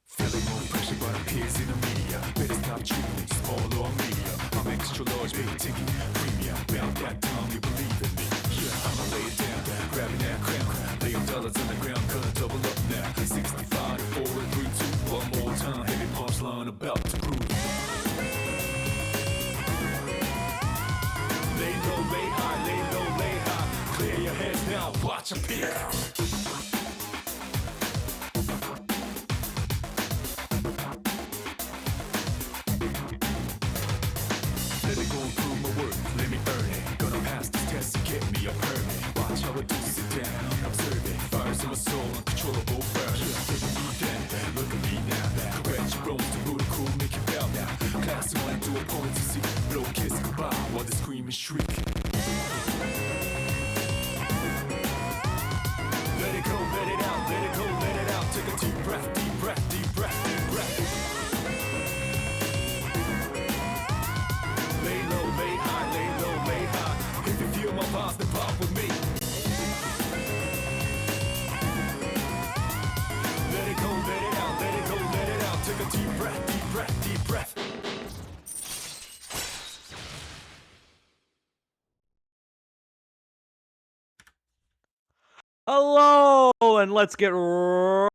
Feeling more pressure, but appears in the media. Better stop treating me small or medium. I'm extra large, big ticket, premium. About that time you believe in me. Yeah, I'ma lay it down, grabbing that crown. Laying dollars on the ground, gonna double up now. 65 to 4 and 3, 2, one more time. Heavy punchline about to prove. Lay low, lay high, lay low, lay high. Clear your heads now, watch a peek. Let me go and prove my worth, let me earn it. Gonna pass this test to get me a permit. Watch how I do, sit down, observe it. Fires in my soul, uncontrollable burn. Look at me then, look at me now. Correct your bones to rule cool, make you bow now. Class one to a point to see. Blow kiss goodbye while they scream and shriek. Let it go, let it out, let it go, let it out. Take a deep breath, deep breath, deep breath, deep breath. Lay low, lay high, lay low, lay high. If you feel my vibes, then pop with me. Let it go, let it out, let it go, let it out. Take a deep breath, deep breath, deep breath. Hello, and let's get into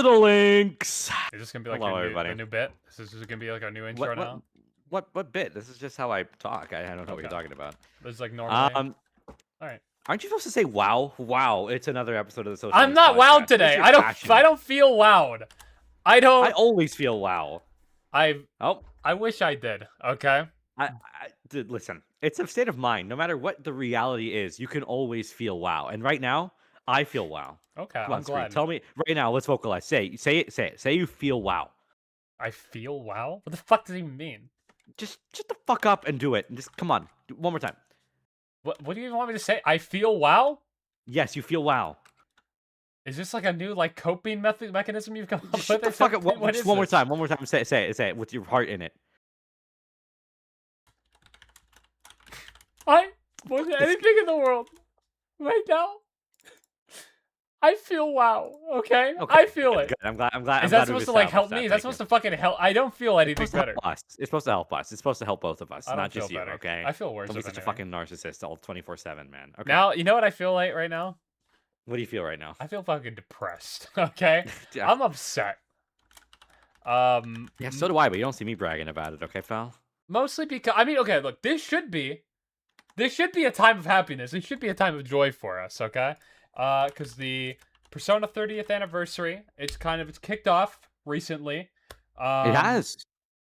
the links. Is this gonna be like Hello, a everybody. new bit? Is this gonna be like our new intro now? What bit? This is just how I talk. I don't know what you're talking about. This is like normally. Um, All right. aren't you supposed to say wow? Wow, it's another episode of the Social. I'm Links not podcast. wowed Where's today. your I passion? don't feel wowed. I don't. I always feel wow. Oh, I wish I did. Okay. Dude, listen, it's a state of mind. No matter what the reality is, you can always feel wow. And right now, I feel wow. Okay. Come on, I'm screen. glad. Tell me right now. Let's vocalize. Say it. Say you feel wow. I feel wow. What the fuck does it even mean? Just shut the fuck up and do it. And just come on, do it one more time. What do you even want me to say? I feel wow. Yes, you feel wow. Is this like a new like coping mechanism you've come up Just with? shut the or fuck up. something? What Just is one more this? time. One more time. Say it with your heart in it. I wasn't anything in the world right now. I feel wow. Okay, I feel it. Good. I'm glad. Is that supposed to like help me? Is that supposed to fucking help? I don't feel anything better. It's supposed to help us. It's supposed to help both of us, I don't not just feel you. better. Okay. I feel worse. Don't be such a fucking narcissist all 24/7, man. Okay. Now you know what I feel like right now. What do you feel right now? I feel fucking depressed. Okay, Yeah. I'm upset. Yeah, so do I, but you don't see me bragging about it, okay, pal? Mostly because I mean, okay, look, this should be a time of happiness. It should be a time of joy for us, okay? Because the Persona 30th anniversary, it's kicked off recently. It has.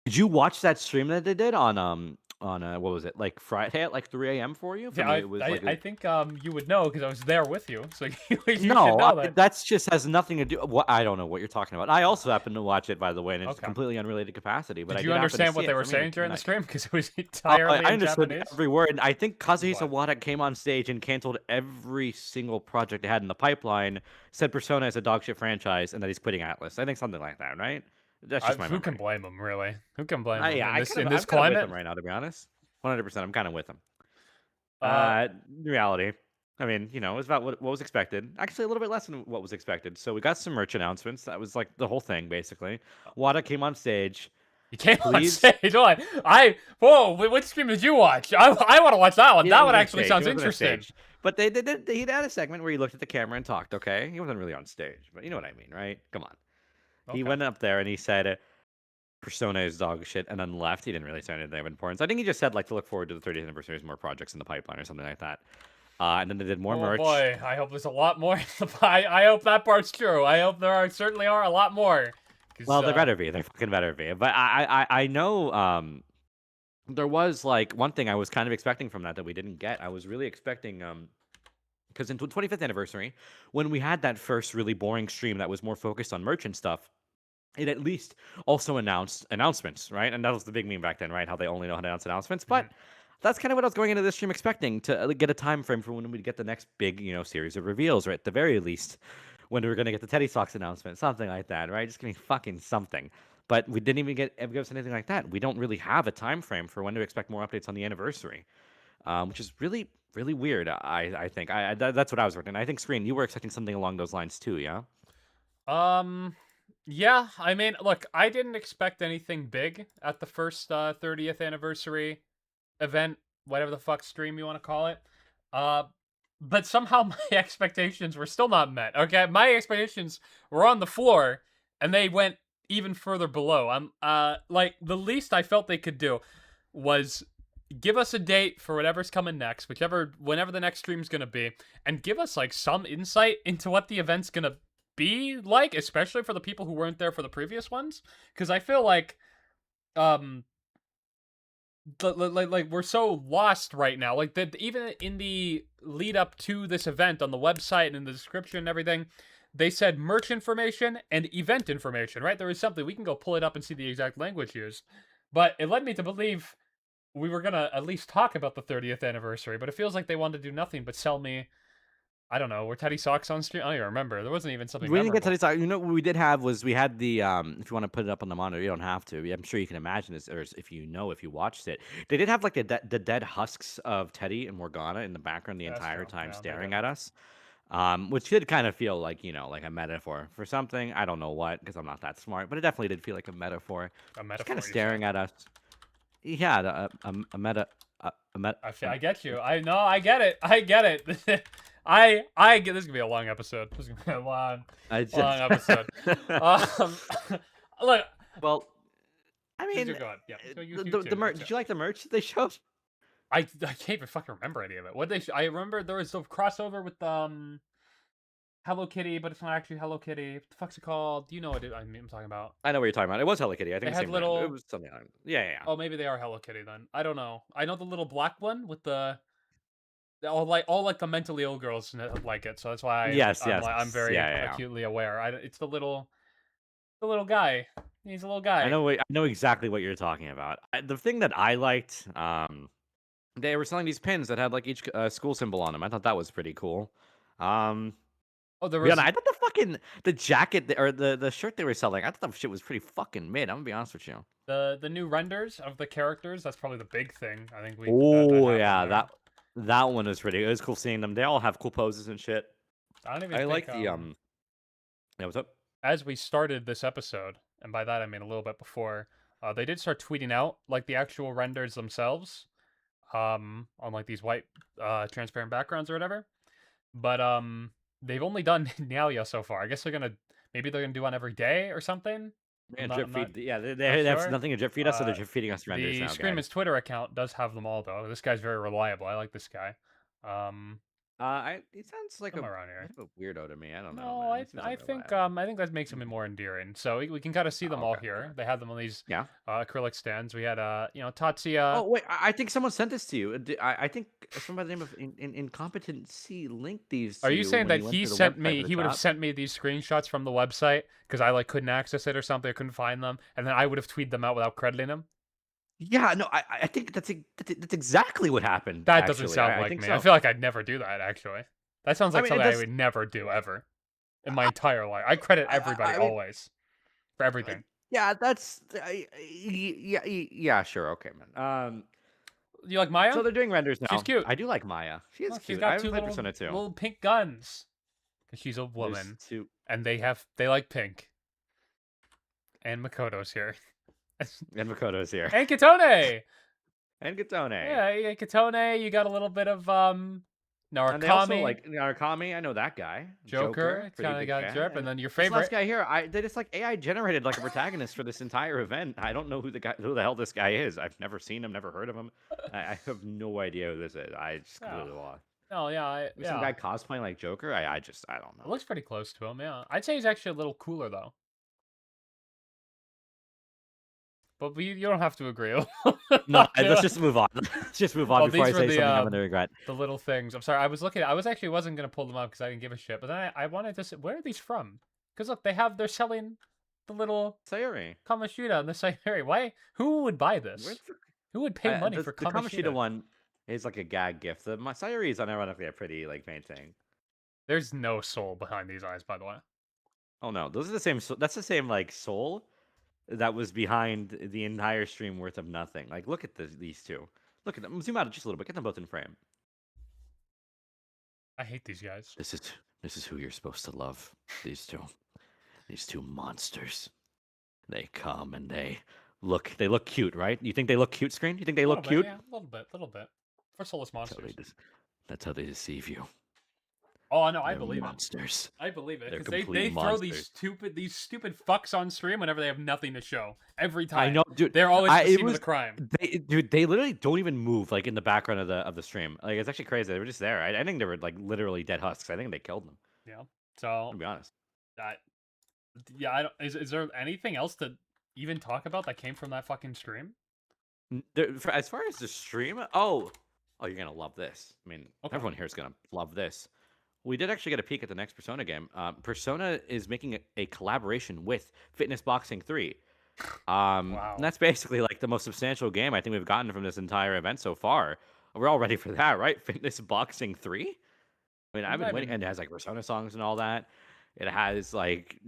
Did you watch that stream that they did on what was it, like Friday at like 3 a.m. for you? For Yeah, me, it was I think you would know because I was there with you, so you should no, know that. that's just has nothing to do. I don't know what you're talking about. I also happened to watch it, by the way, and it's Okay. completely unrelated capacity. But Did I you did happen to understand what see they it were for me saying during the tonight. stream? Because it was entirely I in understood Japanese. every word. I think Kazuhisa What? Wada came on stage and canceled every single project they had in the pipeline. Said Persona is a dogshit franchise and that he's quitting Atlas. I think something like that, right? That's just my Who can memory. blame him, really? Who can blame him Yeah, in this, I'm in this kinda with climate? him right now, to be honest. 100%, I'm kind of with him. Uh, Reality. I mean, it was about what was expected. Actually, a little bit less than what was expected. So we got some merch announcements. That was like the whole thing, basically. Wada came on stage. You came on Please? stage. Hold on. Whoa, which stream did you watch? I want to watch that one. He That was one on actually stage. sounds He wasn't on interesting. stage. But he had a segment where he looked at the camera and talked, okay? He wasn't really on stage, but you know what I mean, right? Come on. He Okay. went up there and he said, Persona is dog shit, and then left. He didn't really say anything of importance. I think he just said, like, to look forward to the 30th anniversary, there's more projects in the pipeline or something like that. And then they did more Oh merch. boy, I hope there's a lot more. I hope that part's true. I hope there certainly are a lot more. Well, they better be. They fucking better be. But I know there was, like, one thing I was kind of expecting from that we didn't get. I was really expecting because in 25th anniversary, when we had that first really boring stream that was more focused on merch and stuff, it at least also announced announcements, right? And that was the big meme back then, right? How they only know how to announce announcements. But that's kind of what I was going into this stream expecting to get a time frame for when we get the next big, series of reveals, or at the very least, when we're gonna get the Teddy Socks announcement, something like that, right? Just give me fucking something. But we didn't even give us anything like that. We don't really have a time frame for when to expect more updates on the anniversary, which is really, really weird. I think that's what I was working. I think Screen, you were expecting something along those lines too, yeah? Yeah, I mean, look, I didn't expect anything big at the first 30th anniversary event, whatever the fuck stream you want to call it. Uh, but somehow my expectations were still not met. Okay, my expectations were on the floor, and they went even further below. I'm like the least I felt they could do was give us a date for whatever's coming next, whenever the next stream's gonna be, and give us like some insight into what the event's gonna be like, especially for the people who weren't there for the previous ones, because I feel like like we're so lost right now. Like that, even in the lead up to this event on the website and in the description and everything, they said merch information and event information. Right, there was something we can go pull it up and see the exact language used, but it led me to believe we were gonna at least talk about the 30th anniversary. But it feels like they wanted to do nothing but sell me. I don't know. Were Teddy Socks on stream? I don't even remember. There wasn't even something We didn't get memorable. Teddy Socks. What we did have was we had the if you want to put it up on the monitor, you don't have to. I'm sure you can imagine this, or if you watched it, they did have like the dead husks of Teddy and Morgana in the background the Yeah, that's entire true. time Yeah, they staring did. at us. Which did kind of feel like like a metaphor for something. I don't know what, because I'm not that smart, but it definitely did feel like a metaphor. A Just kind metaphor, of you say? staring at us. Yeah, a meta, a meta. I get you. I know. I get it. I get it. I get. This is gonna be a long episode. This is gonna be a long I just. episode. Um, look. Well, I Just mean, go on. Yeah. Go you the too. merch. Did you like the merch that they showed? I can't even fucking remember any of it. What I remember there was a crossover with Hello Kitty, but it's not actually Hello Kitty. What the fuck's it called? Do you know what I'm talking about? I know what you're talking about. It was Hello Kitty. I They think the had same brand. It little. was something. Yeah, yeah, yeah. Oh, maybe they are Hello Kitty then. I don't know. I know the little black one with the all the mentally ill girls like it, so that's why Yes, yes, I'm very yeah, yeah, yeah. acutely aware. It's the little guy. He's a little guy. I know exactly what you're talking about. The thing that I liked, they were selling these pins that had like each school symbol on them. I thought that was pretty cool. Oh, there Yeah, was I thought the jacket or the shirt they were selling, I thought that shit was pretty fucking mid. I'm gonna be honest with you. the new renders of the characters. That's probably the big thing. I think that Oh happened yeah, there. that one was pretty. It was cool seeing them. They all have cool poses and shit. I don't even I think like the Yeah, what's up? as we started this episode, and by that I mean a little bit before, they did start tweeting out like the actual renders themselves, on like these white transparent backgrounds or whatever. But they've only done Nyalia so far. I guess maybe they're gonna do one every day or something. Yeah, I'm not Yeah, not they have sure. nothing to drip feed us, so they're drip feeding us renders The now, guys. Screamin's Twitter account does have them all though. This guy's very reliable. I like this guy. He sounds like a Somewhere around here. bit of a weirdo to me. I don't know, No, man. He seems I think that makes him more endearing. So we can kind of see them all okay, here. okay. They have them on these Yeah. acrylic stands. We had Tatsuya. Oh wait, I think someone sent this to you. I think someone by the name of Incompetency linked these Are to you you saying when that you went he to the sent website me? for the He would have shop. sent me these screenshots from the website because I like couldn't access it or something. I couldn't find them, and then I would have tweeted them out without crediting him. Yeah, no, I think that's exactly what happened. That doesn't Actually, sound I like think me. so. I feel like I'd never do that. Actually, that sounds I like mean, it something I does. would never do ever in my entire life. I credit everybody I mean, always for everything. yeah, that's yeah, sure, okay, man. You like Maya? So they're doing renders She's now. cute. I do like Maya. She is Well, she's cute. I got haven't two played little Persona 2. little pink guns. 'Cause she's a There's woman, two and they like pink. And Makoto's here. and Makoto's here. And Katone! And Gatone. Yeah, you got Katone, you got a little bit of And they also Narukami, like Narukami. I know that guy. Joker, pretty kind of big got fan. drip, and then your This last favorite. guy here, they just like AI generated like a protagonist for this entire event. I don't know who the hell this guy is. I've never seen him, never heard of him. I have no idea who this is. I just completely lost. Oh yeah, Some guy cosplaying like Joker. I don't It know. looks pretty close to him. Yeah, I'd say he's actually a little cooler though. But you don't have to agree. No, let's just move on. Let's just move on before I say something I'm gonna regret. The little things. I'm sorry. I was actually wasn't gonna pull them up because I didn't give a shit. But then I wanted to. Where are these from? Because look, they're selling the little Sayuri. Kamashuda and the Sayuri. Why? Who would buy this? Where's the Who would pay money for The Kamoshida Kamoshida? one is like a gag gift. The Sayuri is unironically a pretty like painting. There's no soul behind these eyes, by the way. Oh no, those are the same. That's the same like soul that was behind the entire stream worth of nothing. Like, look at these two. Look at them. Zoom out just a little bit. Get them both in frame. I hate these guys. This is who you're supposed to love. These two monsters. They come and they look cute, right? You think they look cute, Screen? You think they A look little bit, cute? yeah, a little bit. For soulless That's how monsters. that's how they deceive you. Oh no, I They're believe it. monsters. I believe it They're because they complete throw these monsters. stupid fucks on stream whenever they have nothing to show. Every time. I know, dude. They're always the It scene of was the crime. they literally don't even move like in the background of the stream. Like it's actually crazy. They were just there. I think they were like literally dead husks. I think they killed them. Yeah. So To be honest. that yeah, I don't is there anything else to even talk about that came from that fucking stream? As far as the stream, you're gonna love this. I mean, Okay. everyone here is gonna love this. We did actually get a peek at the next Persona game. Persona is making a collaboration with Fitness Boxing 3. Wow. And that's basically like the most substantial game I think we've gotten from this entire event so far. We're all ready for that, right? Fitness Boxing 3? I mean, I've been waiting, and it has like Persona songs and all that. It has like,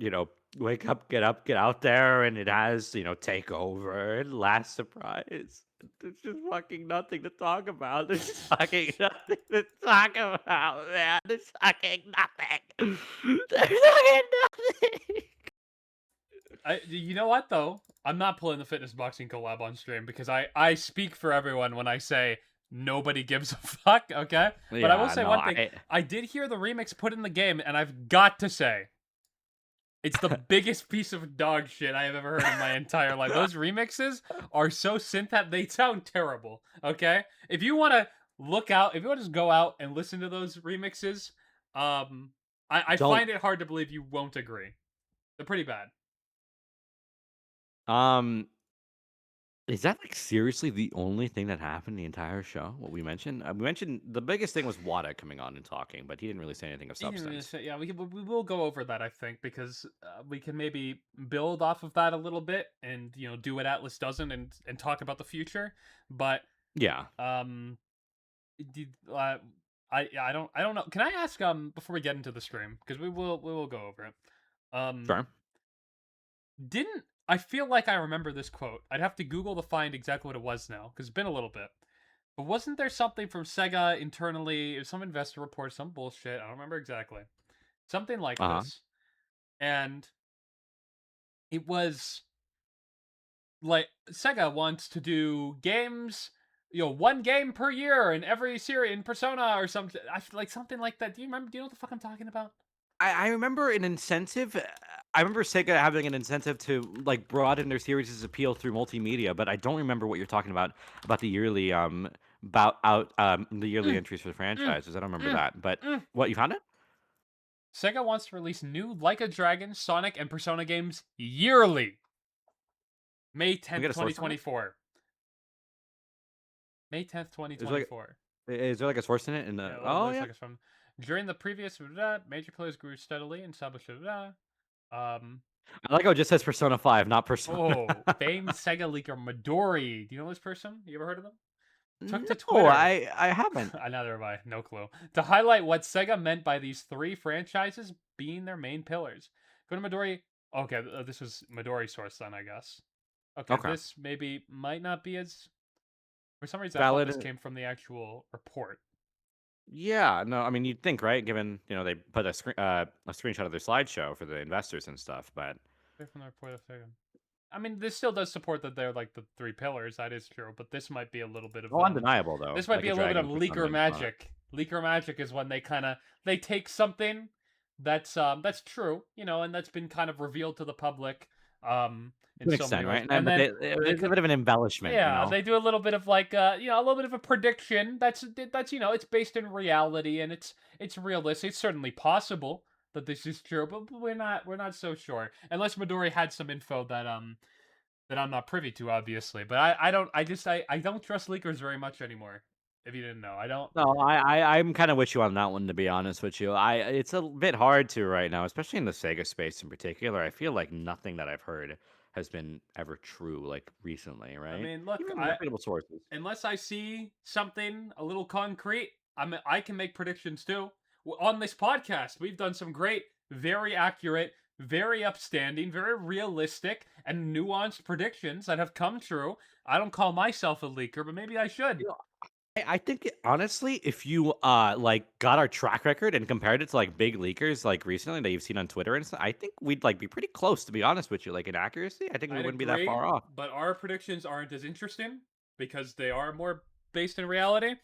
wake up, get out there, and it has, take over and last surprise. There's just fucking nothing to talk about. There's just fucking nothing to talk about, man. There's fucking nothing. There's fucking nothing. You know what though? I'm not pulling the fitness boxing collab on stream because I speak for everyone when I say nobody gives a fuck, okay? But I will say one thing. I did hear the remix put in the game, and I've got to say, it's the biggest piece of dog shit I have ever heard in my entire life. Those remixes are so synth they sound terrible, okay? If you want to look out, if you want to just go out and listen to those remixes, I find it hard to believe you won't agree. They're pretty bad. Is that like seriously the only thing that happened the entire show? What we mentioned? We mentioned the biggest thing was Wada coming on and talking, but he didn't really say anything of He didn't really substance. say- yeah, we will go over that, I think, because we can maybe build off of that a little bit and do what Atlas doesn't and talk about the future. But Yeah. I don't know. Can I ask before we get into the stream, because we will go over it. Sure. Didn't I feel like I remember this quote? I'd have to Google to find exactly what it was now, because it's been a little bit. But wasn't there something from Sega internally, or some investor report, some bullshit? I don't remember exactly. Something like this. And it was like Sega wants to do games, one game per year in every series in Persona or something. I feel like something like that. Do you remember? Do you know what the fuck I'm talking about? I remember an incentive. I remember Sega having an incentive to like broaden their series' appeal through multimedia, but I don't remember what you're talking about the yearly the yearly entries for the franchises. I don't remember that. But what, you found it? Sega wants to release new Like a Dragon, Sonic, and Persona games yearly. May 10th, 2024. May 10th, 2024. Is there like a source in it? Yeah. During the previous major players grew steadily and established. I like how it just says Persona 5, not Persona. Oh, famed Sega leaker Midori. Do you know this person? You ever heard of them? Took to No, Twitter. I haven't. Neither have I. No clue. To highlight what Sega meant by these three franchises being their main pillars. Go to Midori. Okay, this was Midori source then, I guess. Okay. This might not be as. For some reason, I thought this came from the actual report. Yeah, no, I mean you'd think, right? Given they put a screenshot of their slideshow for the investors and stuff, but from the report of Sega. I mean, this still does support that they're like the three pillars. That is true, but this might be a little bit of undeniable though. This might be a little bit of leaker magic. Leaker magic is when they take something that's true, and that's been kind of revealed to the public. In so many ways. Right? And then it's a bit of an embellishment. Yeah, they do a little bit of like a little bit of a prediction. That's it's based in reality and it's realistic. It's certainly possible that this is true, but we're not so sure unless Midori had some info that I'm not privy to, obviously. But I don't trust leakers very much anymore. If you didn't know, I don't. No, I'm kind of with you on that one, to be honest with you. It's a bit hard to right now, especially in the Sega space in particular. I feel like nothing that I've heard has been ever true like recently, right? I mean, look, Even reputable sources. unless I see something a little concrete, I can make predictions too. On this podcast, we've done some great, very accurate, very upstanding, very realistic, and nuanced predictions that have come true. I don't call myself a leaker, but maybe I should. You know, I think honestly, if you like got our track record and compared it to like big leakers like recently that you've seen on Twitter and stuff, I think we'd like be pretty close, to be honest with you. Like in accuracy, I think we I'd wouldn't be that agree, far off. but our predictions aren't as interesting because they are more based in reality,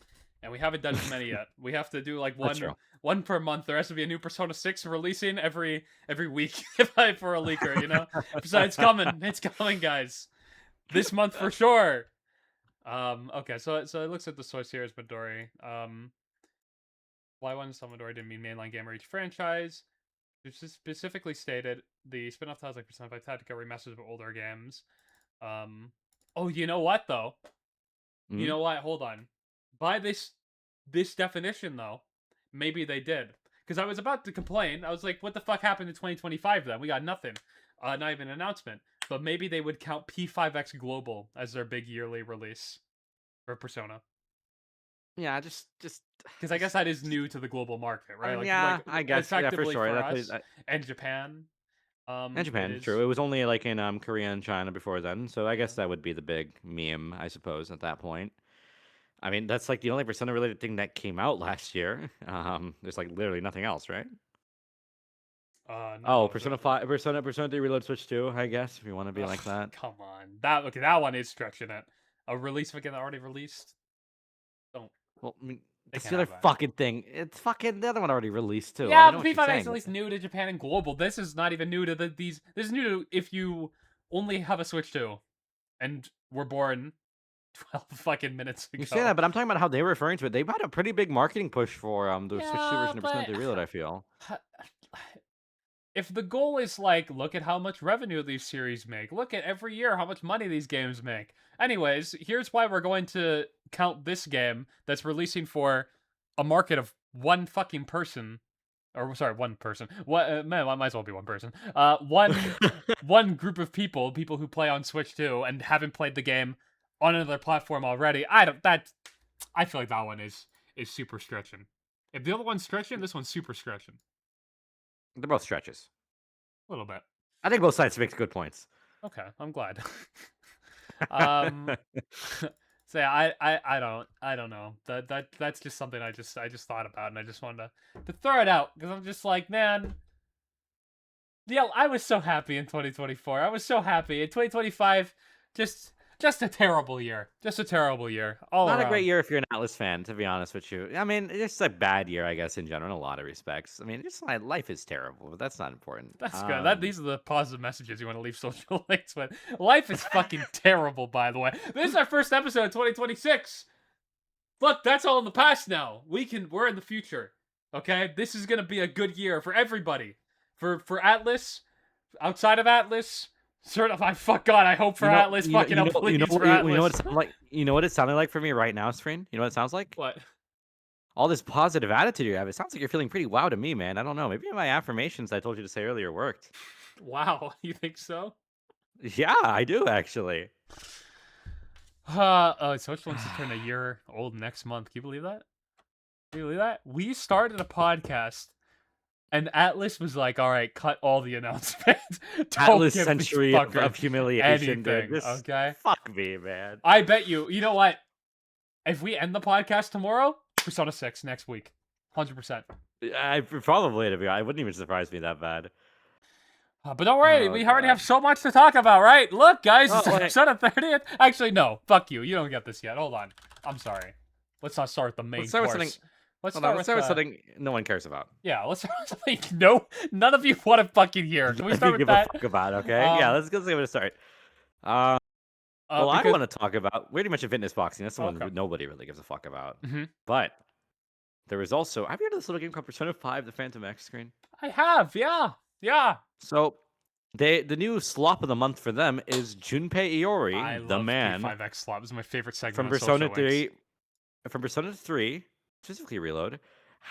and we haven't done as many yet. We have to do like That's true. one per month. There has to be a new Persona 6 releasing every week for a leaker, you know? Besides, it's coming, guys. This month for sure. Okay, so it looks at the source here as Midori. Why one Midori didn't mean mainline game or each franchise. It's just specifically stated the spin-off titles like Persona 5 Tactica remasters of older games. Oh, you know what though? You Mhm. know what? Hold on. By this definition though, maybe they did. Because I was about to complain. I was like, what the fuck happened in 2025 then? We got nothing. Not even an announcement. But maybe they would count P5X Global as their big yearly release for Persona. Yeah, just Because I guess that is new to the global market, right? I mean, Like, yeah, I guess, yeah, for effectively sure. for That's us and Japan. and It Japan, is. true. It was only like in Korea and China before then, so I Yeah. guess that would be the big meme, I suppose, at that point. I mean, that's like the only Persona related thing that came out last year. There's like literally nothing else, right? Oh, No. Persona 5, Persona 3 Reload Switch 2, I guess, if you want to be like Ugh, that. come on. That one is stretching it. A release again already released. Don't Well, I mean, they that's can't the other have that. fucking thing. It's fucking the other one already released too. I Yeah, know but what you're P5X is saying. at least new to Japan and global. This is not even new to these. This is new to if you only have a Switch 2 and were born 12 fucking minutes You say ago. that, but I'm talking about how they were referring to it. They've had a pretty big marketing push for the Switch 2 Yeah, version of Persona but 3 Reload, I feel. if the goal is like, look at how much revenue these series make, look at every year how much money these games make. Anyways, here's why we're going to count this game that's releasing for a market of one fucking person. Or sorry, one person. What man? Might as well be one person. One group of people who play on Switch 2 and haven't played the game on another platform already. I feel like that one is super stretching. If the other one's stretching, this one's super stretching. They're both stretches. A little bit. I think both sides make good points. Okay, I'm glad. um, so yeah, I don't know. That's just something I just thought about, and I just wanted to throw it out because I'm just like, man, yeah, I was so happy in 2024. I was so happy in 2025. Just a terrible year. Just a terrible year all Not around. a great year if you're an Atlas fan, to be honest with you. I mean, it's a bad year, I guess, in general, in a lot of respects. I mean, just my life is terrible, but that's not important. That's good. These are the positive messages you want to leave social links with. Life is fucking terrible, by the way. This is our first episode of 2026. Look, that's all in the past now. We're in the future. Okay? This is gonna be a good year for everybody. For Atlas, outside of Atlas, certified. Fuck God, I hope for Atlas. Fucking hell, please for Atlas. You know what it sounded like? You know what it sounded like for me right now, Screen? You know what it sounds like? What? All this positive attitude you have. It sounds like you're feeling pretty wow to me, man. I don't know. Maybe my affirmations I told you to say earlier worked. Wow, you think so? Yeah, I do actually. Social Links to turn a year old next month. Can you believe that? Can you believe that? We started a podcast and Atlas was like, all right, cut all the announcements. Don't Atlas give these century of fuckers humiliation, dude. anything, This, okay? fuck me, man. I bet you know what? If we end the podcast tomorrow, Persona 6 next week. 100%. I probably, to be honest, it wouldn't even surprise me that bad. But don't worry, Oh, we already God. have so much to talk about, right? Look, guys, it's Oh, wait. episode 30th. Actually, no. Fuck you. You don't get this yet. Hold on. I'm sorry. Let's not start with the main Let's start with course. something. Let's Hold start on, with let's start with something no one cares about. Yeah, let's start with something. No, none of you want to fucking hear. Can we If start you with give that? a fuck about, okay? Yeah, let's give it a start. Well, I Because- want to talk about. We already mentioned fitness boxing. That's the one Okay. nobody really gives a fuck about. Mhm. But there was also. Have you heard of this little game called Persona 5: The Phantom X Screen? I have, yeah. So, the new slop of the month for them is Junpei Iori, I the love man P5X slot. This is my favorite segment from on Persona Social Links. 3, from Persona 3, specifically Reload,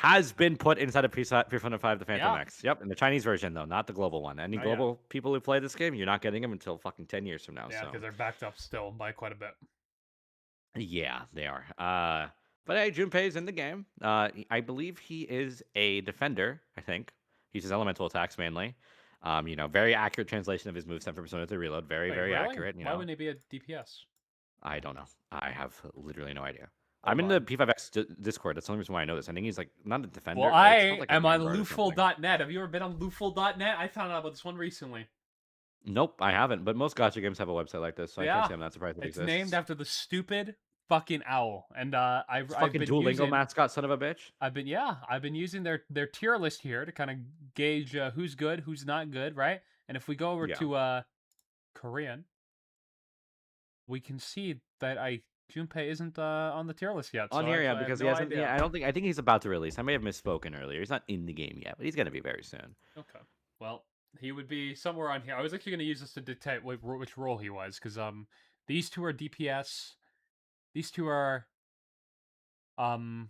has been put inside of Persona 5 the Phantom Yeah. X. Yep, in the Chinese version though, not the global one. Any Oh, yeah. global people who play this game, you're not getting them until fucking 10 years from now. Yeah, So because they're backed up still by quite a bit. yeah, they are. But hey, Junpei's in the game. I believe he is a defender. I think he uses elemental attacks mainly. Very accurate translation of his moveset for Persona 3 Reload. Very, Wait, very really? accurate. Why wouldn't he be a DPS? I don't know. I have literally no idea. Hold I'm in the on. P5X Discord. That's the only reason why I know this. I think he's like not a defender. Well, It's I called, like, a am on vanguard or something. Luful.net. Have you ever been on Luful.net? I found out about this one recently. Nope, I haven't. But most gacha games have a website like this, so I Yeah. can't say I'm not surprised it It's exists. named after the stupid fucking owl. And I've fucking been Duolingo using, mascot, son of a bitch. I've been using their tier list here to kind of gauge who's good, who's not good, right? And if we go over Yeah. to Korean, we can see that Junpei isn't on the tier list yet. On so here, I yeah, have because no he hasn't. idea. Yeah, I think he's about to release. I may have misspoken earlier. He's not in the game yet, but he's gonna be very soon. Okay. Well, he would be somewhere on here. I was actually going to use this to dictate which role he was, because these two are DPS, these two are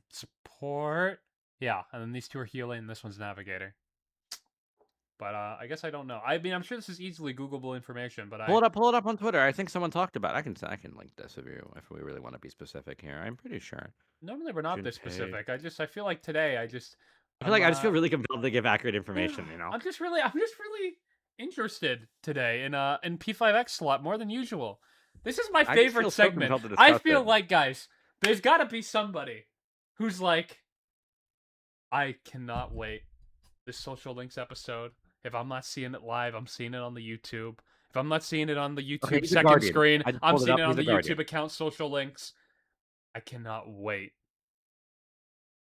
support, yeah, and then these two are healing, and this one's navigator. But I guess I don't know. I mean, I'm sure this is easily Googleable information, but Pull it up on Twitter. I think someone talked about it. I can link this if we really want to be specific here. I'm pretty sure. Normally we're not this Junpei. specific. I feel like today I just feel really compelled to give accurate information. You know. I'm just really interested today in P5X slot more than usual. This is my I just favorite feel so segment. compelled to I discuss feel it. like, guys, there's got to be somebody who's like, I cannot wait. This Social Links episode. If I'm not seeing it live, I'm seeing it on the YouTube. If I'm not seeing it on the YouTube he's a second Guardian. screen, I just I'm pulled it seeing up. it on He's the a Guardian. YouTube account Social Links. I cannot wait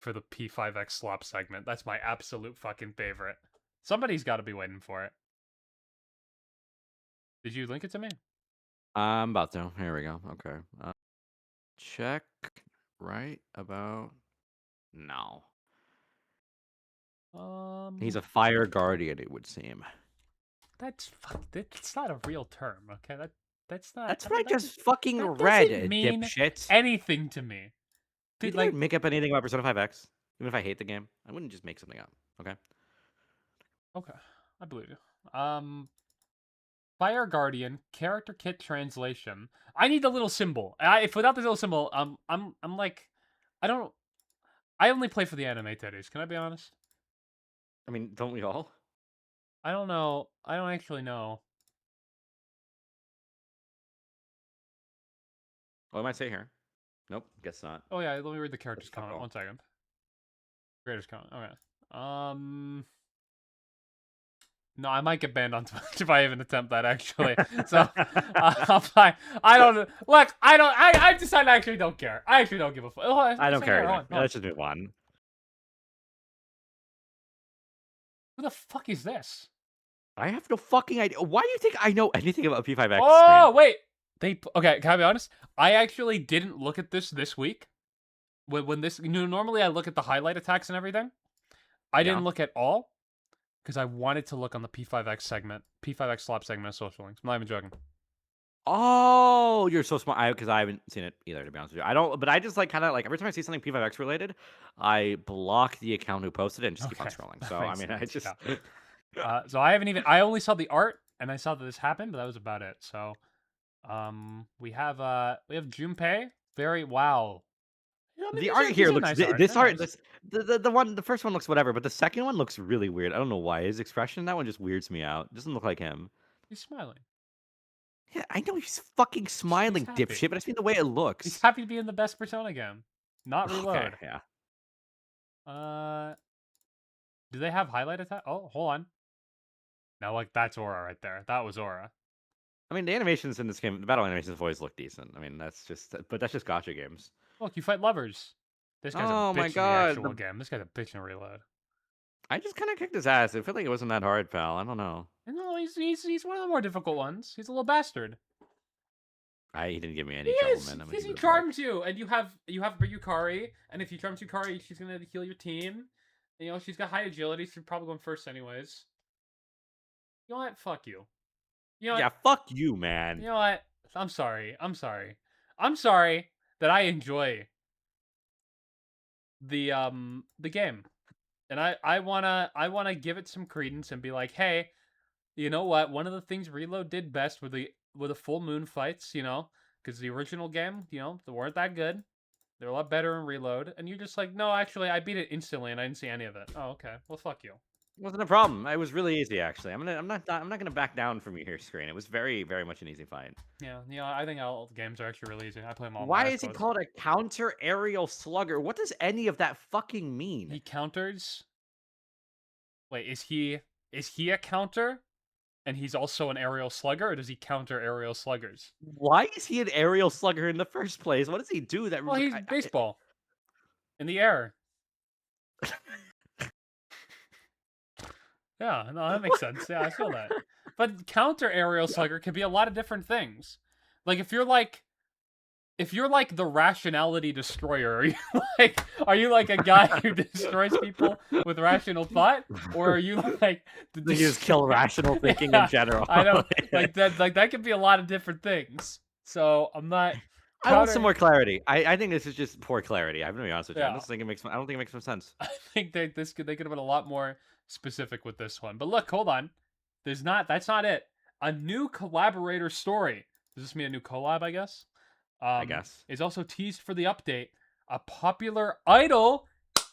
for the P5X slop segment. That's my absolute fucking favorite. Somebody's got to be waiting for it. Did you link it to me? I'm about to. Here we go. Okay. Check right about now. He's a fire guardian, it would seem. That's not a real term, okay? That's not. That's I what I mean, just fucking that read, doesn't mean dipshit. anything to me. You Dude, like like, make up anything about Persona 5X, even if I hate the game. I wouldn't just make something up. Okay. okay, I believe you. Fire Guardian character kit translation. I need the little symbol. If without the little symbol, I'm like, I only play for the anime titties. Can I be honest? I mean, don't we all? I don't know. I don't actually know. What am I say here? Nope, guess not. Oh yeah, let me read the character's Let's not comment. go. 1 second. Creator's comment. Okay. No, I might get banned on Twitch if I even attempt that, actually. So, I'm fine. I don't... Look, I decided I actually don't care. I actually don't give a fuck. Oh, I don't care. Hold on. Let's just move on. Who the fuck is this? I have no fucking idea. Why do you think I know anything about P5X? Oh, wait. Okay, can I be honest? I actually didn't look at this week. When this... normally I look at the highlight attacks and everything. I didn't look at all. Because I wanted to look on the P5X segment, P5X slop segment of Social Links. I'm not even joking. Oh, you're so smart. Because I haven't seen it either, to be honest with you. I don't, but I just like kind of like every time I see something P5X related, I block the account who posted it and just keep on scrolling. So I mean, I just. So I haven't even. I only saw the art and I saw that this happened, but that was about it. So, we have Junpei. Wow. The art here looks the first one looks whatever, but the second one looks really weird. I don't know why. His expression in that one just weirds me out. It doesn't look like him. He's smiling. Yeah, I know he's fucking smiling, happy. dipshit, but I just mean the way it looks. He's happy to be in the best Persona game. Not Reload. Okay, yeah. Do they have highlight attack? Oh, hold on. Now, like, that's Aura right there. That was Aura. I mean, the animations in this game, the battle animations have always looked decent. I mean, that's just gacha games. Look, you fight lovers. This guy's a bitch in the actual game. This guy's a bitch in Reload. I just kind of kicked his ass. I feel like it wasn't that hard, pal. I don't know. No, he's one of the more difficult ones. He's a little bastard. He didn't give me any He trouble, is, man. I mean, because he charms you, and you have Yukari, and if you charm Yukari, she's gonna heal your team. You know, she's got high agility. She's probably going first anyways. You know what? Fuck you. You know what? Yeah, fuck you, man. You know what? I'm sorry. I'm sorry that I enjoy the game. And I wanna give it some credence and be like, hey, you know what? One of the things Reload did best with the full moon fights, you know, because the original game, you know, they weren't that good. They're a lot better in Reload, and you're just like, no, actually, I beat it instantly, and I didn't see any of it. Oh, okay. Well, fuck you. Wasn't a problem. It was really easy, actually. I'm not gonna back down from you here, Screen. It was very much an easy fight. Yeah, I think all the games are actually really easy. I play them all on my Why eyes is he closed. called a counter aerial slugger? What does any of that fucking He mean? counters. Wait, is he a counter? And he's also an aerial slugger, or does he counter aerial sluggers? Why is he an aerial slugger in the first place? What does he do that? Well, he's baseball in the air. Yeah, no, that makes sense. Yeah, I feel that. But counter aerial slugger can be a lot of different things. Like if you're like the rationality destroyer, are you like a guy who destroys people with rational thought, or are you like the You just kill rational thinking Yeah, in general. I don't like that. Like that could be a lot of different things. So I'm not. I want some more clarity. I think this is just poor clarity. I'm gonna be honest with you. I Yeah. don't think it makes. I don't think it makes some sense. I think they could have been a lot more specific with this one. But look, hold on. That's not it. A new collaborator story. Does this mean a new collab, I guess? I guess. Is also teased for the update. A popular idol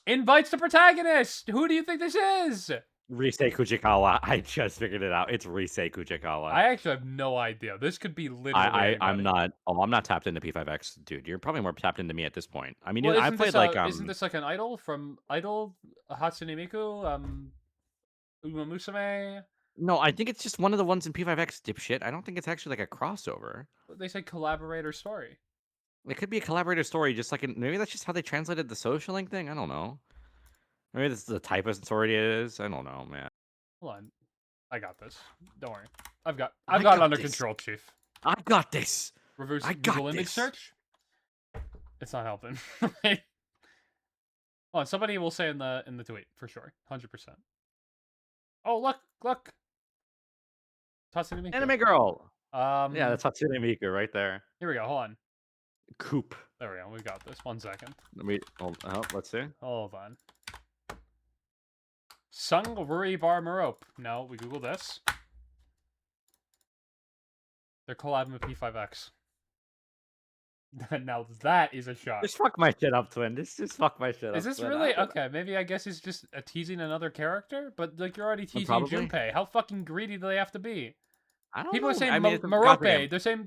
invites the protagonist. Who do you think this is? Risei Kujikawa. I just figured it out. It's Risei Kujikawa. I actually have no idea. This could be literally I'm anybody. not. Oh, I'm not tapped into P5X, dude. You're probably more tapped into me at this point. I mean, Well, I played isn't this like an idol from Idol Hatsune Miku? Uma Musume? No, I think it's just one of the ones in P5X, dipshit. I don't think it's actually like a crossover. They say collaborator story. It could be a collaborative story, just like maybe that's just how they translated the social link thing. I don't know. Maybe this is the type of story it is. I don't know, man. Hold on. I got this. Don't worry. I've I got it got under this. control, Chief. I got this. Reverse I got Google image this. search. It's not helping. Oh, somebody will say in the tweet for sure, 100%. Oh, look. Tatsumi Miku. Anime girl. Um, Yeah, that's Hatsune Miku right there. Here we go. Hold on. Coop. There we go. We got this. 1 second. Let me. Let's see. Hold on. Sung Ruri Bar Marope. No, we Google this. They're collabing with P5X. Now that is a shock. Just fuck my shit up, twin. Just fuck my shit up. Is this twin. really okay? Maybe I guess it's just a teasing another character, but like you're already teasing Probably. Junpei. How fucking greedy do they have to be? I don't People know. are saying I mean, it's a Marope. goddamn- They're saying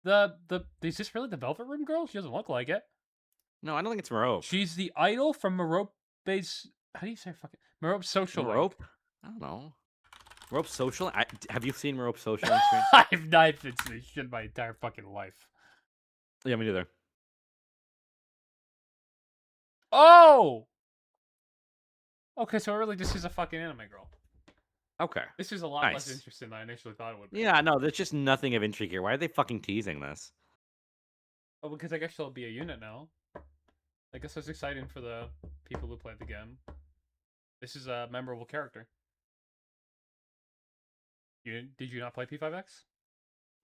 the is this really the Velvet Room girl? She doesn't look like it. No, I don't think it's Marope. She's the idol from Marope's. How do you say fucking Marope's social link. Marope? I don't know. Marope Social? Have you seen Marope Social on screen? I've not been to this shit my entire fucking life. Yeah, me neither. Oh. Okay, so it really just is a fucking anime girl. Okay. This is a lot less Nice. interesting than I initially thought it would be. Yeah, no, there's just nothing of intrigue here. Why are they fucking teasing this? Oh, because I guess she'll be a unit now. I guess that's exciting for the people who played the game. This is a memorable character. Did you not play P5X?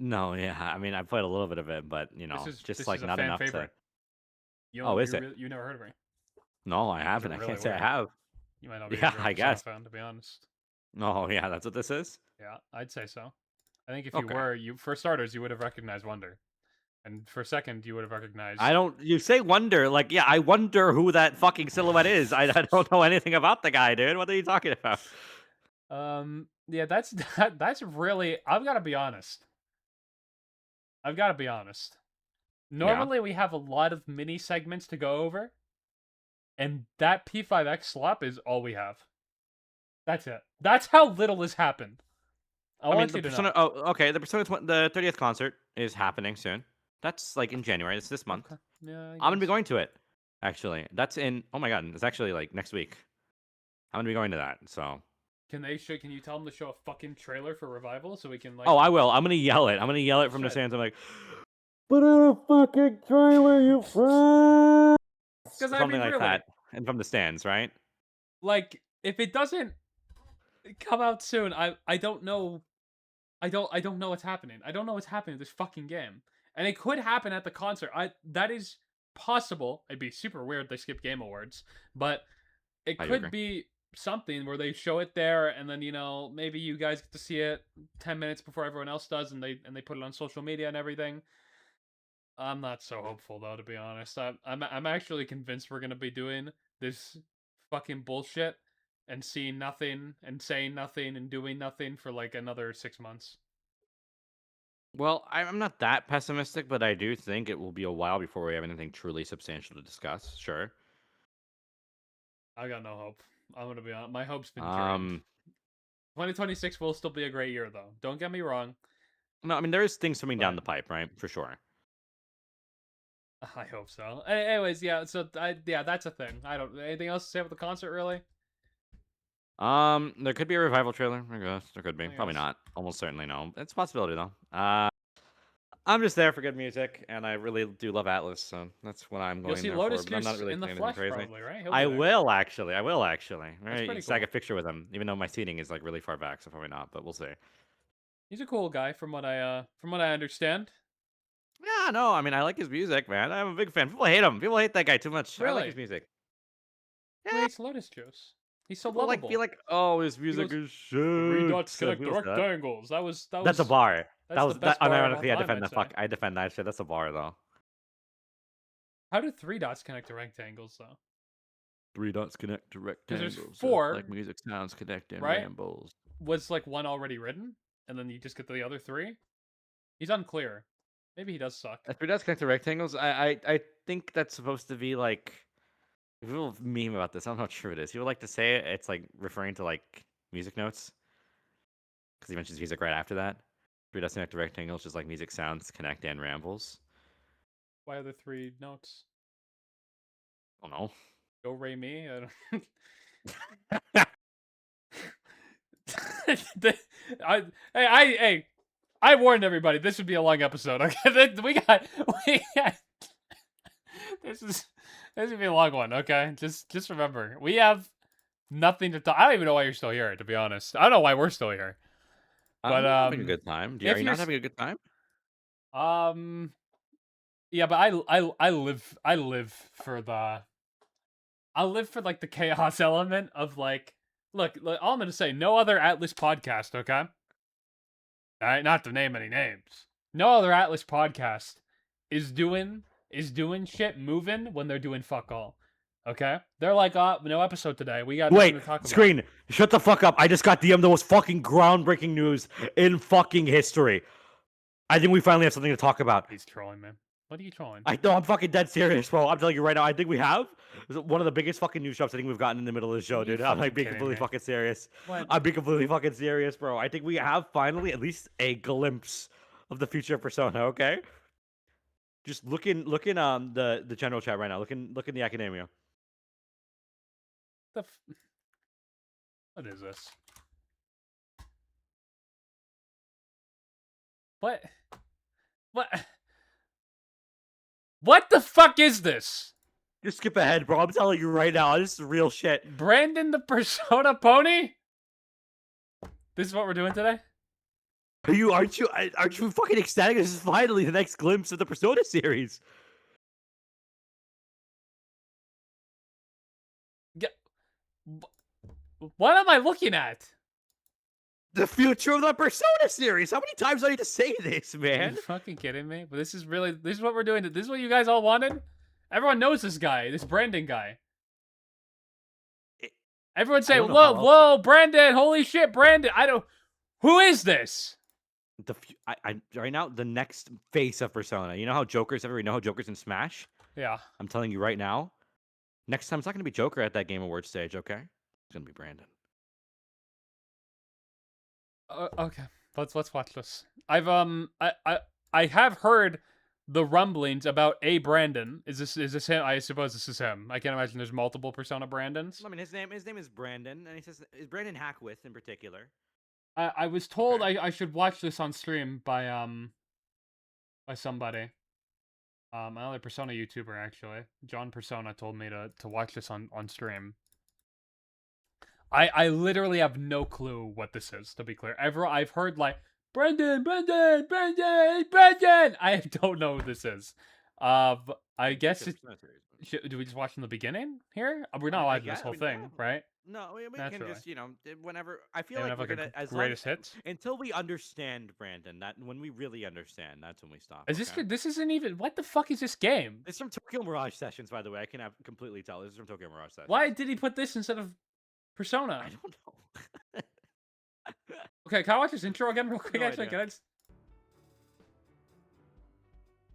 No, yeah. I mean, I played a little bit of it, but you know, This just like is a not fan enough favorite. to. Oh, is it? You never heard of her. No, I haven't. I really can't say I weird. have. You might not be Yeah, a Persona I guess. fan, to be honest. No, yeah, that's what this is. Yeah, I'd say so. I think if you Okay. were, for starters, you would have recognized Wonder, and for second, you would have recognized. I don't. You say wonder, like yeah. I wonder who that fucking silhouette is. I don't know anything about the guy, dude. What are you talking about? Yeah, that's really. I've got to be honest. Normally, we have a lot of mini segments to go over, and that P5X slop is all we have. That's it. That's how little has happened. I mean, want the you to Persona. know. Oh, okay. The Persona. The 30th concert is happening soon. That's like in January. It's this month. Okay. Yeah, I'm gonna be going to it. Actually, that's in. Oh my god, it's actually like next week. I'm gonna be going to that. So. Can you tell them to show a fucking trailer for Revival so we can like? Oh, I will. I'm gonna yell it. I'm gonna yell it from the Shit. stands. I'm like, put out a fucking trailer, you friends. Because I Something mean, like really, that. And from the stands, right? like if it doesn't come out soon, I don't know. I don't know what's happening. I don't know what's happening with this fucking game, and it could happen at the concert. That is possible. It'd be super weird they skip Game Awards, but it I could agree. be something where they show it there, and then maybe you guys get to see it 10 minutes before everyone else does, and they put it on social media and everything. I'm not so hopeful though, to be honest. I'm actually convinced we're gonna be doing this fucking bullshit and seeing nothing and saying nothing and doing nothing for like another 6 months. Well, I'm not that pessimistic, but I do think it will be a while before we have anything truly substantial to discuss. Sure. I got no hope. I'm gonna be honest. My hope's been drained. Um, 2026 will still be a great year though. Don't get me wrong. no, I mean there is things coming down But the pipe, right? For sure. I hope so. Anyways, yeah. So yeah, that's a thing. I don't. Anything else to say about the concert, really? There could be a revival trailer. I guess there could be. I Probably guess. not. Almost certainly no. It's a possibility though. I'm just there for good music, and I really do love Atlas, so that's what I'm You'll going see there for. Lotus But I'm not Juice really in the saying anything flesh, crazy. probably, right? He'll I be there. will actually. I will actually. That's Right? pretty Snag a cool. picture with him, even though my seating is like really far back, so probably not. But we'll see. He's a cool guy, from what I understand. Yeah, no, I mean I like his music, man. I'm a big fan. People hate him. People hate that guy too much. I like his Really? music. Who Yeah, hates Lotus Juice? He's so people like lovable. feel like, oh, his He music goes, is three shit. dots connect People to say that. rectangles. That's a bar. That That's the was that. best bar of all Unironically, I time, defend I'd that. say. I defend that shit. That's a bar though. How do three dots connect to rectangles, though? Three dots connect to Because there's rectangles. four, Like music sounds connect and right? rambles. Was like one already written, and then you just get to the other three? He's unclear. Maybe he does suck. Three dots connect to rectangles. I think that's supposed to be like. People meme about this. I don't know how true it is. People like to say it. It's like referring to like music notes because he mentions music right after that. Three dots connect to rectangles, just like music sounds connect and rambles. Why are there three notes? I don't know. Do, re, mi? I don't... hey, I warned everybody. This would be a long episode. Okay, we got. This is gonna be a long one. Okay, just remember, we have nothing to talk. I don't even know why you're still here. To be honest, I don't know why we're still here. But I'm having a good time. Are if you you're not having a good time? yeah, but I live for the like the chaos element of like, look, all I'm gonna say, no other Atlas podcast, okay? All right, not to name any names. No other Atlas podcast is doing shit moving when they're doing fuck all. Okay? They're like, no episode today. We got nothing Wait, to talk about. screen. Shut the fuck up. I just got DM'd the most fucking groundbreaking news in fucking history. I think we finally have something to talk about. He's trolling, man. What are you trolling? I know, I'm fucking dead serious, bro. I'm telling you right now. I think we have one of the biggest fucking news drops I think we've gotten in the middle of the show, You dude. I'm like fucking being kidding completely me. fucking serious. What? I'm being completely fucking serious, bro. I think we have finally at least a glimpse of the future of Persona. Okay, just look in the general chat right now. Look in the academia. What is this? What? What? What the fuck is this? Just skip ahead, bro. I'm telling you right now. This is real shit. Brandon the Persona Pony? This is what we're doing today? Aren't you fucking ecstatic? This is finally the next glimpse of the Persona series. What am I looking at? The future of the Persona series. How many times do I need to say this, Are man? you fucking kidding me? But this is what we're doing. This is what you guys all wanted? Everyone knows this guy, this Brandon guy. Everyone say, whoa, Brandon, holy shit, Brandon. Who is this? Right now, the next face of Persona. You know how Joker's in Smash? Yeah. I'm telling you right now. Next time, it's not going to be Joker at that Game Awards stage, okay? It's going to be Brandon. Okay, let's watch this. I have heard the rumblings about a Brandon. Is this him? I suppose this is him. I can't imagine there's multiple Persona Brandons. I mean, his name is Brandon, and he says is Brandon Hackwith in particular. I was told I should watch this on stream by somebody. Another Persona YouTuber actually. John Persona told me to watch this on stream. I literally have no clue what this is, to be clear. I've heard like Brandon. I don't know who this is. I guess Do we just watch from the beginning here? We're not I watching guess- this whole I mean, thing, yeah. right? No, we can Naturally. just, whenever. I feel They like have we're like gonna, a as long greatest as, hits. until we understand Brandon. That when we really understand, that's when we stop. Is this okay? good? This isn't even. What the fuck is this game? It's from Tokyo Mirage Sessions, by the way. I can completely tell. This is from Tokyo Mirage Sessions. Why did he put this instead of Persona? I don't know. Okay, can I watch this intro again real quick? No Actually, idea. can I just...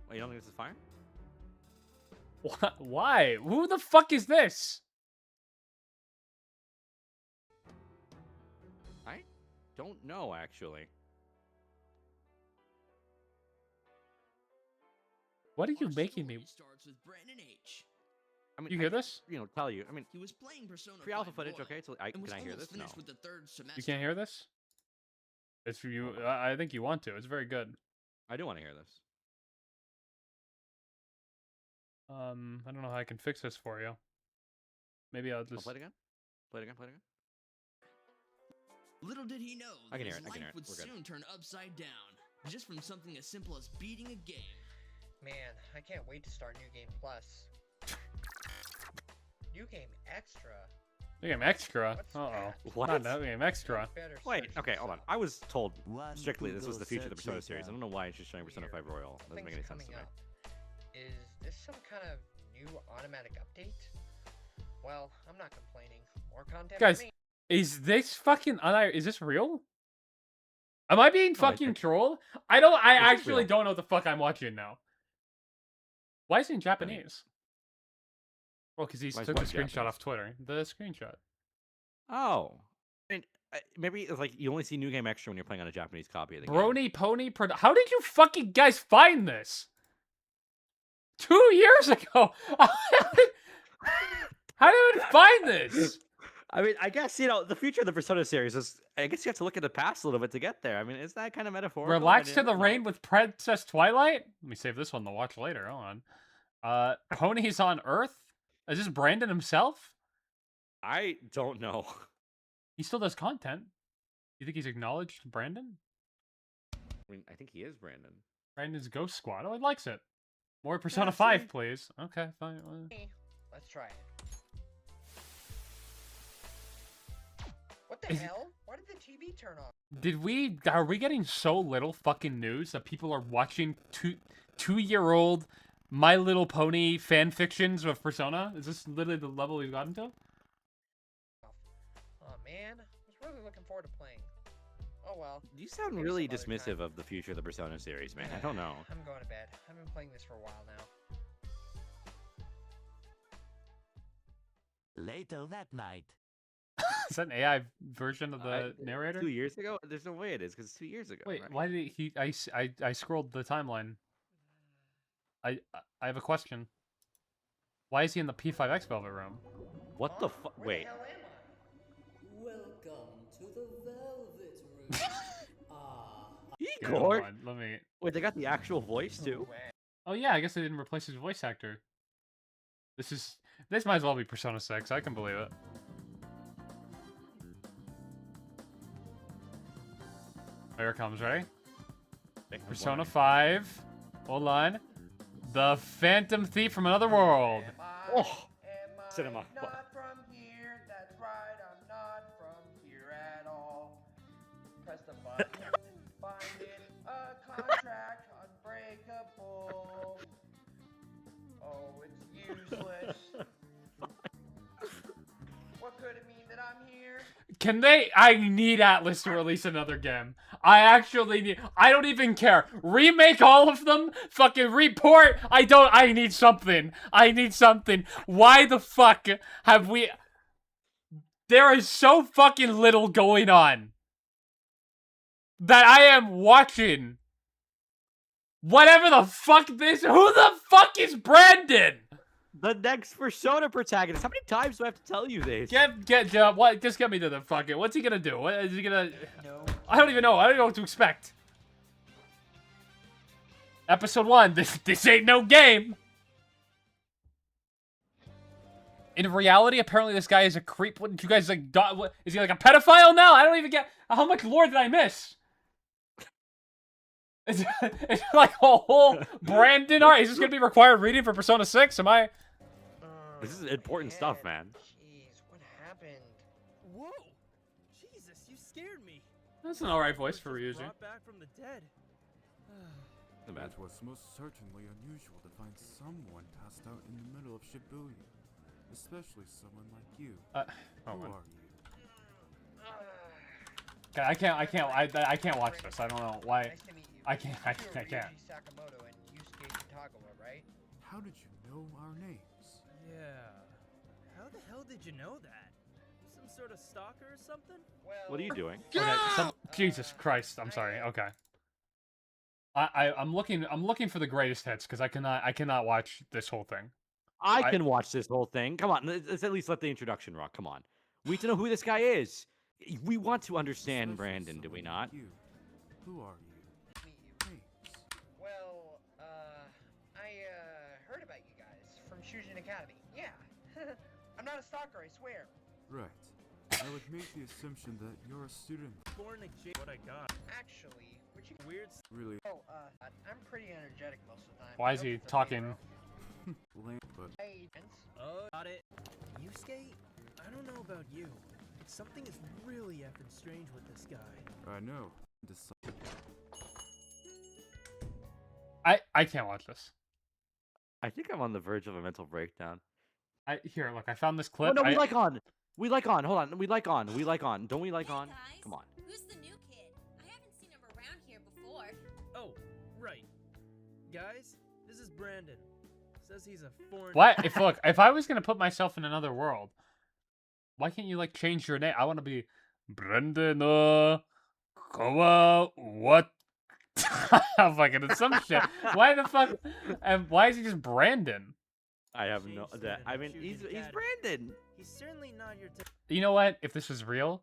Wait, you don't think this is fire? Why? Who the fuck is this? I don't know, actually. What are you Our making me? story starts with Brandon H. I mean, You I hear can, this? tell you. I mean, He was playing Persona pre-alpha 5 footage, Royal okay? So and was can I hear almost this? No. finished with the third semester. You can't hear this? It's for you. I think you want to. It's very good. I do want to hear this. I don't know how I can fix this for you. Maybe I'll I'll just... play it again. Play it again. Play it again. Little did he know I that can hear his it, I can life hear it. would We're good. soon turn upside down, just from something as simple as beating a game. Man, I can't wait to start New Game Plus. New Game Extra. New Game Extra? What's Uh-oh. that? What? Not New Game Extra. Better Wait. search Okay. Hold on. yourself. I was told One strictly this was the Google future of the search Persona series. I result. don't know why it's just showing Persona 5 Weird. Royal. Doesn't make any Things sense to me. coming up. Is this some kind of new automatic update? Well, I'm not complaining. More content Guys, for me. Is this fucking... Is this real? Am I being No, I fucking think- trolled? I This is actually real. don't know what the fuck I'm watching now. Why is it in Japanese? Well, because he Why is took the what screenshot Japanese? off Twitter. The screenshot. Oh. And maybe it's like you only see New Game Extra when you're playing on a Japanese copy of the game. Brony Pony How did you fucking guys find this? 2 years ago. How did you find this? I mean, I guess the future of the Persona series is. I guess you have to look at the past a little bit to get there. I mean, is that kind of metaphorical? Relax I to the don't know. Rain with Princess Twilight. Let me save this one to watch later. Hold on. Ponies on Earth. Is this Brandon himself? I don't know. He still does content. You think he's acknowledged Brandon? I mean, I think he is Brandon. Brandon's Ghost Squad. Oh, he likes it. More Persona Yeah, 5, see? please. Okay, fine. Let's try it. What the Is- hell? Why did the TV turn off? Are we getting so little fucking news that people are watching two-year-old My Little Pony fan fictions of Persona? Is this literally the level we've gotten to? Oh man, I was really looking forward to playing. Oh well. You sound Maybe really some other dismissive time. of the future of the Persona series, man. I don't know. I'm going to bed. I've been playing this for a while now. Later that night. Is that an AI version of the narrator? 2 years ago? There's no way it is because it's 2 years ago. Wait, right? why did he? I scrolled the timeline. I have a question. Why is he in the P5X Velvet room? What the Huh? fuck? Where Wait. the hell am I? Welcome to the Velvet Room. Ah, Okay, hold Igor? on, let me. Wait, they got the actual voice too? Way. Oh yeah, I guess they didn't replace his voice actor. This might as well be Persona 6. I can believe it. Here it comes, ready? Wait, I'm Persona wondering. 5. Hold on. The Phantom Thief from Another World. Am I- Oh, am I cinema. not from here? That's right, I'm not from here at all. Press the button. Find it. A contract unbreakable. Oh, it's useless. What could it mean that I'm here? Can they? I need Atlas to release another game. I actually need. I don't even care. Remake all of them. Fucking report. I need something. I need something. Why the fuck have we? There is so fucking little going on that I am watching. Whatever the fuck this. Who the fuck is Brandon? The next Persona protagonist. How many times do I have to tell you this? What? Just get me to the fucking. What's he gonna do? What is he gonna? No. I don't even know. I don't know what to expect. Episode 1. This ain't no game. In reality, apparently this guy is a creep. What did you guys like? What, is he like a pedophile now? I don't even get. How much lore did I miss? Is it like a whole Brandon art? Is this gonna be required reading for Persona 6? Am I? This is important stuff, man. Jeez, what happened? Whoa! Jesus, you scared me. That's an alright voice for Was just Ryuji. brought back from the dead. The bad. It was most certainly unusual to find someone passed out in the middle of Shibuya, especially someone like you. Oh Who man. are you? Okay, I can't watch this. I don't know why. Nice to meet you. I can't. I You are can't. Ryuji Sakamoto and Yusuke Kitagawa, right? How did you know our names? Yeah. How the hell did you know that? Some sort of stalker or something? Well, What are you doing? Okay, Jesus Christ. I'm sorry. Okay. I'm looking for the greatest hits because I cannot watch this whole thing. I can watch this whole thing. Come on, let's at least let the introduction rock. Come on. We need to know who this guy is. We want to understand Especially Brandon, do we someone not? like you. Who are you? meet you. Names. Well, I heard about you guys from Shujin Academy. Yeah. I'm not a stalker, I swear. Right. I would make the assumption that you're a student. Born a J. What I got. Actually, would you? Weird. Really I'm pretty energetic most of the time. Why is No he offense, talking? bro. lame, but Hey, Oh, got it. Yusuke? I don't know about you. Something is really effing strange with this guy. I know. Decide. I can't watch this. I think I'm on the verge of a mental breakdown. Here, look, I found this Oh clip. no, we I- like on. We like on. Hold on. We like on. We like on. Don't we like Hey on? guys, Come on. Who's the new kid? I haven't seen him around here before. Oh, right. Guys, this is Brandon. Says he's a foreign. What? If I was gonna put myself in another world, why can't you like change your name? I want to be Brendan. Kawa what? Fucking it's some shit. Why the fuck? And why is he just Brandon? I have no. Changed That, it I in mean, Shujin he's Academy. Brandon. He's certainly not your. You know what? If this was real,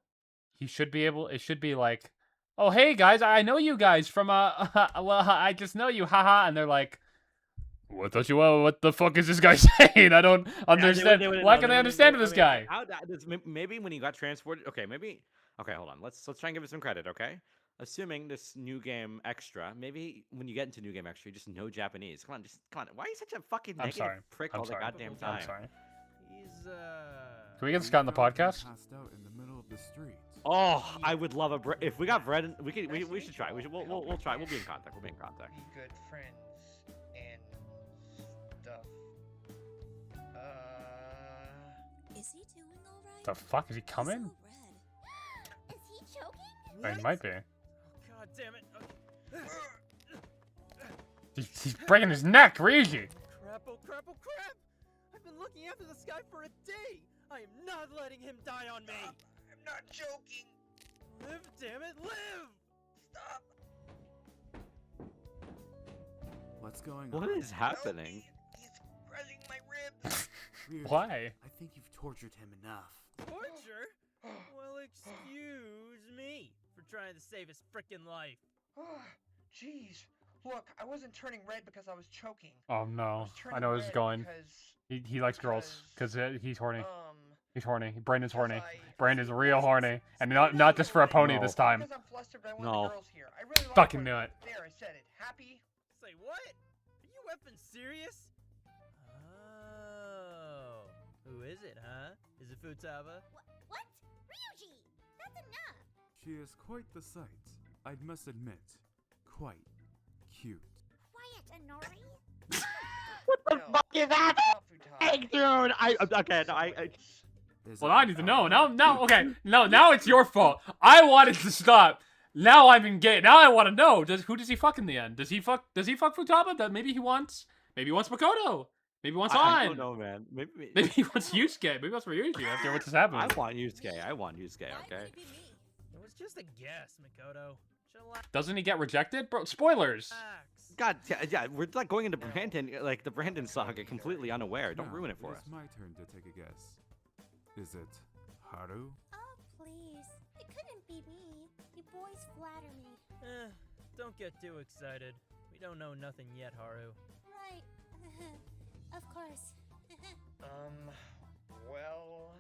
he should be able. It should be like, oh hey guys, I know you guys from well I just know you, haha, and they're like. What the fuck is this guy saying? I don't understand. Why can I understand this guy? Maybe when he got transported. Okay, maybe. Okay, hold on. Let's try and give it some credit. Okay, assuming this new game extra. Maybe when you get into new game extra, you just know Japanese. Come on. Why are you such a fucking I'm negative sorry. prick I'm all sorry. the goddamn time? I'm sorry. He's Can we get this guy on the found him podcast? Passed out in the middle of the street. Oh, I would love a. If we got Brendan, we should try. We'll try. We'll be in contact. We'll be in contact. be good friends and stuff. Is he doing all right? The fuck is he He's coming? all red. Is he choking? He might be. God damn it. Okay. He's breaking his neck, Ryuji. Crap, oh crap, oh crap! I've been looking after this guy for a day! I am not letting him die on me! I'm not joking. Live, damn it, live! Stop. What's going What on? is happening? He's crushing my ribs. Ryuji, Why? I think you've tortured him enough. Torture? Well, excuse me for trying to save his frickin' life. Jeez. Look, I wasn't turning red because I was choking. Oh no. was I turning know where this is red going. Because, He likes girls because he's horny. um, He's horny. Brandon's horny. I- Brandon's real horny, and not just for a pony No. this time. because I'm flustered by one No. of the girls here. I really like Fucking one knew of it. them. There, I said it. Happy? Say what? Are you effing serious? Oh. Who is it, huh? Is it Futaba? What? Ryuji! That's enough! She is quite the sight. I must admit, quite cute. Quiet, Anori! What the No, fuck is happening, Not Futaba. dude? Okay, no, Is Well, it I need to know. Futaba? Now, okay. No, now it's your fault. I wanted to stop. Now I'm engaged. Now I want to know. Who does he fuck in the end? Does he fuck Futaba? That maybe he wants Makoto. Maybe he wants I An. don't know, man. Maybe Maybe he wants Yusuke. Maybe he wants Ryuji after what just happened. I want Yusuke. I want Yusuke. Why Okay. would it be me? It was just a guess, Makoto. Chillax. Doesn't he get rejected, bro? Spoilers. God, yeah, we're like going into Brandon, like the Brandon saga, completely unaware. Don't Now, ruin it for us. It's my turn to take a guess. Is it Haru? Oh, please. It couldn't be me. You boys flatter me. Don't get too excited. We don't know nothing yet, Haru. Right. Of course. Well,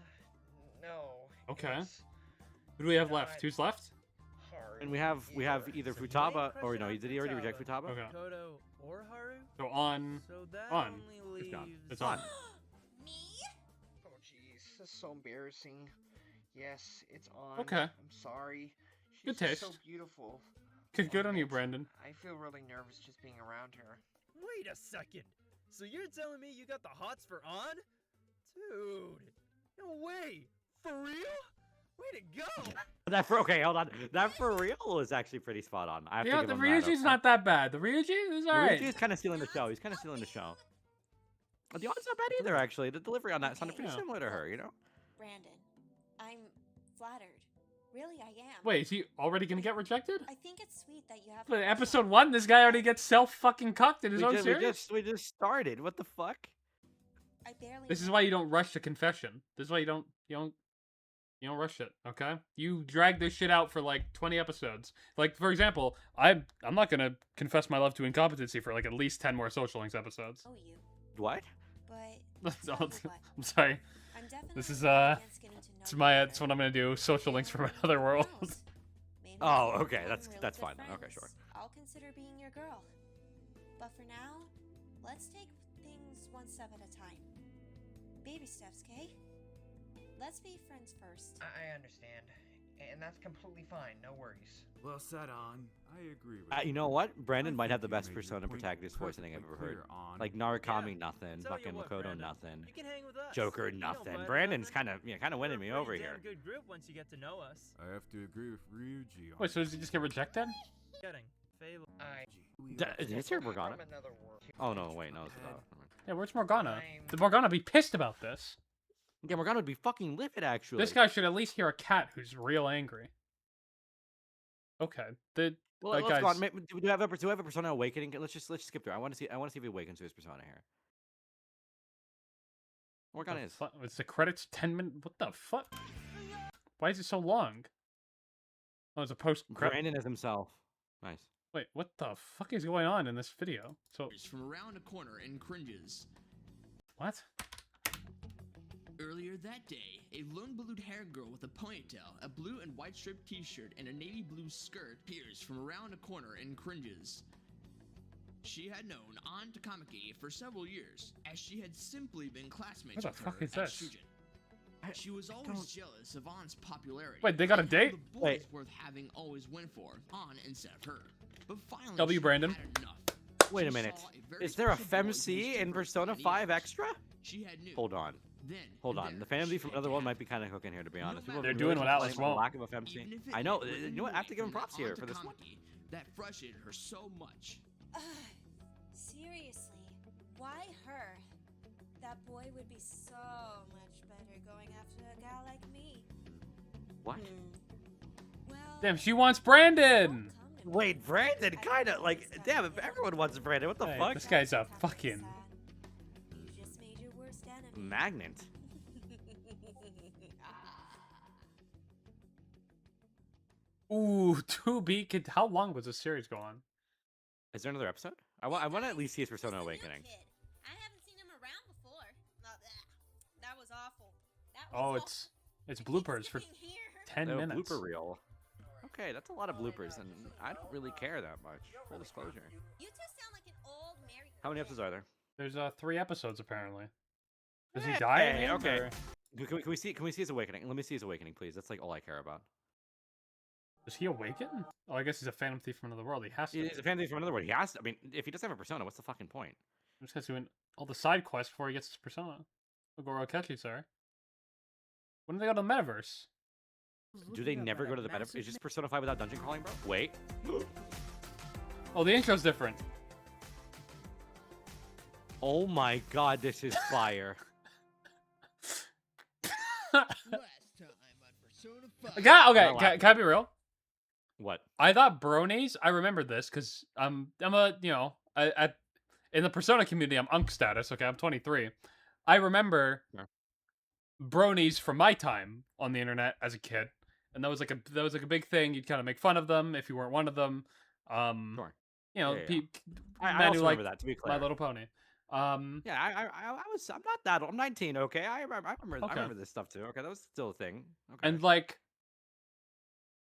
no. Okay. it's Who do we have not left? Who's left? Haru And we have either So you Futaba ain't or no, crushing did he already reject Futaba? Okay. Makoto or Haru? So on. So that On. only It's gone. leaves... It's on. Me? this is so embarrassing. Yes, it's on. Okay. I'm sorry. Good She's just so taste. beautiful. Good on you, It's- Brandon. I feel really nervous just being around her. Wait a second. So you're telling me you got the hots for On? Dude, no way. For real? Way to go. That for okay, hold on. That for real was actually pretty spot on. I have to Yeah, give the him that. Ryuji's Okay. not that bad. The Ryuji is alright. Ryuji's kind of stealing the show. He's kind of stealing the show. The aunt's not bad either, actually. The delivery on that sounded pretty Yeah. similar to her, you know? Brandon, I'm flattered. Really, I am. Wait, is he already gonna get rejected? I think it's sweet that you have. But episode 1, this guy already gets self-fucking cucked in his own series? We just started. What the fuck? I barely. This is why you don't rush the confession. This is why you don't rush it, okay? You drag this shit out for like 20 episodes. Like, for example, I'm not gonna confess my love to incompetency for like at least 10 more Social Links episodes. Oh, you. What? But tell you what, I'm sorry. I'm definitely This is against getting to know It's you my better. it's what I'm gonna do. Social Links from another world. Girls. Maybe Oh, if we okay, become that's really that's good fine then. Okay, friends, sure. I'll consider being your girl. But for now, let's take things one step at a time. Baby steps, okay? Let's be friends first. I understand. And that's completely fine. No worries. Well said, On. I agree with You know what? Brandon I might think have the you best made your Persona point protagonist voice I think I've ever perfectly heard. clear, On. Like Narukami, Yeah. nothing. Tell you Fucking what, Makoto, Brandon, nothing. You can hang with us. Joker, We don't nothing. bite or Brandon's nothing. kind of winning me We're a over pretty here. damn good group once you get to know us. I have to agree with Ryuji. On Wait, so does he just get rejected? Getting Fable. Is here Morgana? From another world. Oh no, wait, no. It's not. Yeah, where's Morgana? I'm- Did Morgana be pissed about this? Yeah, Morgana would be fucking livid actually. This guy should at least hear a cat who's real angry. Okay. Well, that let's go guy's- on. Do we have a Persona Awakening? Let's just skip through. I want to see if he awakens to his Persona here. Morgana is. It's the credits 10 minutes. What the fuck? Why is it so long? Oh, it's a post credit. Brandon is himself. Nice. Wait, what the fuck is going on in this video? So From around a corner and cringes. what? Earlier that day, a lone blued hair girl with a ponytail, a blue and white striped t-shirt, and a navy blue skirt peers from around a corner and cringes. She had known An Takamaki for several years, as she had simply been classmates What the with fuck her is at this? Shujin. She was always jealous of An's popularity. Wait, they got a and how date? The boys Wait. worth having always went for An instead of her. But finally, W. she Brandon. had enough. Wait a She minute. saw very Is there a special boy who FemC stood in her Persona many 5 years. Extra? She had knew. Hold on. Then Hold and on. there, The Family she from had Another World to might have be kind of cooking here, to be honest. People They're really doing what Atlas complain about the won't. lack of a Even FemC. if it I know. was You know what? I have to give him from props that here Aunt for this one. Takamaki That frustrated her so much. Seriously, why her? That boy would be so much better going after a gal like me. What? Well, Damn, she wants Brandon. don't come to me. Wait, Brandon, I kind of think like. it's Damn, time if to everyone end. wants Brandon, what the Hey, fuck? this guy's a Don't have to be fucking sad. You just made your worst enemy. Magnet. Ooh, to be. How long was this series go on? Is there another episode? I want to at least see his Persona He's a new Awakening. kid. I haven't seen him around before. That was awful. That was Oh, awful. it's I keep bloopers for sticking here. 10 Oh, minutes. blooper reel. Okay, that's a lot of bloopers, and I don't really care that much. Full disclosure. You two sound like an old married. How many episodes are there? There's 3 episodes apparently. Does he die? in Hey, the end, okay. or Can we see his awakening? Let me see his awakening, please. That's like all I care about. Does he awaken? Oh, I guess he's a Phantom Thief from another world. He has to. He's a fan from another word. He has to. I mean, if he doesn't have a persona, what's the fucking point? He just has to win all the side quests before he gets his persona. Ogoro Akechi, sorry. When do they go to the metaverse? Do they never go to the metaverse? Is just Persona 5 without dungeon crawling, bro? Wait. Oh, the intro's different. Oh my god, this is fire. Last time on Persona 5. Okay, Not can I be real? What? I thought bronies. I remember this because I'm a in the Persona community I'm Unk status. Okay, I'm 23. I remember Yeah. bronies from my time on the internet as a kid, and that was like a big thing. You'd kind of make fun of them if you weren't one of them. Sure. You know, Yeah, yeah. I men also who like remember that, to be clear. My Little Pony. Yeah, I'm not that old. I'm 19, okay? I remember Okay. this stuff too. Okay, that was still a thing. Okay. And like,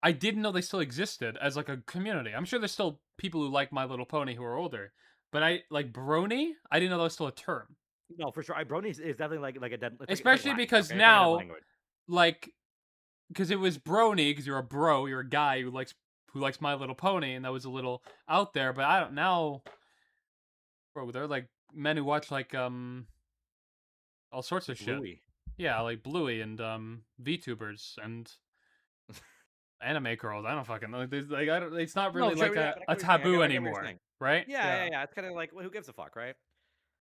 I didn't know they still existed as like a community. I'm sure there's still people who like My Little Pony who are older, but I like brony. I didn't know that was still a term. No, for sure. Brony is definitely like a dead. It's like Especially language, because okay? It's like a dead now, language. like, because it was brony, because you're a bro, you're a guy who likes My Little Pony, and that was a little out there. But I don't now, bro. They're like men who watch like all sorts of shit. Bluey. Yeah, like Bluey and VTubers and anime girls. I don't fucking know. Like I don't. It's not No, really sure, like yeah, a, but I a get what you're saying. taboo I get what you're anymore, saying. right? Yeah, yeah. It's kind of like, well, who gives a fuck, right?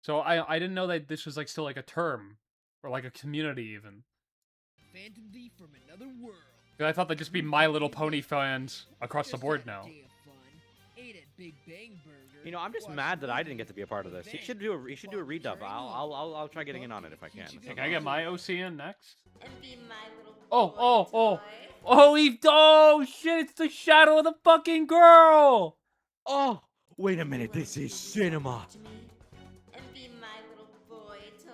So I didn't know that this was like still like a term or like a community even. Phantom thief from another world. 'Cause I thought they'd just be My Little Pony fans across the Just board had now. a day of fun. Ate at Big Bang Burger. You know, I'm just watched mad that I didn't movies get to be a part of with this. He Bang. should do a redub. Train. I'll try getting in on it if I can. Hey, Can I get my OC in next? And be my little Oh, boy oh, oh. toy. Oh shit, it's the shadow of the fucking girl! Oh, wait a minute. Will This you is do cinema. something to me? And be my little boy toy.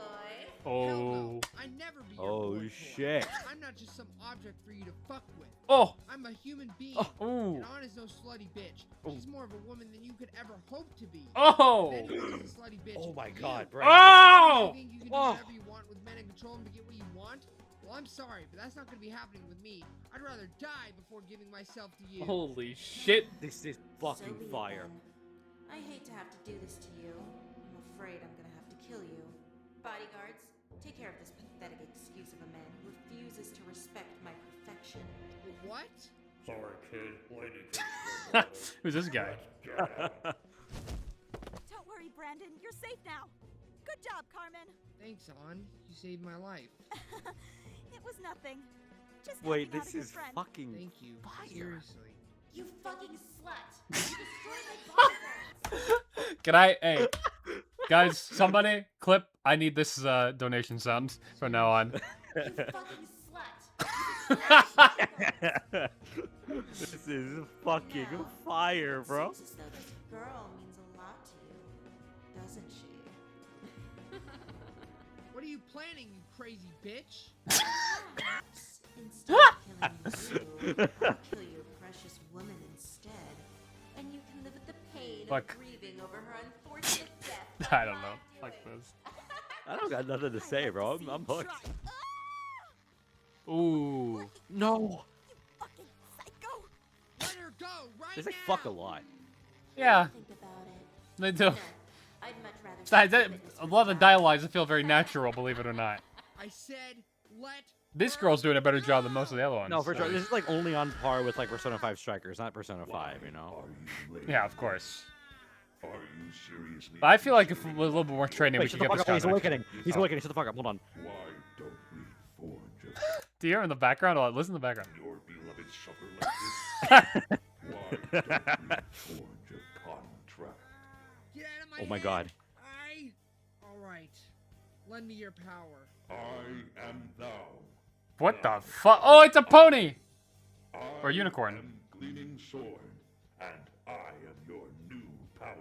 Hell Oh. no. I never be your Oh, boy toy. shit. I'm not just some object for you to fuck with. Oh! I'm a human being. Ooh. And Anna's no slutty bitch. She's more of a woman than you could ever hope to be. Oh! Ben is a slutty bitch. Oh my You. God, You Brandon. Oh! think you can do Oh. whatever you want with men and control them to get what you want? Well, I'm sorry, but that's not going to be happening with me. I'd rather die before giving myself to you. Holy shit. This is So fucking be it fire. then. I hate to have to do this to you. I'm afraid I'm gonna have to kill you. Bodyguards, take care of this pathetic excuse of a man who refuses to respect my perfection. What? Sorry, kid. Lady Who's this guy? Don't worry, Brandon. You're safe now. Good job, Carmen. Thanks, An. You saved my life. It was nothing. Just Wait, helping out this a good is friend. fucking Thank you. fire. Seriously. You fucking slut! You destroyed my bodyguards! Can I? Hey, guys, somebody clip. I need this donation sound from now on. You fucking slut! This is fucking Now, fire, bro. Seems as though this girl means a lot to you, doesn't she? What are you planning, you crazy bitch? Perhaps instead of killing you, I'll kill your precious woman instead, and you can live with the pain Fuck. of grieving over her unfortunate death. I don't know. Fuck this. I don't got nothing to say, bro. I'm hooked. Ooh. No. Fucking psycho. Let her go right There's like now. fuck a lot. Yeah, Think about it. they do. No, I'd much rather. Besides, see that, witness a lot of the die. dialogue doesn't feel very natural, believe it or not. I said let This her girl's doing a better job than most of the other ones. No, for sure. This is like only on par with like Persona 5 Strikers, not Persona 5, you know? Are you late? Yeah, of course. Are you seriously? But I feel like if with a little bit more training, we Wait, could shut the get fuck this up. He's guy. awakening. He's awakening. Shut the fuck up. Hold on. Why don't we forge Do you hear in the background? Oh, listen in the background. your beloved supper like this? Why don't we forge a contract? get out of my Oh my head. God. All right. Lend me your power. I am thou. What the fuck? Oh, it's a pony! I Or a unicorn. am Gleaming Sword, and I am your new power.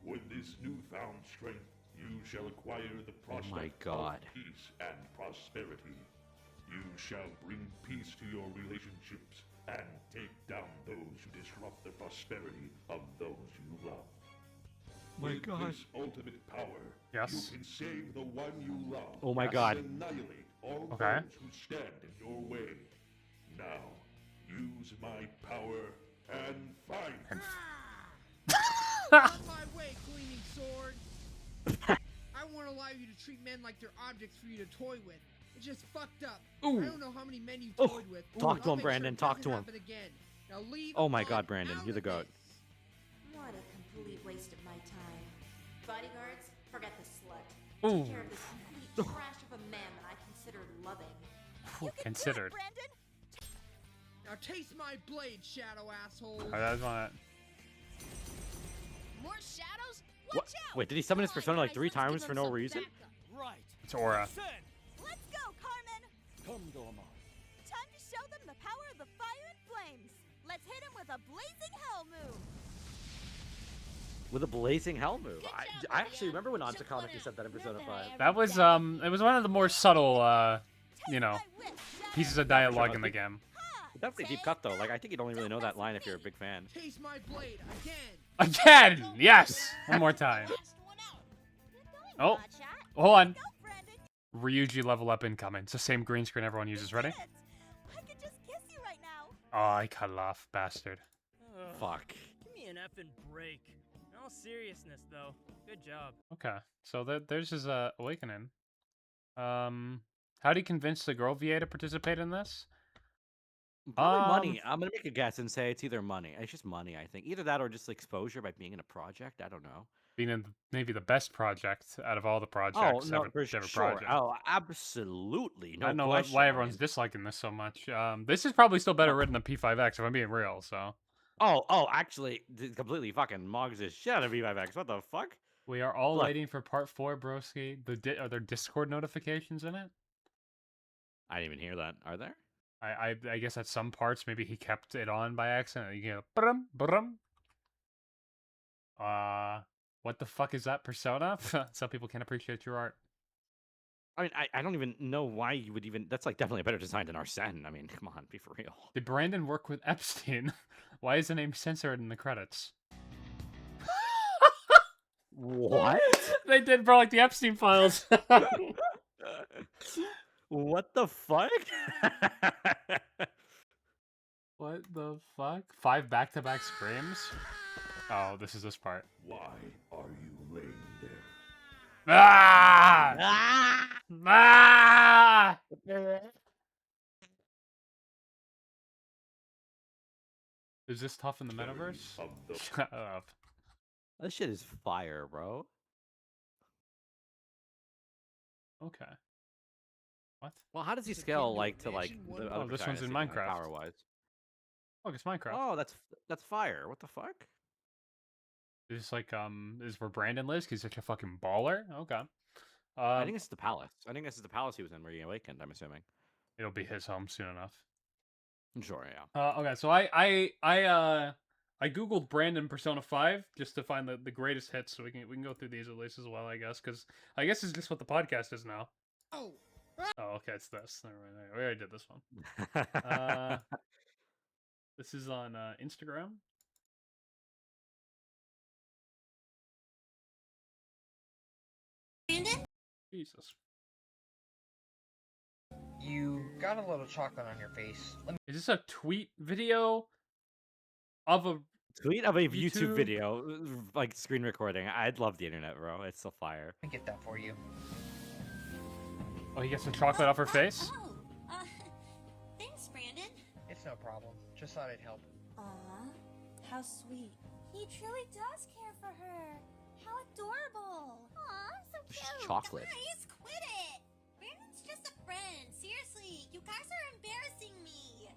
With this newfound strength, you shall acquire the prospect my God. of peace and prosperity. You shall bring peace to your relationships and take down those who disrupt the prosperity of those you love. My With God. this ultimate power, Yes. you can save the one you love. Oh my and God. annihilate all Okay. those who stand in your way. Now, use my power and fight. On my way, Gleaming Sword. I won't allow you to treat men like they're objects for you to toy with. It's just fucked up. Ooh. I don't know how many men you've Oh, toyed with. talk but to I'll him, make sure Brandon, it talk doesn't to him. happen again. Now leave Oh my on God, Brandon, out you're the of goat. this. What a complete waste of my time. Bodyguards, forget the slut. Ooh. Take care of this complete trash of a man that I consider loving. Ooh, considered. Brandon. Now taste my blade, shadow asshole. I just want More shadows? What? Wait, did he summon his persona like 3 times for no reason? Right. It's Aura. Send. Let's go, Carmen. Come, Dorma. Time to show them the power of the fire and flames. Let's hit him with a blazing hell move. With a blazing hell move. Good I job, actually Maria. remember when Shook Antacomic one he out. said that in Persona Nothing I 5. ever That was done. it was one of the more subtle you know, My whip, shadow. pieces of dialogue in the game. Definitely deep cut though. Like I think you'd only really know that line if you're a big fan. Taste my blade again. Again! Yes! One more time. Last one out. Good going, Oh. Hotshot. Hold on. Go, Brandon. Ryuji level up incoming. It's the same green screen everyone uses. You Ready? did it. I could just kiss you right now. Oh, I cut it off, bastard. Ugh, Fuck. Give me an effing break. In all seriousness, though, good job. Okay, so there's his awakening. How do you convince the girl VA to participate in this? Probably money. I'm gonna make a guess and say it's either money. It's just money, I think. Either that or just exposure by being in a project. I don't know. Being in maybe the best project out of all the Oh projects no, ever, for ever sure. project. Oh, absolutely. No I don't know question. why I everyone's mean- disliking this so much. This is probably still better written than P5X if I'm being real. So Oh, actually, completely fucking mogs the shit out of V5X. What the fuck? we are all Look. waiting for part 4, broski. Are there Discord notifications in it? I didn't even hear that. Are there? I guess at some parts maybe he kept it on by accident. You hear brum brum. What the fuck is that, Persona? Some people can't appreciate your art. I mean, I don't even know why you would even. That's like definitely a better design than Arsene. I mean, come on, be for real. Did Brandon work with Epstein? Why is the name censored in the credits? What? They did, bro, like the Epstein files. What the fuck? What the fuck? 5 back-to-back screams? Oh, this is this part. Why are you laying there? Ah! Ah! Is this tough in the metaverse? Of the Shut up. This shit is fire, bro. Okay. What? Well, how does he It's a scale kingdom like to like mansion, the one- other Oh, this one's in protagonists, Minecraft. power wise? Look, it's Minecraft. Oh, that's fire. What the fuck? Is this like is where Brandon lives? 'Cause he's such a fucking baller. Okay. I think it's the palace. I think this is the palace he was in where he awakened. I'm assuming. it'll be his home soon enough. Sure, yeah. Okay, so I googled Brandon Persona 5 just to find the greatest hits, so we can go through these at least as well, I guess, because I guess it's just what the podcast is now. Oh, Oh, okay, it's this. Never mind. We already did this one. This is on Instagram. Brandon? Jesus. You got a little chocolate on your face. Let Is this a tweet video of a Tweet of a YouTube? YouTube video, like screen recording. I'd love the internet, bro. It's so fire. me get that for you. Oh, he gets the chocolate off her face? Oh, thanks, Brandon. It's no problem. Just thought I'd help. Aw, how sweet. He truly does care for her. How adorable. Aw, so It's cute. just chocolate. Guys, quit it. Brandon's just a friend. Seriously, you guys are embarrassing me.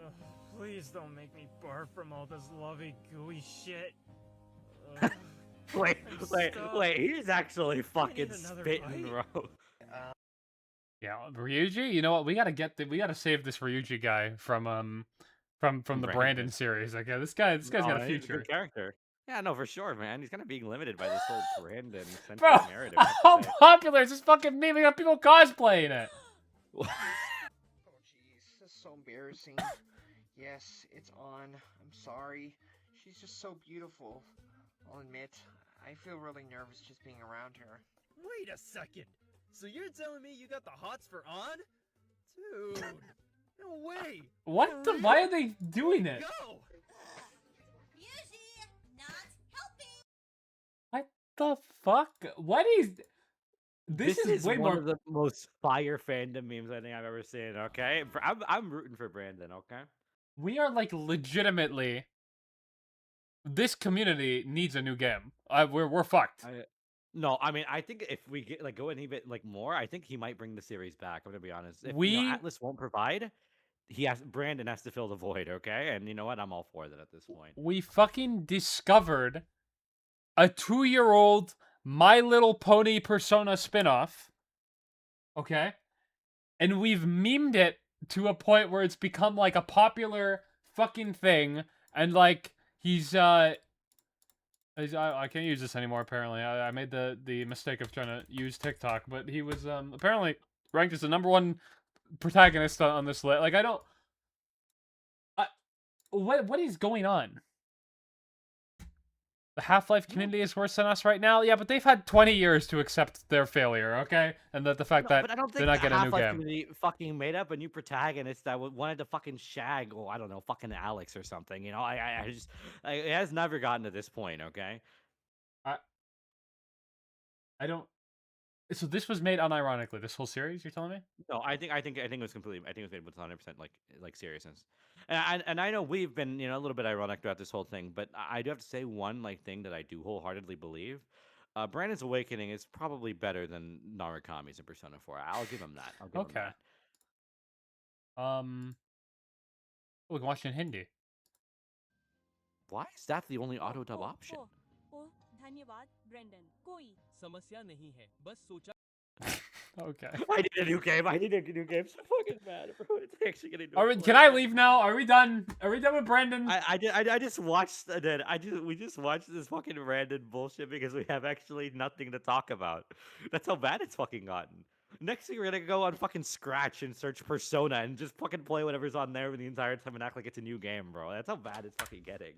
Ugh, please don't make me barf from all this lovey gooey shit. Ugh. Wait, Stop. wait. He's actually fucking another spitting, bite. bro. Yeah, Ryuji. You know what? We gotta save this Ryuji guy from the Brandon. Brandon series. Like, yeah, this guy's got a He's future. good character. Yeah, no, for sure, man. He's kind of being limited by this whole Brandon centric Bro, narrative. I have to how say. popular is this fucking meme? We got people cosplaying it. Oh jeez, this is so embarrassing. Yes, it's on. I'm sorry. She's just so beautiful. I'll admit, I feel really nervous just being around her. Wait a second. So you're telling me you got the hots for on? Dude, no way. What For the? real? Why are they doing it? Go. Yuji, not helping. What the fuck? What is? This is way one more. of the most fire fandom memes I think I've ever seen. Okay, I'm rooting for Brandon. Okay. We are like legitimately. This community needs a new game. We're fucked. No, I mean, I think if we get like go any bit like more, I think he might bring the series back. I'm gonna be honest. If Atlas won't provide, Brandon has to fill the void. Okay, and you know what? I'm all for that at this point. We fucking discovered a 2-year-old My Little Pony Persona spinoff. Okay? And we've memed it to a point where it's become like a popular fucking thing. And like, I can't use this anymore, apparently. I made the mistake of trying to use TikTok, but he was apparently ranked as the #1 protagonist on this list. Like, I don't... what is going on? the Half-Life community is worse than us right now. Yeah, but they've had 20 years to accept their failure, okay? And that the fact No, that but I don't they're think the not getting a new Half-Life game. community fucking made up a new protagonist that wanted to fucking shag, I don't know, fucking Alex or something. You know, I just, it has never gotten to this point. Okay. I don't. So this was made unironically. This whole series, you're telling me? No, I think it was completely. I think it was made with 100% like seriousness. And I know we've been a little bit ironic throughout this whole thing, but I do have to say one thing that I do wholeheartedly believe. Brandon's Awakening is probably better than Narukami's in Persona 4. I'll give him that. I'll give him Okay. that. We can watch it in Hindi. Why is that the only auto dub option? धन्यवाद Brendon कोई समस्या नहीं है बस सोचा Okay. I need a new game. I need a new game. So fucking bad, bro. It's actually getting. Can I leave now? Are we done? Are we done with Brandon? I just watched we just watched this fucking random bullshit because we have actually nothing to talk about. That's how bad it's fucking gotten. Next thing we're gonna go on fucking Scratch and search Persona and just fucking play whatever's on there the entire time and act like it's a new game, bro. That's how bad it's fucking getting.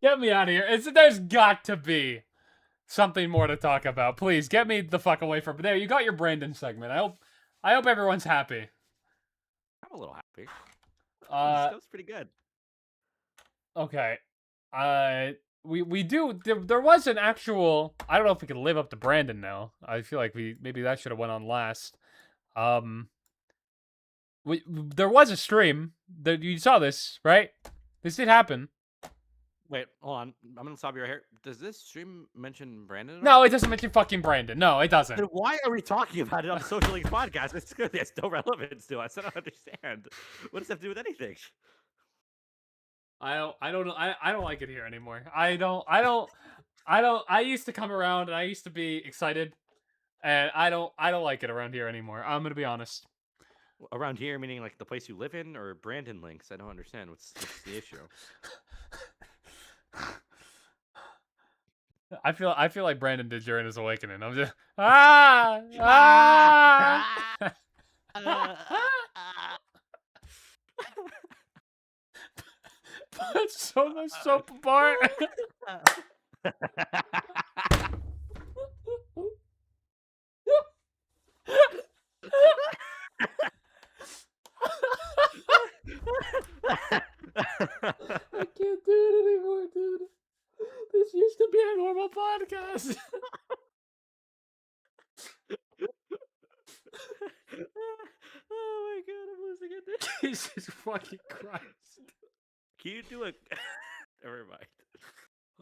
Get me out of here. There's got to be something more to talk about. Please get me the fuck away from there. You got your Brandon segment. I hope everyone's happy. I'm a little happy. That was pretty good. Okay. We do there was an actual, I don't know if we can live up to Brandon now. I feel like maybe that should have went on last. There was a stream that you saw this, right? This did happen. Wait, hold on. I'm gonna stop you right here. Does this stream mention Brandon? At all? No, it doesn't mention fucking Brandon. No, it doesn't. Then why are we talking about it on the Social Links podcast? It's no relevance to us. I don't understand. What does that have to do with anything? I don't know. I don't like it here anymore. I used to come around and I used to be excited, and I don't like it around here anymore. I'm gonna be honest. Around here, meaning like the place you live in, or Brandon links? I don't understand. What's the issue? I feel like Brandon did during his awakening. I'm just put so much soap apart. I can't do it anymore, dude. This used to be a normal podcast. Oh my god, I'm losing it. Jesus fucking Christ. Can you do it? Never mind.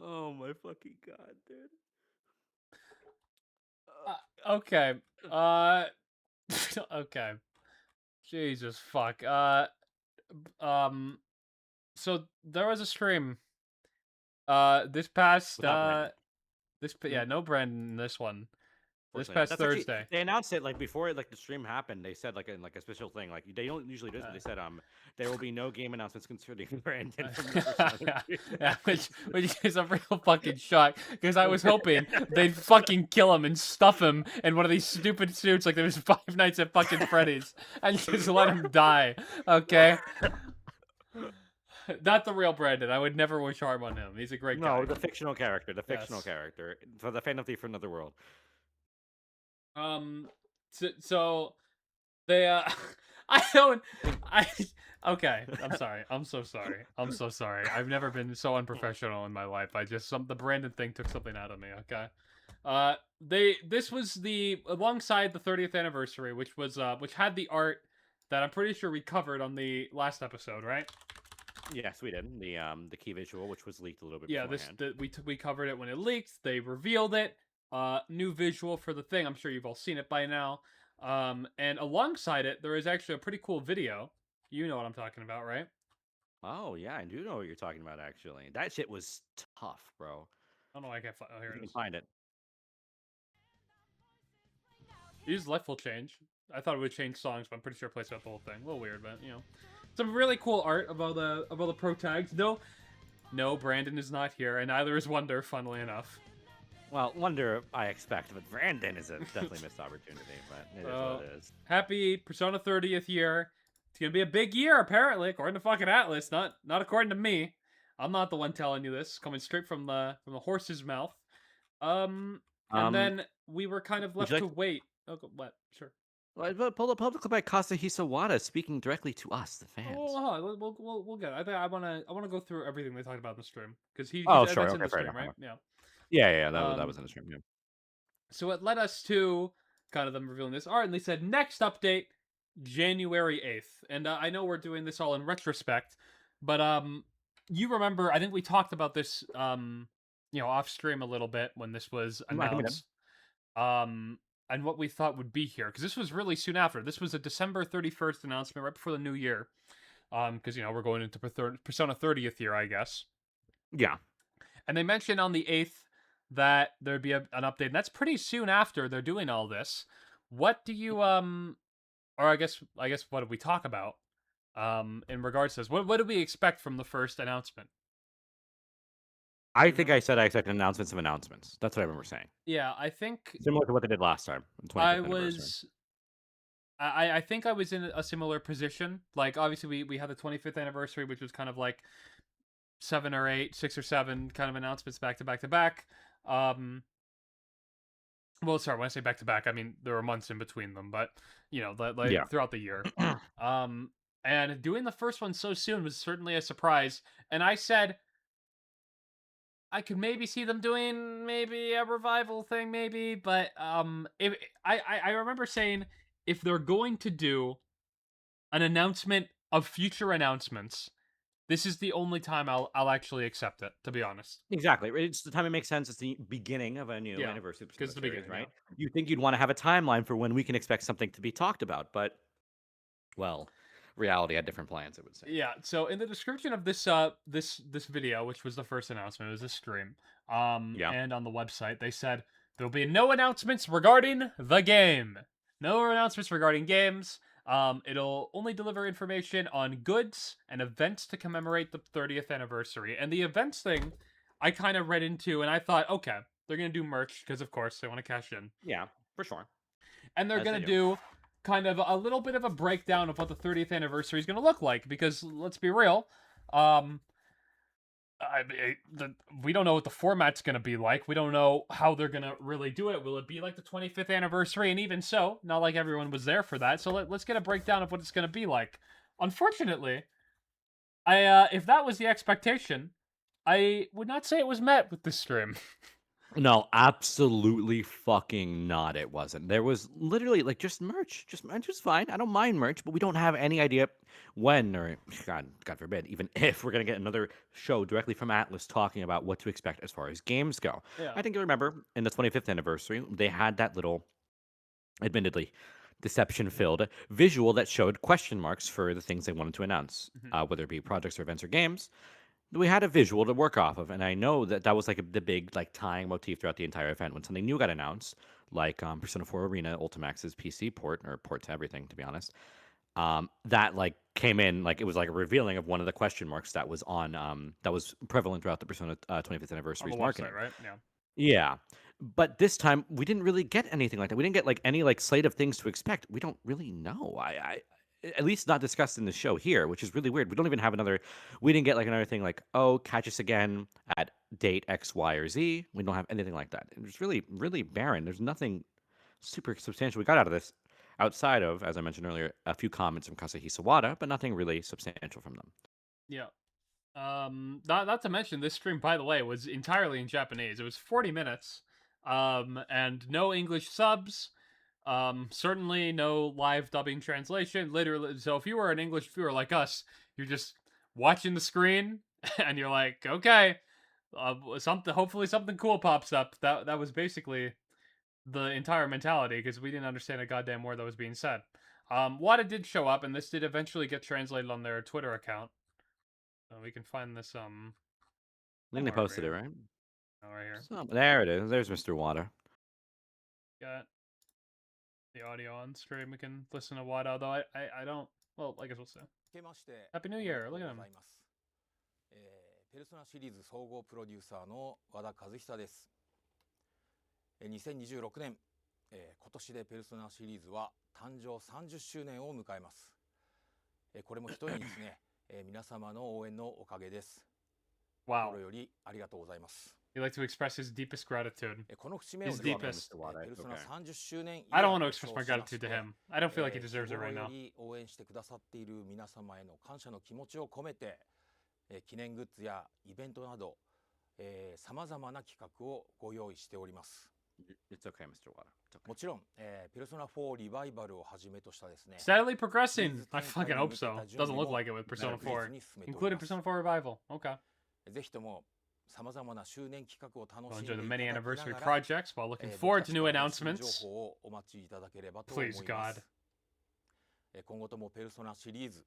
Oh my fucking god, dude. Okay. Okay. Jesus fuck. So there was a stream. This past Without Brandon. no Brandon in this one. This Fortunately. past That's actually- Thursday. they announced it like before the stream happened. They said like a special thing. Like they don't usually do this, but they said there will be no game announcements concerning Brandon from the Persona. Yeah, which is a real fucking shock because I was hoping they'd fucking kill him and stuff him in one of these stupid suits like there was Five Nights at fucking Freddy's and just let him die. Okay. Not the real Brandon. I would never wish harm on him. He's a great guy. No, the fictional character. The fictional Yes. character for the fan of Thief from Another World. So they okay, I'm sorry. I'm so sorry. I'm so sorry. I've never been so unprofessional in my life. The Brandon thing took something out of me, okay? This was alongside the 30th anniversary, which had the art that I'm pretty sure we covered on the last episode, right? Yes, we did. The key visual, which was leaked a little bit. Yeah, we covered it when it leaked. They revealed it. New visual for the thing. I'm sure you've all seen it by now. And alongside it, there is actually a pretty cool video. You know what I'm talking about, right? Oh yeah, I do know what you're talking about. Actually, that shit was tough, bro. I don't know why I can't find. Oh, here You it can is. find it. Use left will change. I thought it would change songs, but I'm pretty sure it plays out the whole thing. A little weird, but you know, some really cool art of all the pro tags. No, Brandon is not here, and neither is Wonder. Funnily enough. Well, Wonder I expect, but Brandon is a definitely missed opportunity. But it is what it is. Happy Persona 30th year It's gonna be a big year, apparently, according to fucking Atlas. Not according to me. I'm not the one telling you this. Coming straight from the horse's mouth. And Um, then we were kind of would you left like to wait. Oh, what? Sure. pull up public by Kazuhisa Wada speaking directly to us, the Oh, fans. hold on. We'll get it. I think I wanna go through everything they talked about in the stream because Oh, sure. that's in Okay, the fair stream, enough. right? Yeah. Yeah. That was Um, in the stream. Yeah. so it led us to kind of them revealing this art, and they said next update January 8th. And I know we're doing this all in retrospect, but you remember? I think we talked about this off stream a little bit when this was I think we did. announced. And what we thought would be here, because this was really soon after. This was a December 31st announcement, right before the new year. Because we're going into Persona 30th year, I guess. Yeah. And they mentioned on the 8th that there'd be an update, and that's pretty soon after they're doing all this. What do you or I guess what did we talk about in regards to this? What did we expect from the first announcement? I think I said I expect announcements of announcements. That's what I remember saying. Yeah, I think Similar to what they did last time. 25th I anniversary. was. I think I was in a similar position. Like, obviously, we had the 25th anniversary, which was kind of like 6 or 7 kind of announcements back to back to back. Well, sorry, when I say back to back, I mean there were months in between them, but Yeah. throughout the year. And doing the first one so soon was certainly a surprise. And I said I could maybe see them doing maybe a revival thing, maybe, but if I remember saying if they're going to do an announcement of future announcements, this is the only time I'll actually accept it, to be honest. Exactly. It's the time it makes sense. It's the beginning of a new Yeah, anniversary of 'cause it's the Persona series, beginning, right? You think you'd want to have a timeline for when we can expect something to be talked about, but well, reality had different plans, I would say. Yeah, so in the description of this this video, which was the first announcement, it was a stream. Yeah. And on the website they said there'll be no announcements regarding the game. No announcements regarding games. It'll only deliver information on goods and events to commemorate the 30th anniversary. And the events thing I kind of read into and I thought, okay, they're going to do merch because of course they want to cash in. Yeah, for sure. And they're As going they to do kind of a little bit of a breakdown of what the 30th anniversary is going to look like because let's be real, we don't know what the format's going to be like. We don't know how they're going to really do it. Will it be like the 25th anniversary? And even so, not like everyone was there for that. So let's get a breakdown of what it's going to be like. Unfortunately, if that was the expectation, I would not say it was met with this stream. No, absolutely fucking not. It wasn't. There was literally like just merch. Just merch is fine. I don't mind merch, but we don't have any idea when or God forbid, even if we're gonna get another show directly from Atlas talking about what to expect as far as games go. Yeah. I think you remember in the 25th anniversary, they had that little, admittedly, deception-filled visual that showed question marks for the things they wanted to announce, whether it be projects or events or games. We had a visual to work off of, and I know that that was like the big like tying motif throughout the entire event. When something new got announced, like Persona 4 Arena Ultimax's PC port or port to everything, to be honest, that like came in like it was like a revealing of one of the question marks that was on that was prevalent throughout the Persona 25th anniversary's On the marketing. website, right? Yeah. Yeah. But this time we didn't really get anything like that. We didn't get like any like slate of things to expect. We don't really know. I at least not discussed in the show here, which is really weird. We don't even have another. We didn't get like another thing like, oh, catch us again at date X, Y, or Z. We don't have anything like that. It was really, really barren. There's nothing super substantial we got out of this, outside of, as I mentioned earlier, a few comments from Kazuhisa Wada, but nothing really substantial from them. Yeah. Not to mention this stream, by the way, was entirely in Japanese. It was 40 minutes, and no English subs. Certainly no live dubbing translation. Literally, so if you were an English viewer like us, you're just watching the screen and you're like, okay, something. Hopefully, something cool pops up. That was basically the entire mentality because we didn't understand a goddamn word that was being said. Wada did show up, and this did eventually get translated on their Twitter account. We can find this. I think they posted it, right? Oh, right here. So, there it is. There's Mr. Wada. Got the audio on stream. We can listen to Wada, although I don't. Well, I guess we'll see. Happy New Year. Look at him. ペルソナシリーズ総合プロデューサーの和田和久です。2026年、今年でペルソナシリーズは誕生30周年を迎えます。これも一重にですね、皆様の応援のおかげです。 Wow. 心よりありがとうございます。 He'd like to express his deepest gratitude. この節目を His ですね、 deepest. Mr. Wada, ペルソナ okay. 30周年イ I ヤ don't ー want to と express 称 my しまし gratitude て to him. I don't feel like he 日 deserves it 頃 right よ now. り応援してくださっている皆様への感謝の気持ちを込めて、記念グッズやイベントなどさまざまな企画をご用意しております。 It's okay, Mr. Wada. It's okay. もちろん、ペルソナ4リバイバルをはじめとしたですね、 Steadily progressing. I fucking hope so. Doesn't look like it with Persona 4. Including Persona 4 Revival. Okay. ぜひともさまざまな周年企画を楽 We'll しんで enjoy い the ただ many きな anniversary がら、 projects while looking 僕 forward た to ち new からの新情 announcements. 報をお待ちいただければと思い Please, ま God. す。今後ともペルソナシリーズ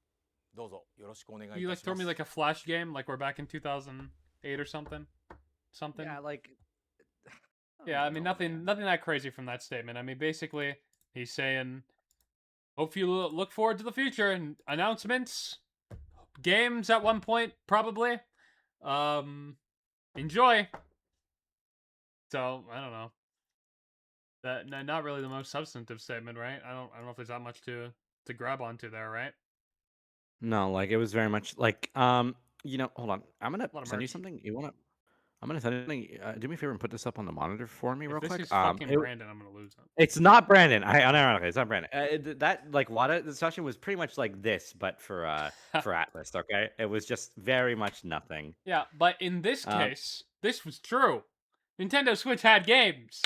どうぞよろしくお願いい You た like しま throw me す。 like a flash game like we're back in 2008 or something? Something? Yeah, like. Yeah, I mean nothing that crazy from that statement. I mean basically he's saying hope you look forward to the future and announcements, games at one point probably. Enjoy. So, I don't know. That not really the most substantive statement, right? I don't know if there's that much to grab onto there, right? No, like it was very much like hold on. I'm gonna Lot of send you merch. something. I'm gonna send you something. Do me a favor and put this up on the monitor for me If real this quick. is fucking Brandon, I'm gonna lose it. It's not Brandon. Unironically, it's not Brandon. That like Wada discussion was pretty much like this, but for Atlas. Okay, it was just very much nothing. Yeah, but in this case, this was true. Nintendo Switch had games.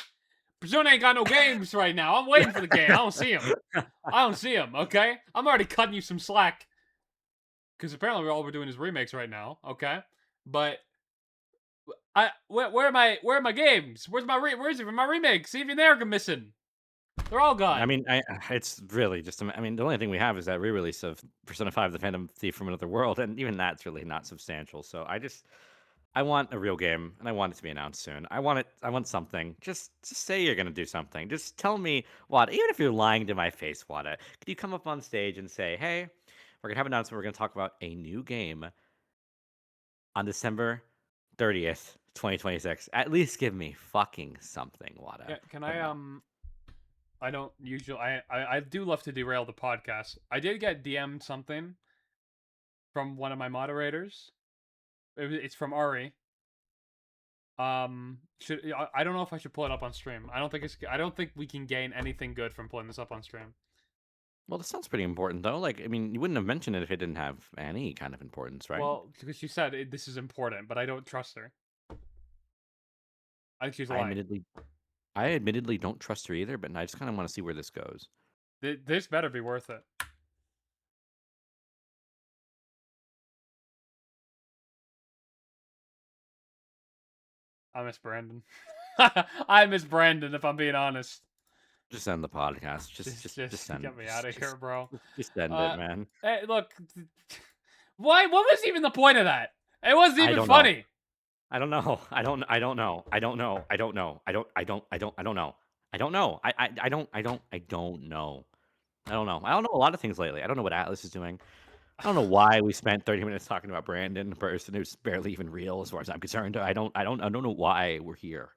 Persona ain't got no games right now. I'm waiting for the game. I don't see him. I don't see him. Okay, I'm already cutting you some slack. Because apparently all we're doing is remakes right now. Okay, but where are my games? Where's my remakes? Even they're missing. They're all gone. I mean, it's really just. I mean, the only thing we have is that re-release of Persona 5: The Phantom Thief from Another World, and even that's really not substantial. So I want a real game, and I want it to be announced soon. I want something. Just say you're gonna do something. Just tell me, Wada. Even if you're lying to my face, Wada, could you come up on stage and say, "Hey, we're gonna have an announcement. We're gonna talk about a new game on December 30th, 2026." At least give me fucking something, Wada. Can I I don't usually I do love to derail the podcast. I did get DM'd something from one of my moderators. It's from Ari. I don't know if I should pull it up on stream. I don't think we can gain anything good from pulling this up on stream. Well, this sounds pretty important, though. Like, I mean, you wouldn't have mentioned it if it didn't have any kind of importance, right? Well, because she said this is important, but I don't trust her. I think she's lying. I admittedly don't trust her either, but I just kind of want to see where this goes. This better be worth it. I miss Brandon. I miss Brandon, if I'm being honest. Just end the podcast. Just send get me out of here, bro. Just end it, man. Hey, look. Why? What was even the point of that? It wasn't even funny. I don't know. I don't know. I don't know. I don't know. I don't know. I don't know. I don't know. I don't know. I don't know a lot of things lately. I don't know what Atlas is doing. I don't know why we spent 30 minutes talking about Brandon, a person who's barely even real as far as I'm concerned. I don't know why we're here.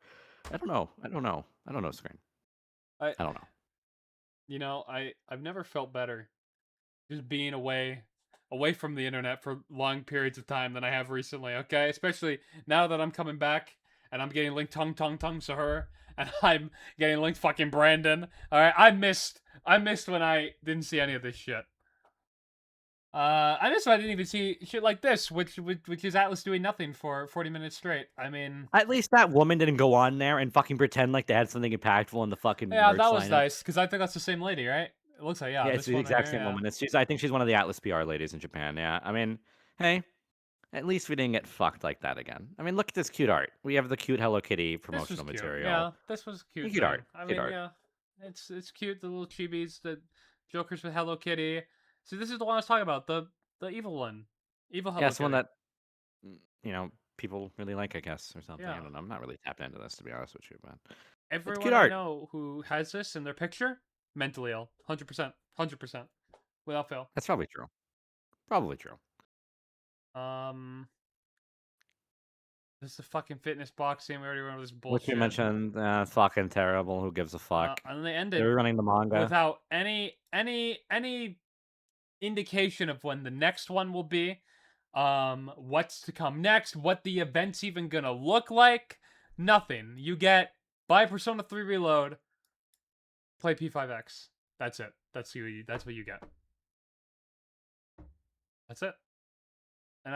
I don't know, Screen. I don't know. You know, I've never felt better just being away from the internet for long periods of time than I have recently, okay? Especially now that I'm coming back and I'm getting linked tongue to her and I'm getting linked fucking Brandon. Alright, I missed when I didn't see any of this shit. I missed when I didn't even see shit like this, which is Atlas doing nothing for 40 minutes straight. I mean, at least that woman didn't go on there and fucking pretend like they had something impactful in the fucking yeah, merch that was lineup. nice because I think that's the same lady, right? It looks like, yeah. Yeah, it's the exact same woman. I think she's one of the Atlas PR ladies in Japan. Yeah, I mean, hey, at least we didn't get fucked like that again. I mean, look at this cute art. We have the cute Hello Kitty promotional material. Yeah, this was cute. Cute art. I mean, yeah, it's cute. The little chibis, the Jokers with Hello Kitty. See, this is the one I was talking about. The evil one, evil Hello Kitty. Yeah, it's one that people really like, I guess, or something. I don't know. I'm not really tapped into this, to be honest with you, but everyone I know who has this in their picture, mentally ill, 100%, without fail. That's probably true. Probably true. This is a fucking fitness boxing. We already went over this bullshit. Which we mentioned, fucking terrible. Who gives a fuck? And they ended. They're running the manga without any indication of when the next one will be, what's to come next, what the event's even gonna look like. Nothing. You get buy Persona 3 Reload, play P5X. That's it. That's what you get. That's it. And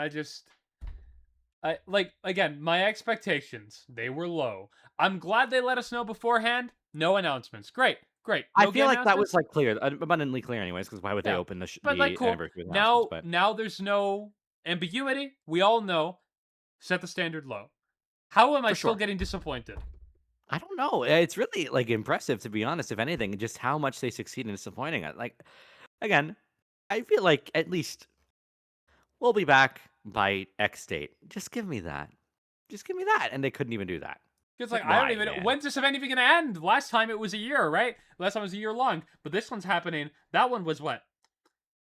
I like, again, my expectations, they were low. I'm glad they let us know beforehand. No announcements. Great. No I feel game like that was announcements? like clear, abundantly clear, anyways. Because why would they Yeah. open But like, the cool. anniversary with announcements? But Now there's no ambiguity. We all know. Set the standard low. How am I for still sure, getting disappointed? I don't know. It's really like impressive, to be honest. If anything, just how much they succeed in disappointing. Like again, I feel like at least we'll be back by X date. Just give me that. Just give me that. And they couldn't even do that. It's Like like, I don't why, even. man? When's this event even gonna end? Last time it was a year, right? Last time it was a year long. But this one's happening. That one was what?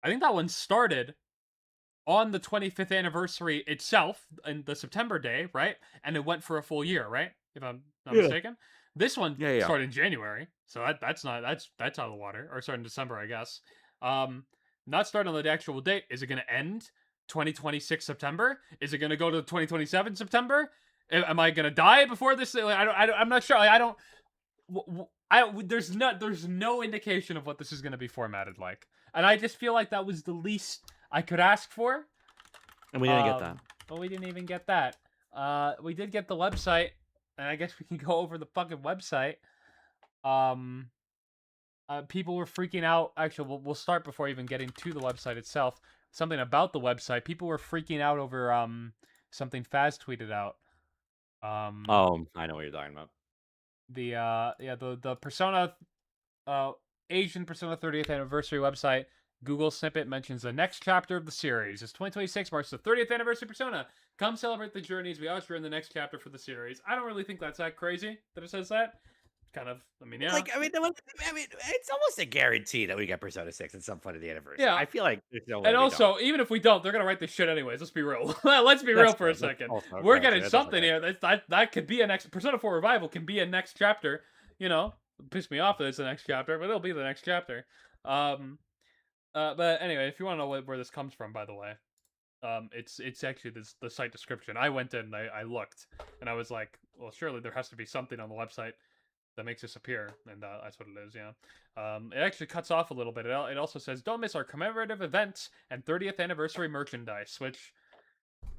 I think that one started on the 25th anniversary itself, in the September day, right? And it went for a full year, right? If I'm not Yeah. mistaken. This one Yeah. started in January, so that's out of the water. Or started in December, I guess. Not starting on the actual date. Is it going to end 2026 September? Is it going to go to 2027 September? Am I going to die before this? Like, I'm not sure. Like, I don't. There's no indication of what this is going to be formatted like, and I just feel like that was the least I could ask for. And we didn't get that. But we didn't even get that. We did get the website, and I guess we can go over the fucking website. People were freaking out. Actually, we'll start before even getting to the website itself. Something about the website. People were freaking out over something Faz tweeted out. Oh, I know what you're talking about. The Persona Asian Persona 30th anniversary website. Google snippet mentions the next chapter of the series. As 2026 marks the 30th anniversary of Persona. Come celebrate the journey as we usher in the next chapter for the series. I don't really think that's that crazy that it says that. Kind of, I mean, yeah. Like, I mean, it's almost a guarantee that we get Persona 6 at some point of the anniversary. Yeah. I feel like there's no way And we also, don't. even if we don't, they're gonna write this shit anyways. Let's be real. Let's be That's real for fair. a second. That's also We're okay, getting that's something okay. here. That could be a next Persona 4 Revival can be a next chapter. You know, piss me off that it's the next chapter, but it'll be the next chapter. But anyway, if you want to know where this comes from, by the way, it's actually the site description. I went in, I looked, and I was like, well, surely there has to be something on the website that makes this appear, and that's what it is. Yeah. It actually cuts off a little bit. It also says, "Don't miss our commemorative events and 30th anniversary merchandise," which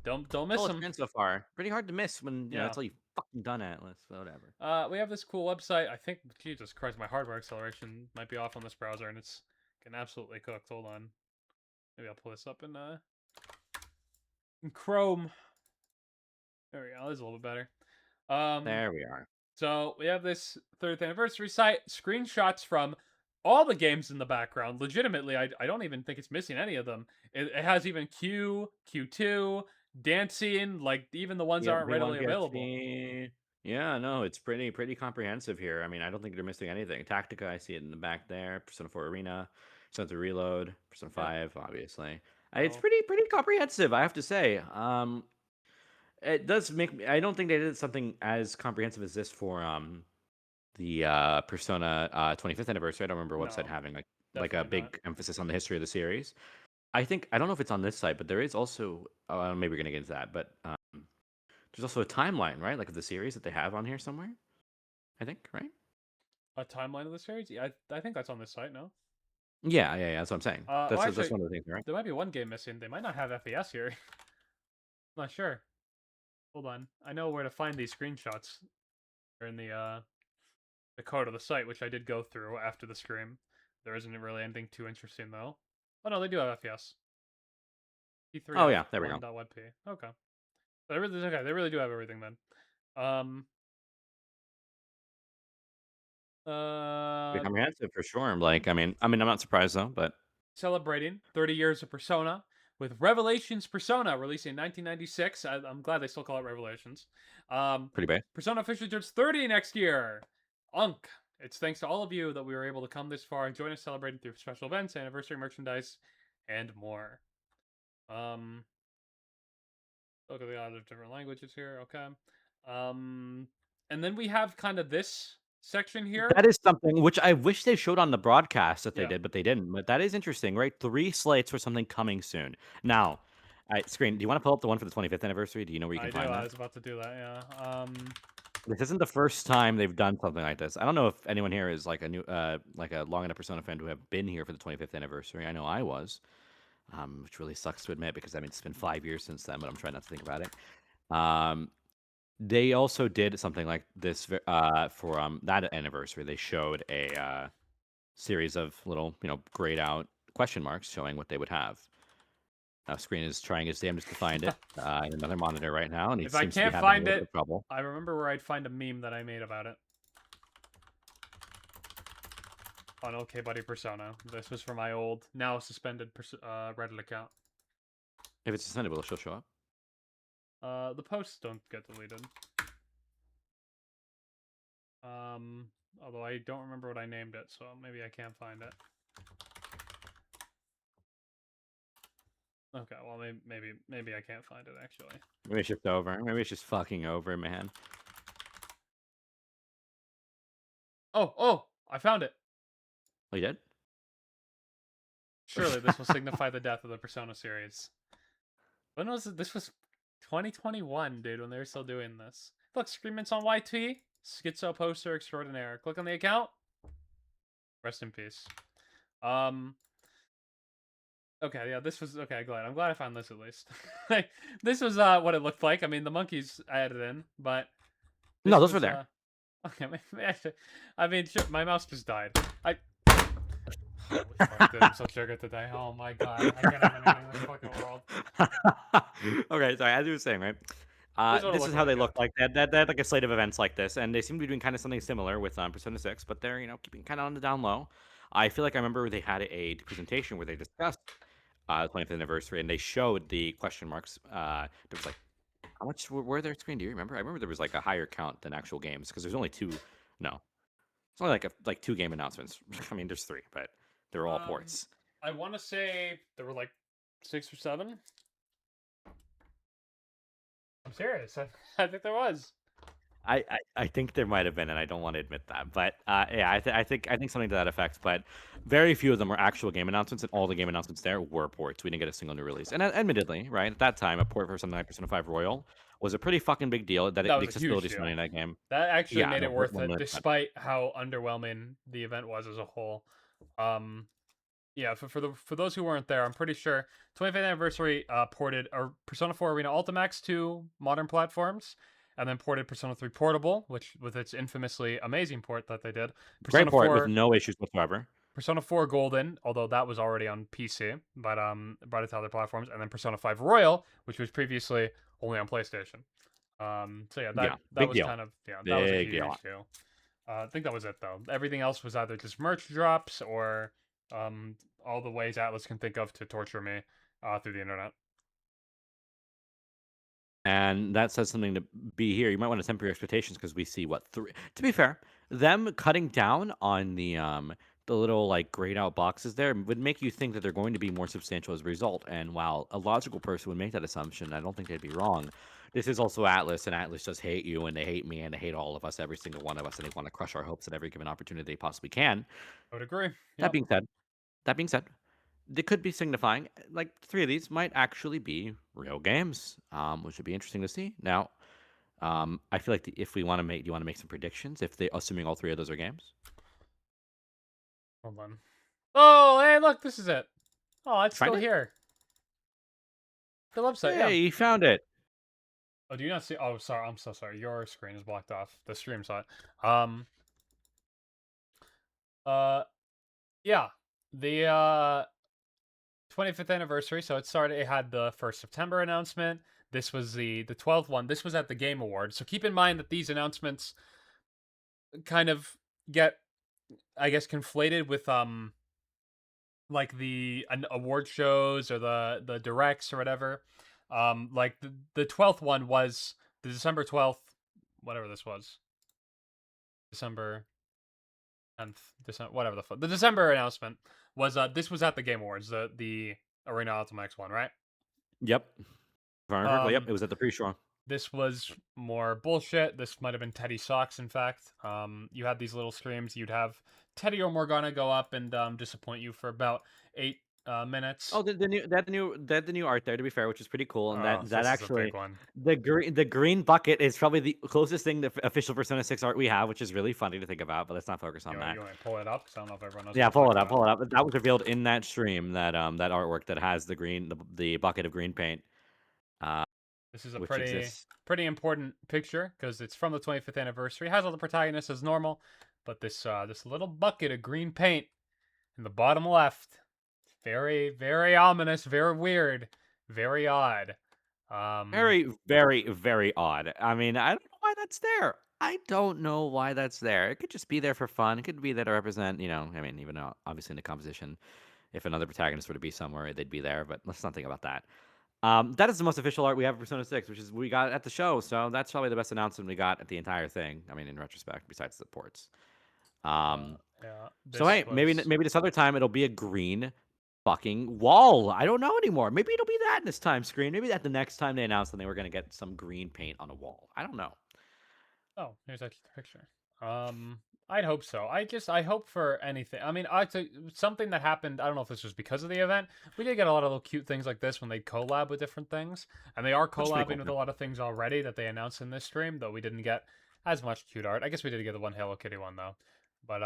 don't miss Well, it's them. been so far. Pretty hard to miss when you know Yeah. until you fucking done Atlas. Whatever. We have this cool website. I think, Jesus Christ, my hardware acceleration might be off on this browser, and it's getting absolutely cooked. Hold on. Maybe I'll pull this up in Chrome. There we go. This is a little bit better. There we are. So we have this 30th anniversary site, screenshots from all the games in the background. Legitimately, I don't even think it's missing any of them. It has even Q2, dancing, like even the ones that aren't readily available. Yeah, no, it's pretty comprehensive here. I mean, I don't think they're missing anything. Tactica, I see it in the back there. Persona 4 Arena, Persona 3 Reload, Persona 5, obviously. It's Oh. pretty comprehensive, I have to say. It does make me. I don't think they did something as comprehensive as this for the Persona 25th anniversary. I don't remember website No, having like a definitely big emphasis on the history of the series. I don't know if it's on this site, but there is also maybe we're gonna get into that, but there's also a timeline, right? Like of the series that they have on here somewhere. I think, right? A timeline of the series? Yeah, I think that's on this site, no? Yeah. That's what I'm saying. That's Actually, one of the things, right? there might be one game missing. They might not have FES here. I'm not sure. Hold on. I know where to find these screenshots. They're in the code of the site, which I did go through after the stream. There isn't really anything too interesting though. Oh no, they do have FES. P3. Oh yeah, there we go. .webp. Okay. They really do have everything then. Pretty comprehensive for sure. Like, I mean, I'm not surprised though, but Celebrating 30 years of Persona with Revelations Persona releasing in 1996. I'm glad they still call it Revelations. pretty bad. Persona officially turns 30 next year. Unk. It's thanks to all of you that we were able to come this far and join us celebrating through special events, anniversary merchandise, and more. Look at the other different languages here. Okay. And then we have kind of this section here. That is something which I wish they showed on the broadcast that they Yeah. did, but they didn't. But that is interesting, right? 3 slates for something coming soon. Now, Screen, do you want to pull up the one for the 25th anniversary? Do you know where you can I do. find I that? was about to do that. Yeah. This isn't the first time they've done something like this. I don't know if anyone here is like a new, like a long enough Persona fan to have been here for the 25th anniversary. I know I was, which really sucks to admit because I mean it's been 5 years since then, but I'm trying not to think about it. They also did something like this for that anniversary. They showed a series of little, grayed out question marks showing what they would have. Now, Screen is trying his damnedest to find it in another monitor right now, and he If I seems to be can't having a find little bit it, of trouble. I remember where I'd find a meme that I made about it. On OK Buddy Persona. This was for my old, now suspended Reddit account. If it's suspended, will it still show up? The posts don't get deleted. Although I don't remember what I named it, so maybe I can't find it. Okay, well maybe I can't find it actually. Maybe it's just over. Maybe it's just fucking over, man. Oh, I found it. Oh, you did? Surely this will signify the death of the Persona series. When was it? This was 2021, dude, when they were still doing this. Look, Screamint's on YT. Schizo poster extraordinaire. Click on the account. Rest in peace. Okay, yeah, this was okay. I'm glad I found this at least. This was what it looked like. I mean, the monkeys I added in, but no, those were there. Okay, I mean, sure, my mouse just died. Holy fuck, dude, I'm so triggered today. Oh my god, I can't have anything in this fucking world. Okay, sorry. As you were saying, right? This is how they look like. They had like a slate of events like this, and they seem to be doing kind of something similar with Persona 6, but they're keeping kind of on the down low. I feel like I remember they had a presentation where they discussed the 20th anniversary, and they showed the question marks. There was like, how much were there Screen? Do you remember? I remember there was like a higher count than actual games because there's only 2. No, it's only like 2 game announcements. I mean, there's 3, but they're all ports. I want to say there were like 6 or 7. I'm serious. I think there was. I think there might have been, and I don't want to admit that, but yeah, I think something to that effect. But very few of them were actual game announcements, and all the game announcements there were ports. We didn't get a single new release, and admittedly, right at that time, a port for something like Persona 5 Royal was a pretty fucking big deal. That was the a accessibility huge is in that game. That actually Yeah, made no, it worth it, 100%. despite how underwhelming the event was as a whole. Yeah, for those who weren't there, I'm pretty sure 25th anniversary ported Persona 4 Arena Ultimax to modern platforms, and then ported Persona 3 Portable, which with its infamously amazing port that they did. Great port with no issues whatsoever. Persona 4 Golden, although that was already on PC, but brought it to other platforms, and then Persona 5 Royal, which was previously only on PlayStation. So yeah, that was deal. kind of that was a huge deal. deal. I think that was it though. Everything else was either just merch drops or all the ways Atlas can think of to torture me through the internet. And that says something to be here. You might want to temper your expectations because we see what 3. To be fair, them cutting down on the little like grayed out boxes there would make you think that they're going to be more substantial as a result. And while a logical person would make that assumption, I don't think they'd be wrong. This is also Atlas, and Atlas does hate you, and they hate me, and they hate all of us, every single one of us, and they want to crush our hopes at every given opportunity they possibly can. I would agree. That being said, they could be signifying like 3 of these might actually be real games, which would be interesting to see. Now, I feel like if we want to make, do you want to make some predictions? If they, assuming all 3 of those are games. Hold on. Oh, hey, look, this is it. Oh, it's still here. The website. Hey, you found it. Oh, do you not see? Oh, sorry. I'm so sorry. Your screen is blocked off. The stream saw it. Yeah. The 25th anniversary. So it started. It had the 1st September announcement. This was the 12th one. This was at the Game Awards. So keep in mind that these announcements kind of get, I guess, conflated with like the award shows or the directs or whatever. Like the 12th one was the December 12th, whatever this was. December 10th, whatever the December announcement was. This was at the Game Awards, the Arena Ultimax one, right? Yep. Yep, it was at the pre-show. this was more bullshit. This might have been Teddy Socks, in fact. You had these little streams. You'd have Teddy or Morgana go up and disappoint you for about 8 minutes. Oh, they had the new art there. To be fair, which is pretty cool, and Oh, that this is a actually big one. the green bucket is probably the closest thing to official Persona 6 art we have, which is really funny to think about. But let's not focus on that. You want to pull it up? Because I don't know if everyone knows. Yeah, what I'm pull it talking up, about. pull it up. That was revealed in that stream. That artwork that has the bucket of green paint. This is a Which pretty exists. important picture because it's from the 25th anniversary. It has all the protagonists as normal, but this little bucket of green paint in the bottom left, very ominous, very weird, very odd. Very odd. I mean, I don't know why that's there. I don't know why that's there. It could just be there for fun. It could be there to represent, I mean, even though obviously in the composition, if another protagonist were to be somewhere, they'd be there. But let's not think about that. That is the most official art we have of Persona 6, which is we got at the show. So that's probably the best announcement we got at the entire thing. I mean, in retrospect, besides the ports. Yeah. So hey, maybe this other time it'll be a green fucking wall. I don't know anymore. Maybe it'll be that this time screen. Maybe that the next time they announce something, we're gonna get some green paint on a wall. I don't know. Oh, here's actually the picture. I'd hope so. I hope for anything. I mean, something that happened. I don't know if this was because of the event. We did get a lot of little cute things like this when they collab with different things, and they are pretty collabing cool, with yeah. a lot of things already that they announced in this stream. Though we didn't get as much cute art. I guess we did get the one Hello Kitty one though. But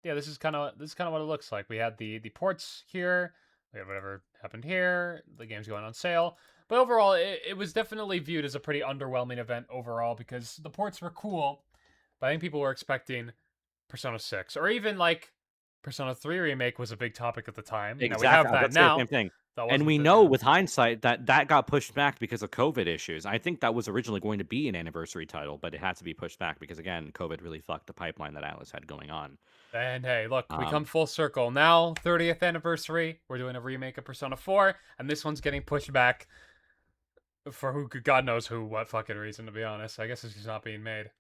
yeah, this is kind of what it looks like. We had the ports here. We had whatever happened here. The game's going on sale. But overall, it was definitely viewed as a pretty underwhelming event overall because the ports were cool, but I think people were expecting Persona 6 or even like Persona 3 remake was a big topic at the time. Exactly. Now we have I was that about to say the now. same thing. That And wasn't we the- know with hindsight that got pushed back because of COVID issues. I think that was originally going to be an anniversary title, but it had to be pushed back because again, COVID really fucked the pipeline that Atlas had going on. And hey, look, we come full circle. Now, 30th anniversary, we're doing a remake of Persona 4, and this one's getting pushed back for God knows what fucking reason, to be honest. I guess it's just not being made.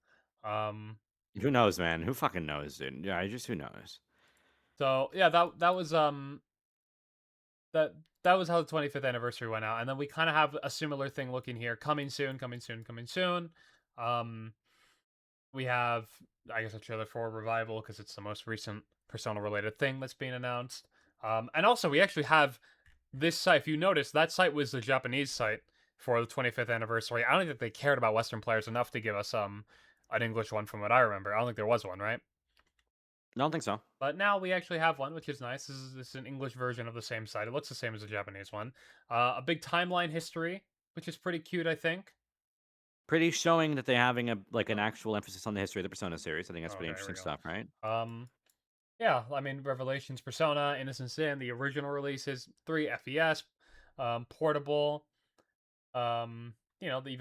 Who knows, man? Who fucking knows, dude? Yeah, just who knows? So yeah, that was that was how the 25th anniversary went out, and then we kind of have a similar thing looking here, coming soon. We have, I guess, a trailer for Revival because it's the most recent Persona related thing that's being announced. And also we actually have this site. If you notice, that site was the Japanese site for the 25th anniversary. I don't think they cared about Western players enough to give us an English one from what I remember. I don't think there was one, right? I don't think so. But now we actually have one, which is nice. This is an English version of the same site. It looks the same as the Japanese one. A big timeline history, which is pretty cute, I think. Pretty showing that they're having an actual emphasis on the history of the Persona series. I think that's pretty Okay, here we interesting stuff, right? Yeah, I mean, Revelations, Persona, Innocent Sin, the original releases, 3 FES, portable, even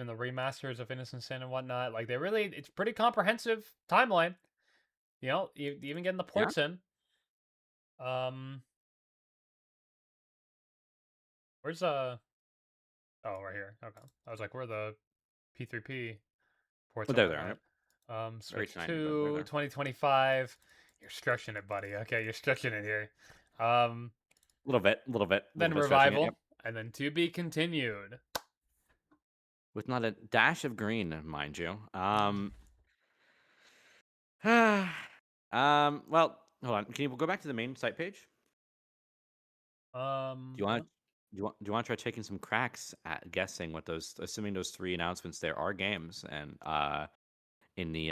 the remasters of Innocent Sin and whatnot. Like, it's pretty comprehensive timeline. You even getting the ports in. Where's oh, right here. Okay. I was like, where are the P3P ports? Oh, there they are. Switch tiny, but 2, they're there. 2025. You're stretching it, buddy. Okay, you're stretching it here. A little bit. Then little bit stretching it, Revival, yep. and then To Be Continued. With not a dash of green, mind you. Well, hold on. Can you go back to the main site page? Do you want to try taking some cracks at guessing what assuming those 3 announcements there are games, and in the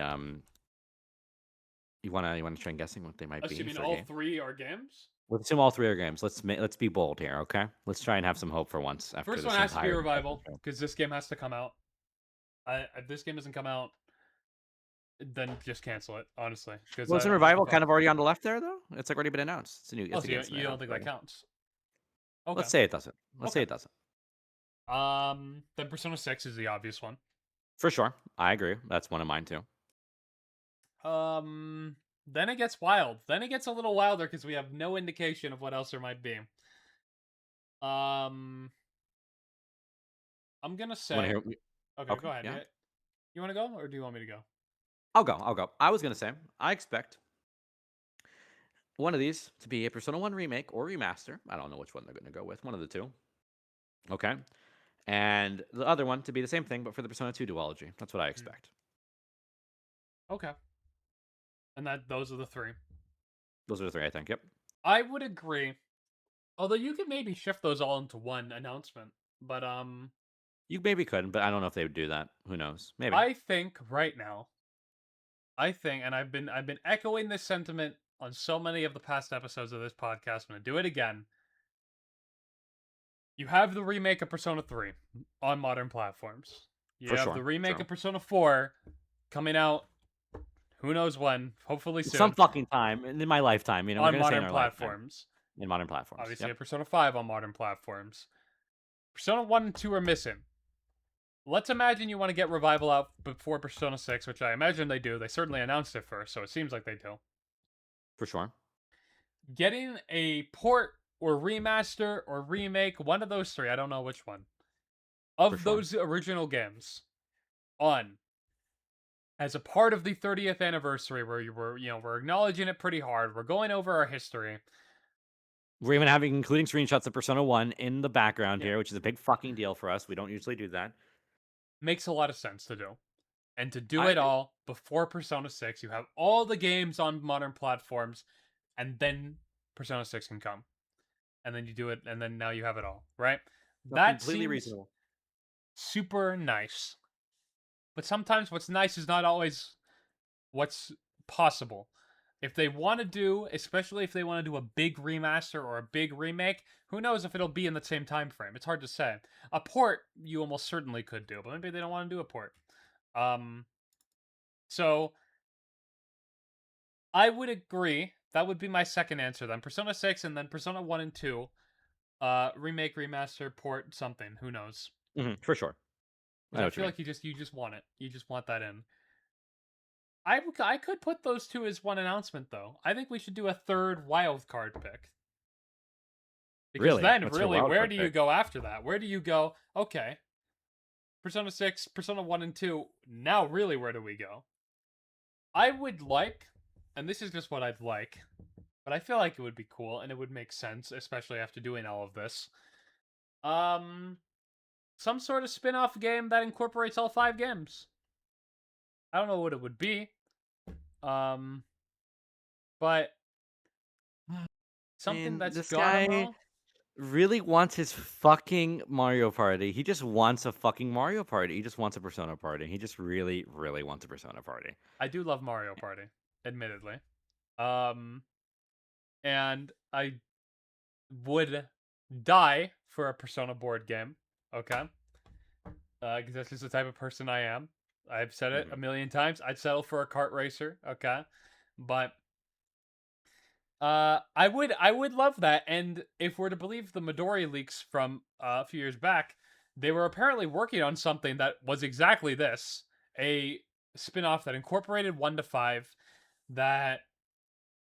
you want to try and guessing what they might be? Assuming for a all game? 3 are games? Let's assume all 3 are games. Let's be bold here, okay? Let's try and have some hope for once. After First this one has to be entire Revival, show. because this game has to come out. If this game doesn't come out, then just cancel it, honestly. Well, isn't Revival kind of already on the left there, though? It's already been announced. It's a new. Oh, It's so a game you don't think that counts? Okay. Let's say it doesn't. Let's say it doesn't. Then Persona 6 is the obvious one. For sure. I agree. That's one of mine, too. Then it gets wild. Then it gets a little wilder because we have no indication of what else there might be. I'm gonna say. Okay, go ahead. yeah. You want to go, or do you want me to go? I'll go. I was gonna say I expect one of these to be a Persona 1 remake or remaster. I don't know which one they're gonna go with. One of the two. Okay. and the other one to be the same thing, but for the Persona 2 duology. That's what I expect. Okay. And those are the three. Those are the three, I think. Yep. I would agree. Although you could maybe shift those all into one announcement. But You maybe could, but I don't know if they would do that. Who knows? Maybe. I think right now, and I've been echoing this sentiment on so many of the past episodes of this podcast. I'm gonna do it again. You have the remake of Persona 3 on modern platforms. You For have sure, the remake sure. of Persona 4 coming out who knows when, hopefully soon. Some fucking time in my lifetime, you know, we're on gonna say in modern our lifetime. platforms. In modern platforms. Obviously, Yep. a Persona 5 on modern platforms. Persona 1 and 2 are missing. Let's imagine you want to get Revival out before Persona 6, which I imagine they do. They certainly announced it first, so it seems like they do. For sure. Getting a port or remaster or remake, one of those three, I don't know which one, For of sure. those original games on as a part of the 30th anniversary where we're acknowledging it pretty hard. We're going over our history. We're even including screenshots of Persona 1 in the background Yeah. here, which is a big fucking deal for us. We don't usually do that. Makes a lot of sense to do. And to do I it all before Persona 6, you have all the games on modern platforms, and then Persona 6 can come. And then you do it, and then now you have it all, right? That completely seems reasonable. super nice. But sometimes what's nice is not always what's possible. If they want to do, especially if they want to do a big remaster or a big remake, who knows if it'll be in the same time frame. It's hard to say. A port you almost certainly could do, but maybe they don't want to do a port. So I would agree. That would be my second answer then. Persona 6 and then Persona 1 and 2. Remake, remaster, port, something. Who knows? For sure. I feel like you just want it. You just want that in. I could put those two as one announcement though. I think we should do a third wild card pick. Because Really? then What's your really, wild where card do you pick? go after that? Where do you go? Okay. Persona 6, Persona 1 and 2. Now really where do we go? I would like, and this is just what I'd like, but I feel like it would be cool and it would make sense, especially after doing all of this. Some sort of spin-off game that incorporates all 5 games. I don't know what it would be. But something Man, that's this gone guy well. really wants his fucking Mario Party. He just wants a fucking Mario Party. He just wants a Persona Party. He just really, really wants a Persona Party. I do love Mario Party, admittedly. And I would die for a Persona board game. Okay. Because that's just the type of person I am. I've said it a million times. I'd settle for a kart racer. Okay. But I would love that. And if we're to believe the Midori leaks from a few years back, they were apparently working on something that was exactly this, a spin-off that incorporated 1 to 5 that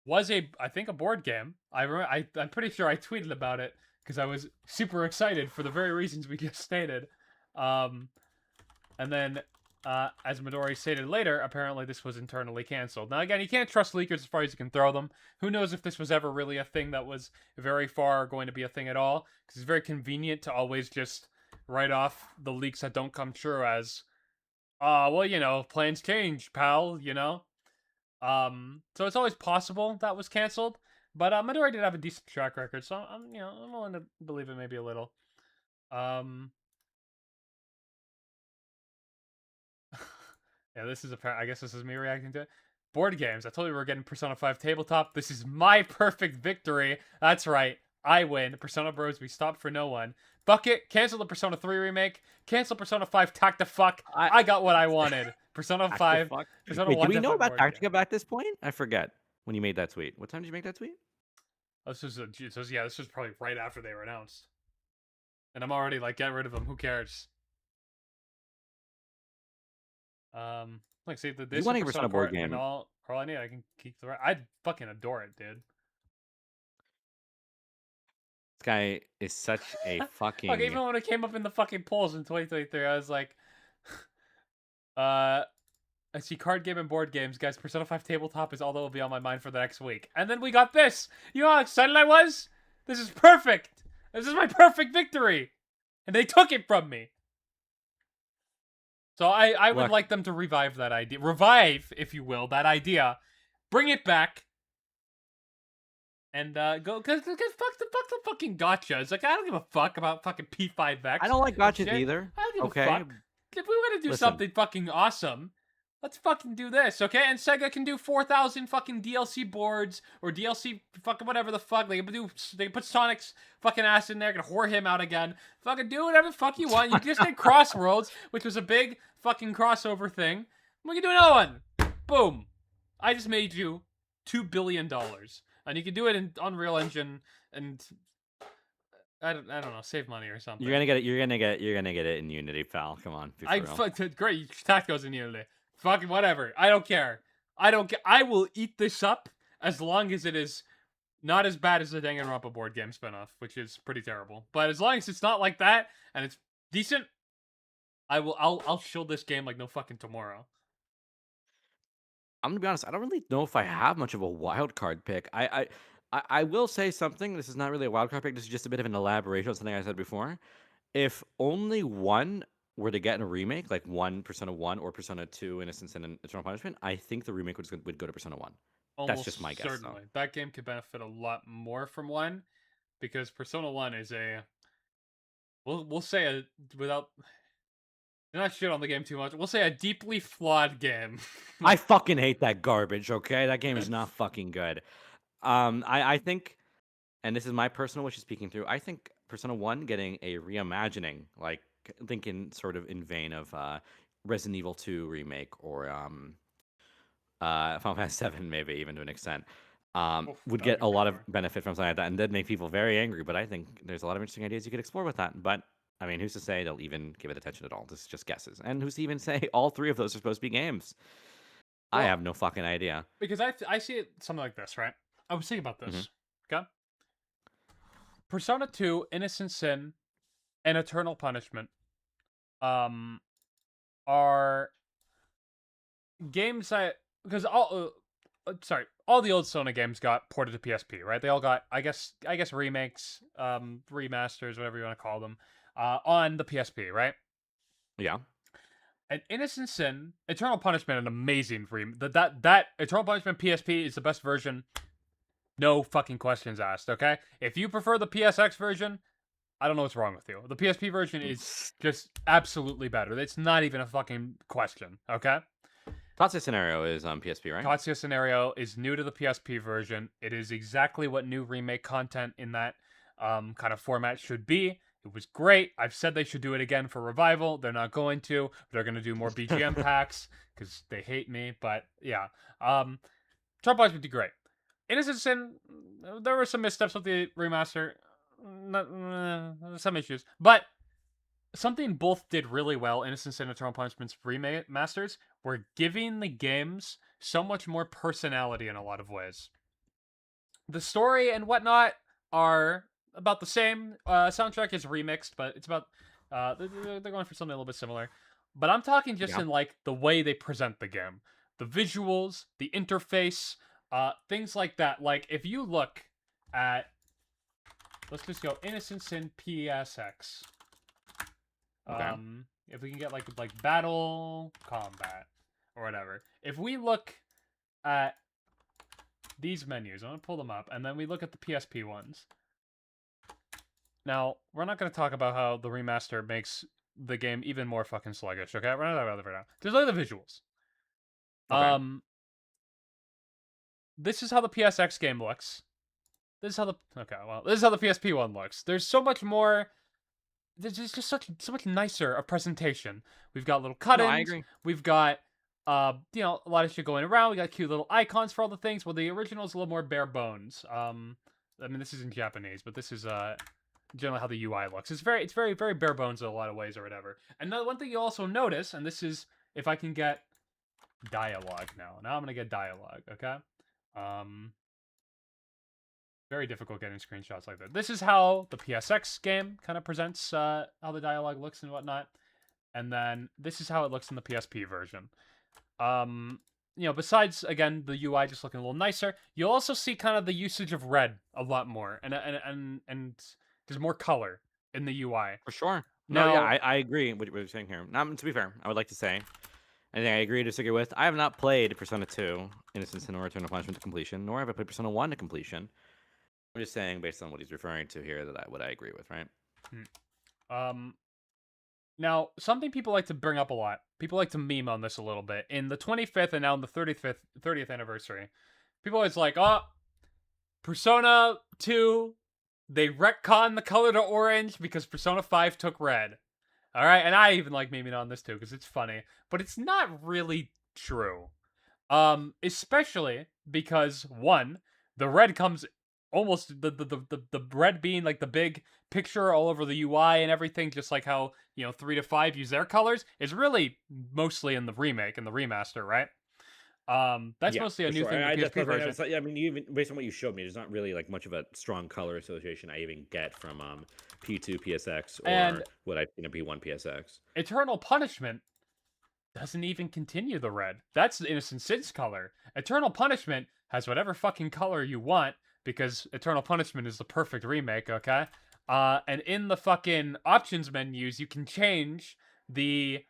was I think a board game. I'm pretty sure I tweeted about it because I was super excited for the very reasons we just stated. And then as Midori stated later, apparently this was internally canceled. Now, again, you can't trust leakers as far as you can throw them. Who knows if this was ever really a thing that was very far going to be a thing at all? Because it's very convenient to always just write off the leaks that don't come true as, well, plans change, pal, So it's always possible that was canceled. But Midori did have a decent track record, so I'm willing to believe it maybe a little. Yeah, I guess this is me reacting to it. Board games. I told you we were getting Persona 5 tabletop. This is my perfect victory. That's right. I win. Persona Bros, we stopped for no one. Fuck it. Cancel the Persona 3 remake. Cancel Persona 5 Tacta Fuck. I got what I wanted. Persona 5. Persona Wait, 1 do we know about board game. Tactica at this point? I forget when you made that tweet. What time did you make that tweet? This was probably right after they were announced. And I'm already like, get rid of them. Who cares? Like, see, this You want a Persona board Port and game? all I need, I can keep the. I'd fucking adore it, dude. This guy is such a fucking. Like, even when it came up in the fucking polls in 2023, I was like, I see card game and board games, guys. Persona 5 tabletop is all that will be on my mind for the next week. And then we got this. You know how excited I was? This is perfect. This is my perfect victory. and they took it from me. So I would Look. like them to revive that idea. Revive, if you will, that idea. Bring it back. And go, cause fuck the fucking gotchas. Like, I don't give a fuck about fucking P5X. I don't like and gotchas shit. either. I don't give Okay. a fuck. If we want to do Listen. something fucking awesome, let's fucking do this, okay? And Sega can do 4,000 fucking DLC boards or DLC fucking whatever the fuck. They can put Sonic's fucking ass in there, can whore him out again. Fucking do whatever the fuck you want. You just did Crossworlds, which was a big fucking crossover thing. We can do another one. Boom. I just made you $2 billion. And you can do it in Unreal Engine and I don't know, save money or something. You're gonna get it. You're gonna get it in Unity, pal. Come on. Be for real. Great. Tacticos in Unity. Fucking whatever. I don't care. I will eat this up as long as it is not as bad as the Danganronpa board game spinoff, which is pretty terrible. But as long as it's not like that and it's decent, I'll shill this game like no fucking tomorrow. I'm gonna be honest. I don't really know if I have much of a wild card pick. I will say something. This is not really a wild card pick. This is just a bit of an elaboration on something I said before. If only one were to get in a remake, like one Persona 1 or Persona 2 Innocence and Eternal Punishment, I think the remake would go to Persona 1. That's just my guess. Certainly. That game could benefit a lot more from one because Persona 1 is we'll say without not shit on the game too much. We'll say a deeply flawed game. I fucking hate that garbage, okay? That game is not fucking good. I think, and this is my personal wish speaking through, I think Persona 1 getting a reimagining, like thinking sort of in vein of Resident Evil 2 remake or Final Fantasy 7 maybe even to an extent, would get a lot of benefit from something like that, and that'd make people very angry, but I think there's a lot of interesting ideas you could explore with that. But I mean, who's to say they'll even give it attention at all? This is just guesses. And who's to even say all three of those are supposed to be games? I have no fucking idea. Because I see it something like this, right? I was thinking about this. Okay? Persona 2, Innocent Sin, and Eternal Punishment are games that... Because all the old Sona games got ported to PSP, right? They all got, I guess remakes, remasters, whatever you want to call them, on the PSP, right? Yeah. And Innocent Sin, Eternal Punishment, an amazing that Eternal Punishment PSP is the best version. No fucking questions asked, okay? If you prefer the PSX version, I don't know what's wrong with you. The PSP version is just absolutely better. It's not even a fucking question, okay? Tatsuya Scenario is on PSP, right? Tatsuya Scenario is new to the PSP version. It is exactly what new remake content in that kind of format should be. It was great. I've said they should do it again for Revival. They're not going to. They're going to do more BGM packs because they hate me. But yeah, Trump Boys would do great. Innocent Sin, there were some missteps with the remaster. Some issues. But something both did really well, Innocent Sin and Eternal Punishment's remasters, were giving the games so much more personality in a lot of ways. The story and whatnot are about the same. Soundtrack is remixed, but it's about they're going for something a little bit similar. But I'm talking just in like the way they present the game, the visuals, the interface, things like that. Like if you look at, let's just go Innocent Sin PSX. Okay. If we can get like battle combat or whatever. If we look at these menus, I'm gonna pull them up, and then we look at the PSP ones. Now, we're not gonna talk about how the remaster makes the game even more fucking sluggish, okay? We're not talking about that right now. Just look at the visuals. Okay. This is how the PSX game looks. This is how the PSP one looks. There's so much more. There's just so much nicer a presentation. We've got little cut-ins. No, I agree. We've got a lot of shit going around. We got cute little icons for all the things. Well, the original is a little more bare bones. I mean, this is in Japanese, but this is generally how the UI looks. It's very very bare bones in a lot of ways or whatever. And the one thing you also notice, and this is if I can get dialogue now. Now I'm gonna get dialogue. Okay. Very difficult getting screenshots like that. This is how the PSX game kind of presents how the dialogue looks and whatnot. And then this is how it looks in the PSP version. Besides, again, the UI just looking a little nicer, you'll also see kind of the usage of red a lot more. And there's more color in the UI. For sure. No, yeah, Now, I agree with what you're saying here. To be fair, I would like to say, I think I agree to disagree with. I have not played Persona 2, Innocence and Eternal Punishment to completion, nor have I played Persona 1 to completion. I'm just saying, based on what he's referring to here, what I agree with, right? um, now something people like to bring up a lot. People like to meme on this a little bit. In the 25th and now in the 30th anniversary, people always like, oh, Persona 2, they retcon the color to orange because Persona 5 took red. All right, and I even like memeing on this too because it's funny, but it's not really true. Especially because one, the red comes almost the red being like the big picture all over the UI and everything, just like how 3 to 5 use their colors, is really mostly in the remake and the remaster, right? That's Yeah, mostly a for new sure. thing, the That's PSP nothing. version. I mean, even based on what you showed me, there's not really like much of a strong color association I even get from P2 PSX or And what I've seen in P1 PSX. Eternal Punishment doesn't even continue the red. That's the Innocent Sin's color. Eternal Punishment has whatever fucking color you want because Eternal Punishment is the perfect remake, okay? And in the fucking options menus, you can change the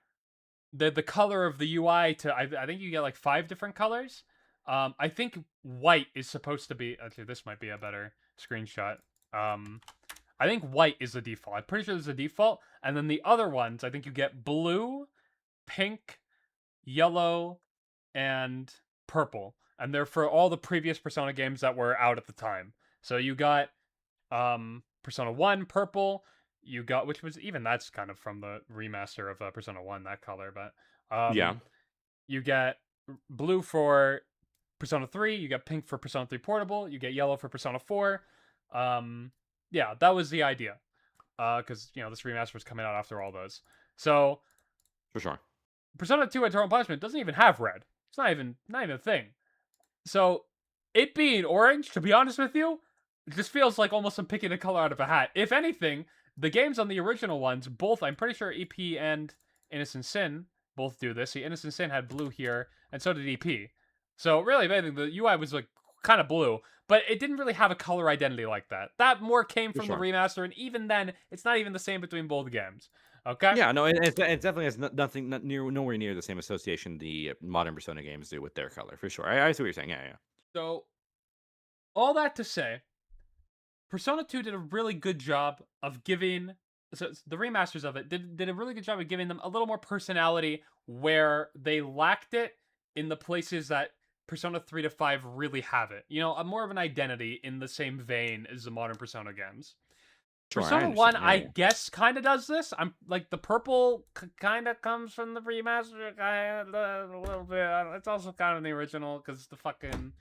color of the UI to I think you get like 5 different colors. I think white is supposed to be actually this might be a better screenshot. I think white is the default. I'm pretty sure there's a default, and then the other ones I think you get blue, pink, yellow, and purple. And they're for all the previous Persona games that were out at the time. So you got Persona 1 purple, you got which was even that's kind of from the remaster of Persona 1 that color, but Yeah. you get blue for Persona 3, you get pink for Persona 3 Portable, you get yellow for Persona 4. Yeah, that was the idea. Cuz this remaster was coming out after all those. So For sure. Persona 2 Eternal Punishment doesn't even have red. It's not even a thing. So it being orange, to be honest with you, it just feels like almost I'm picking a color out of a hat. If anything, the games on the original ones, both I'm pretty sure EP and Innocent Sin both do this. See, Innocent Sin had blue here, and so did EP. So really, if anything, the UI was like kind of blue, but it didn't really have a color identity like that. That more came from sure. the remaster, and even then, it's not even the same between both games. Okay. Yeah, no, it definitely has nowhere near the same association the modern Persona games do with their color, for sure. I see what you're saying. Yeah, yeah. So, all that to say, Persona 2 did a really good job of giving. So the remasters of it did a really good job of giving them a little more personality where they lacked it in the places that Persona 3 to 5 really have it. A more of an identity in the same vein as the modern Persona games. Sure, Persona 1, understand, I yeah. guess, kind of does this. I'm like the purple kind of comes from the remaster, kind of a little bit. It's also kind of the original because the fucking,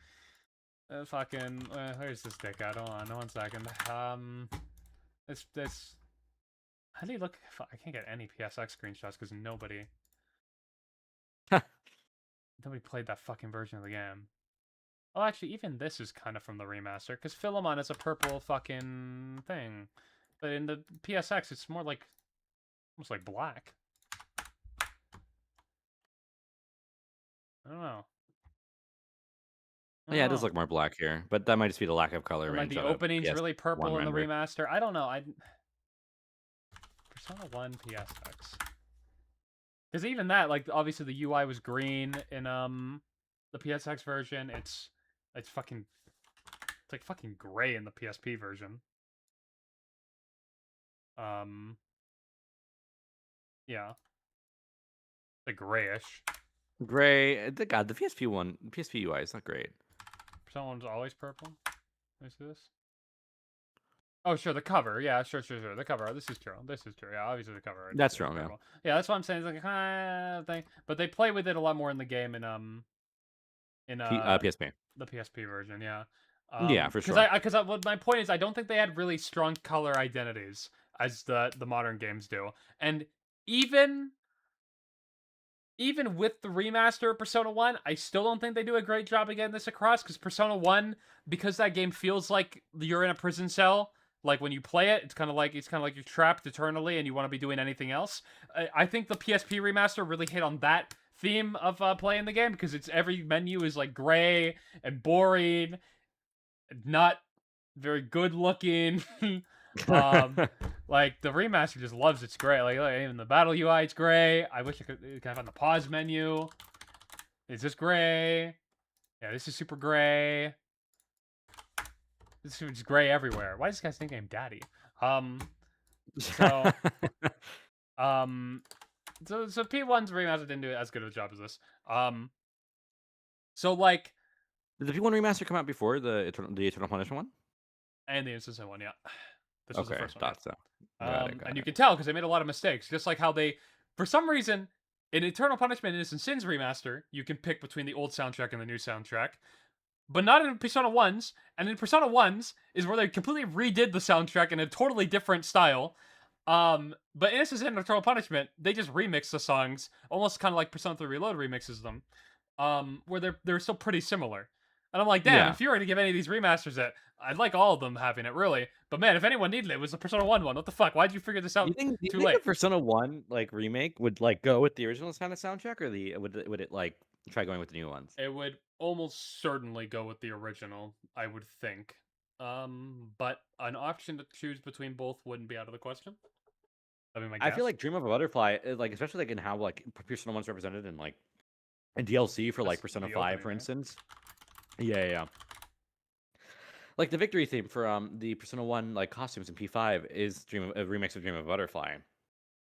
where's this dick at? Hold on, 1 second. This. How do you look? I can't get any PSX screenshots because nobody played that fucking version of the game. Oh, actually, even this is kind of from the remaster because Philemon is a purple fucking thing. But in the PSX, it's more like, almost like black. I don't know. Yeah, it does look more black here, but that might just be the lack of color Or range. like the on a opening's really purple in the render. remaster. I don't know. Persona 1 PSX. Because even that, like, obviously the UI was green in the PSX version. It's fucking, it's like fucking gray in the PSP version. Yeah. The grayish. Gray. God, the PSP UI is not great. Persona 1's always purple. Let me see this. Oh, sure, the cover. Yeah, sure. The cover. This is true. Yeah, obviously the cover. That's is true, yeah. purple. Yeah, that's what I'm saying. It's like a kind of thing. But they play with it a lot more in the game in PSP. the PSP version, yeah. Yeah, for sure. Because what my point is, I don't think they had really strong color identities as the modern games do, and even with the remaster of Persona 1, I still don't think they do a great job of getting this across. Because Persona 1, because that game feels like you're in a prison cell. Like when you play it, it's kind of like you're trapped eternally and you want to be doing anything else. I think the PSP remaster really hit on that theme of playing the game because it's every menu is like gray and boring, not very good looking. Like the remaster just loves its gray. Like even the battle UI, it's gray. I wish I could find the pause menu. It's just gray. Yeah, this is super gray. This is gray everywhere. Why does this guy's nickname Daddy? So so P1's remaster didn't do as good of a job as this. So like Did the P1 remaster come out before the Eternal Punishment one? and the Instant one, yeah. This was the Okay, first one. thought so. And you can tell because they made a lot of mistakes. Just like how they, for some reason, in Eternal Punishment and Innocent Sins remaster, you can pick between the old soundtrack and the new soundtrack. But not in Persona 1's. And in Persona 1's is where they completely redid the soundtrack in a totally different style. But Innocent Sin and Eternal Punishment, they just remix the songs, almost kind of like Persona 3 Reload remixes them, where they're still pretty similar. And I'm like, damn, Yeah. if you were to give any of these remasters it, I'd like all of them having it, really. But man, if anyone needed it, it was the Persona 1 one. What the fuck? Why'd you figure this out Do you too think late? the Persona 1 like remake would like go with the original kind of soundtrack, or would it like try going with the new ones? It would almost certainly go with the original, I would think. But an option to choose between both wouldn't be out of the question. I mean, my guess. I feel like Dream of a Butterfly, like especially like in how like Persona 1's represented in like a DLC for like That's Persona the 5, opening, for right? instance. Yeah. Like the victory theme for the Persona 1 like costumes in P5 is a remix of Dream of a Butterfly.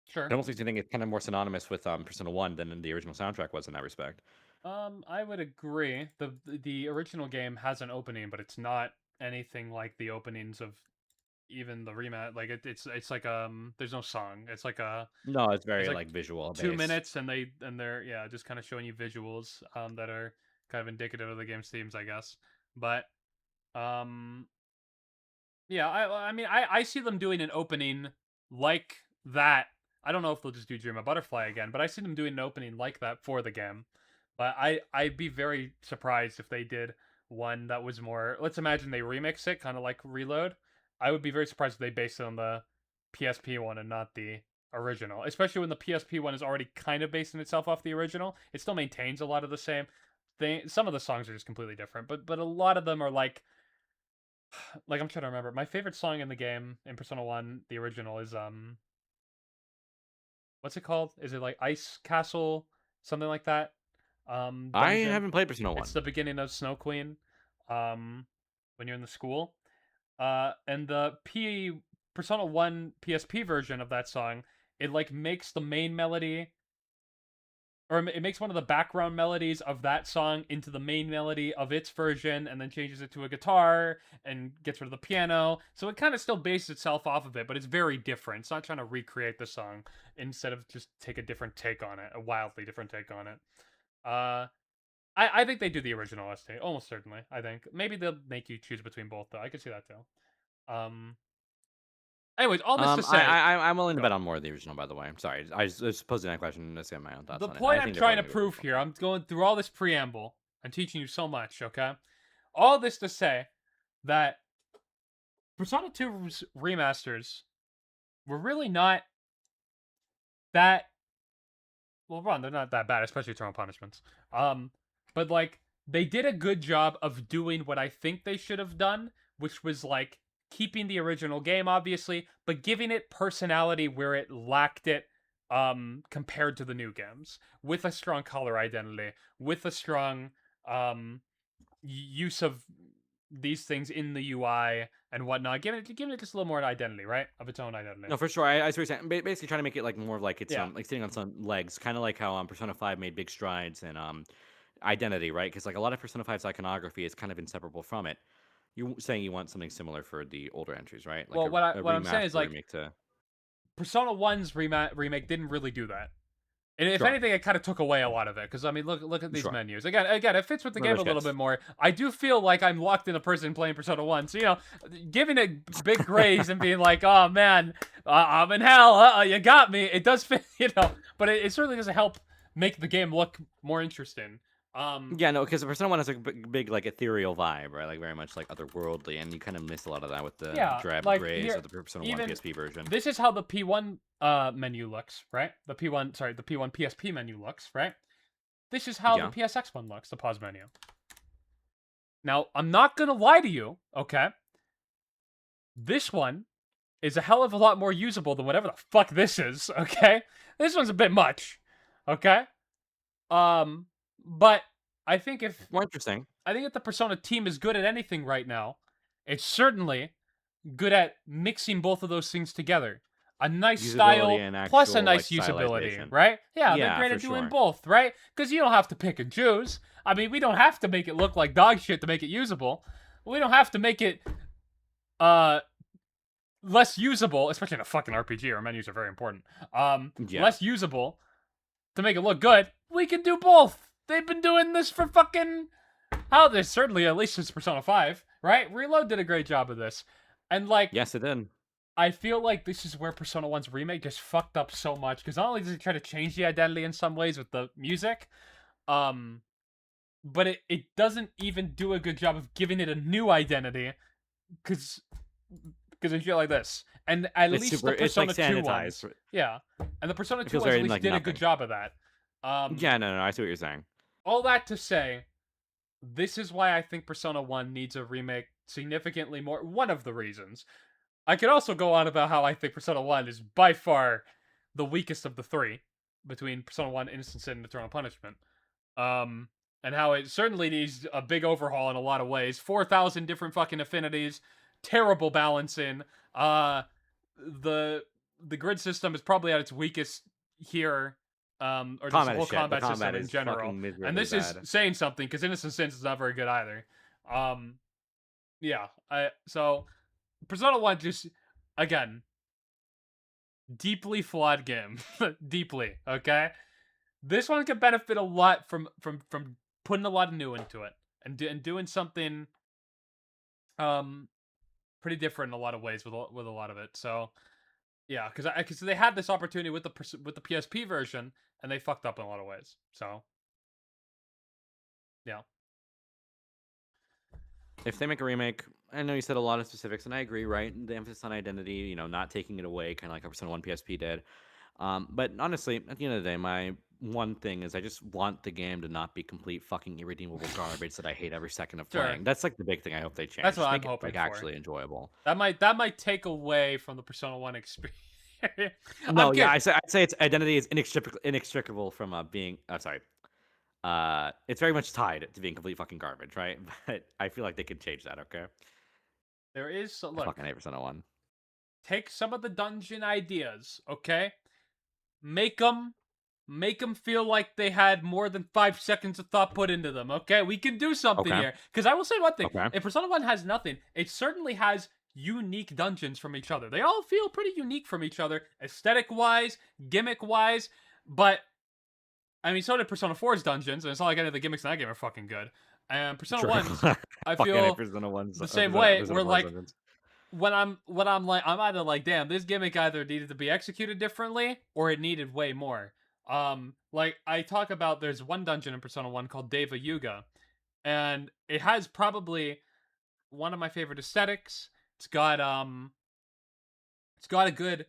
Sure. It almost makes me think it's kind of more synonymous with Persona 1 than the original soundtrack was in that respect. I would agree. The original game has an opening, but it's not anything like the openings of even the rematch. Like it's like there's no song. It's like No, it's very like like visual 2 based. minutes, and they're yeah just kind of showing you visuals that are kind of indicative of the game's themes, I guess. But yeah, I mean I see them doing an opening like that. I don't know if they'll just do Dream of Butterfly again, but I see them doing an opening like that for the game. But I'd be very surprised if they did one that was more. Let's imagine they remix it, kind of like Reload. I would be very surprised if they based it on the PSP one and not the original. Especially when the PSP one is already kind of basing itself off the original. It still maintains a lot of the same thing. Some of the songs are just completely different, but a lot of them are like I'm trying to remember. My favorite song in the game in Persona 1, the original, is what's it called? Is it like Ice Castle, something like that? I Dungeon. haven't played Persona 1. It's the beginning of Snow Queen, when you're in the school. And the Persona 1 PSP version of that song, it like makes the main melody, or it makes one of the background melodies of that song into the main melody of its version, and then changes it to a guitar and gets rid of the piano. So it kind of still bases itself off of it, but it's very different. It's not trying to recreate the song, instead of just take a different take on it, a wildly different take on it. I think they do the original ST, almost certainly. I think maybe they'll make you choose between both, though. I could see that too. Anyways, all this to say, I'm willing to bet on more of the original. By the way, I'm sorry. I was posing that question to get my own thoughts the on it. point I I'm think they're trying to probably prove original. here, I'm going through all this preamble. I'm teaching you so much, okay? All this to say that Persona 2's remasters were really not that well run. They're not that bad, especially Eternal Punishments. But like they did a good job of doing what I think they should have done, which was like keeping the original game, obviously, but giving it personality where it lacked it compared to the new games, with a strong color identity, with a strong use of these things in the UI and whatnot, giving it just a little more identity, right, of its own identity. No, for sure. I see what you're saying. Basically, trying to make it like more of like it's Yeah. like sitting on some legs, kind of like how Persona 5 made big strides in identity, right? Because like a lot of Persona 5's iconography is kind of inseparable from it. You're saying you want something similar for the older entries, right? Like Well, what I'm saying remaster, is like remake to... Persona 1's remake didn't really do that. And if Sure. anything, it kind of took away a lot of it. Because, I mean, look at these Sure. menus. Again, it fits with the game a little Gets. bit more. I do feel like I'm locked in a prison playing Persona 1. So, you know, giving it big grades and being like, oh, man, I'm in hell. You got me. It does fit, you know. But it certainly doesn't help make the game look more interesting. Yeah, no, because Persona 1 has a big like ethereal vibe, right? Like very much like otherworldly, and you kind of miss a lot of that with the drab like, grays here, of the Persona 1 PSP version. This is how the P1 menu looks, right? The P1 PSP menu looks, right? This is how the PSX one looks, the pause menu. Now, I'm not gonna lie to you, okay? This one is a hell of a lot more usable than whatever the fuck this is, okay? This one's a bit much, okay? But I think if More interesting. the Persona team is good at anything right now, it's certainly good at mixing both of those things together. A nice Usability style and plus a actual, nice like, usability, stylization. right? Yeah, they're Yeah, great for at doing sure. both, right? Because you don't have to pick and choose. I mean, we don't have to make it look like dog shit to make it usable. We don't have to make it less usable, especially in a fucking RPG where menus are very important. Yeah. Less usable to make it look good. We can do both. They've been doing this for fucking this certainly at least since Persona 5, right? Reload did a great job of this. And like Yes, it did. I feel like this is where Persona 1's remake just fucked up so much because not only does it try to change the identity in some ways with the music, but it doesn't even do a good job of giving it a new identity because of shit like this. And at It's least super. the It's like Persona 2 sanitized. ones, yeah, and the Persona 2 feels ones at very, least like, did a good nothing. job of that. Yeah, no, I see what you're saying. All that to say, this is why I think Persona 1 needs a remake significantly more. One of the reasons. I could also go on about how I think Persona 1 is by far the weakest of the three between Persona 1, Innocent Sin, and Eternal Punishment. And how it certainly needs a big overhaul in a lot of ways. 4,000 different fucking affinities, terrible balancing. The grid system is probably at its weakest here. Or just the Combat whole is shit. The combat system combat in is general. fucking miserably And this is bad. saying something because Innocent Sins is not very good either. Yeah. So Persona 1 just again deeply flawed game. Deeply, okay? This one could benefit a lot from putting a lot of new into it and doing something pretty different in a lot of ways with a lot of it. So yeah, because they had this opportunity with the PSP version and they fucked up in a lot of ways. So yeah. If they make a remake, I know you said a lot of specifics, and I agree, right? The emphasis on identity, not taking it away, kind of like how Persona 1 PSP did. But honestly, at the end of the day, my one thing is I just want the game to not be complete fucking irredeemable garbage that I hate every second of Sure. playing. That's like the big thing I hope they change. That's what Just I'm make it, hoping like, for. actually enjoyable. That might take away from the Persona 1 experience. No, yeah, I'd say its identity is inextricable from being. Sorry. It's very much tied to being complete fucking garbage, right? But I feel like they could change that. Okay. There is I look. fucking hate Persona 1. Take some of the dungeon ideas, okay? Make them feel like they had more than 5 seconds of thought put into them, okay? We can do something Okay. here. Because I will say one thing. Okay. If Persona 1 has nothing, it certainly has unique dungeons from each other. They all feel pretty unique from each other, aesthetic-wise, gimmick-wise, but I mean, so did Persona 4's dungeons, and it's not like any of the gimmicks in that game are fucking good. And Persona True. 1's, I Fucking hate feel Persona 1's the same Persona- way. Persona Where 4's like dungeons. when I'm like I'm either like, damn, this gimmick either needed to be executed differently or it needed way more. Like I talk about, there's one dungeon in Persona 1 called Deva Yuga, and it has probably one of my favorite aesthetics. It's got a good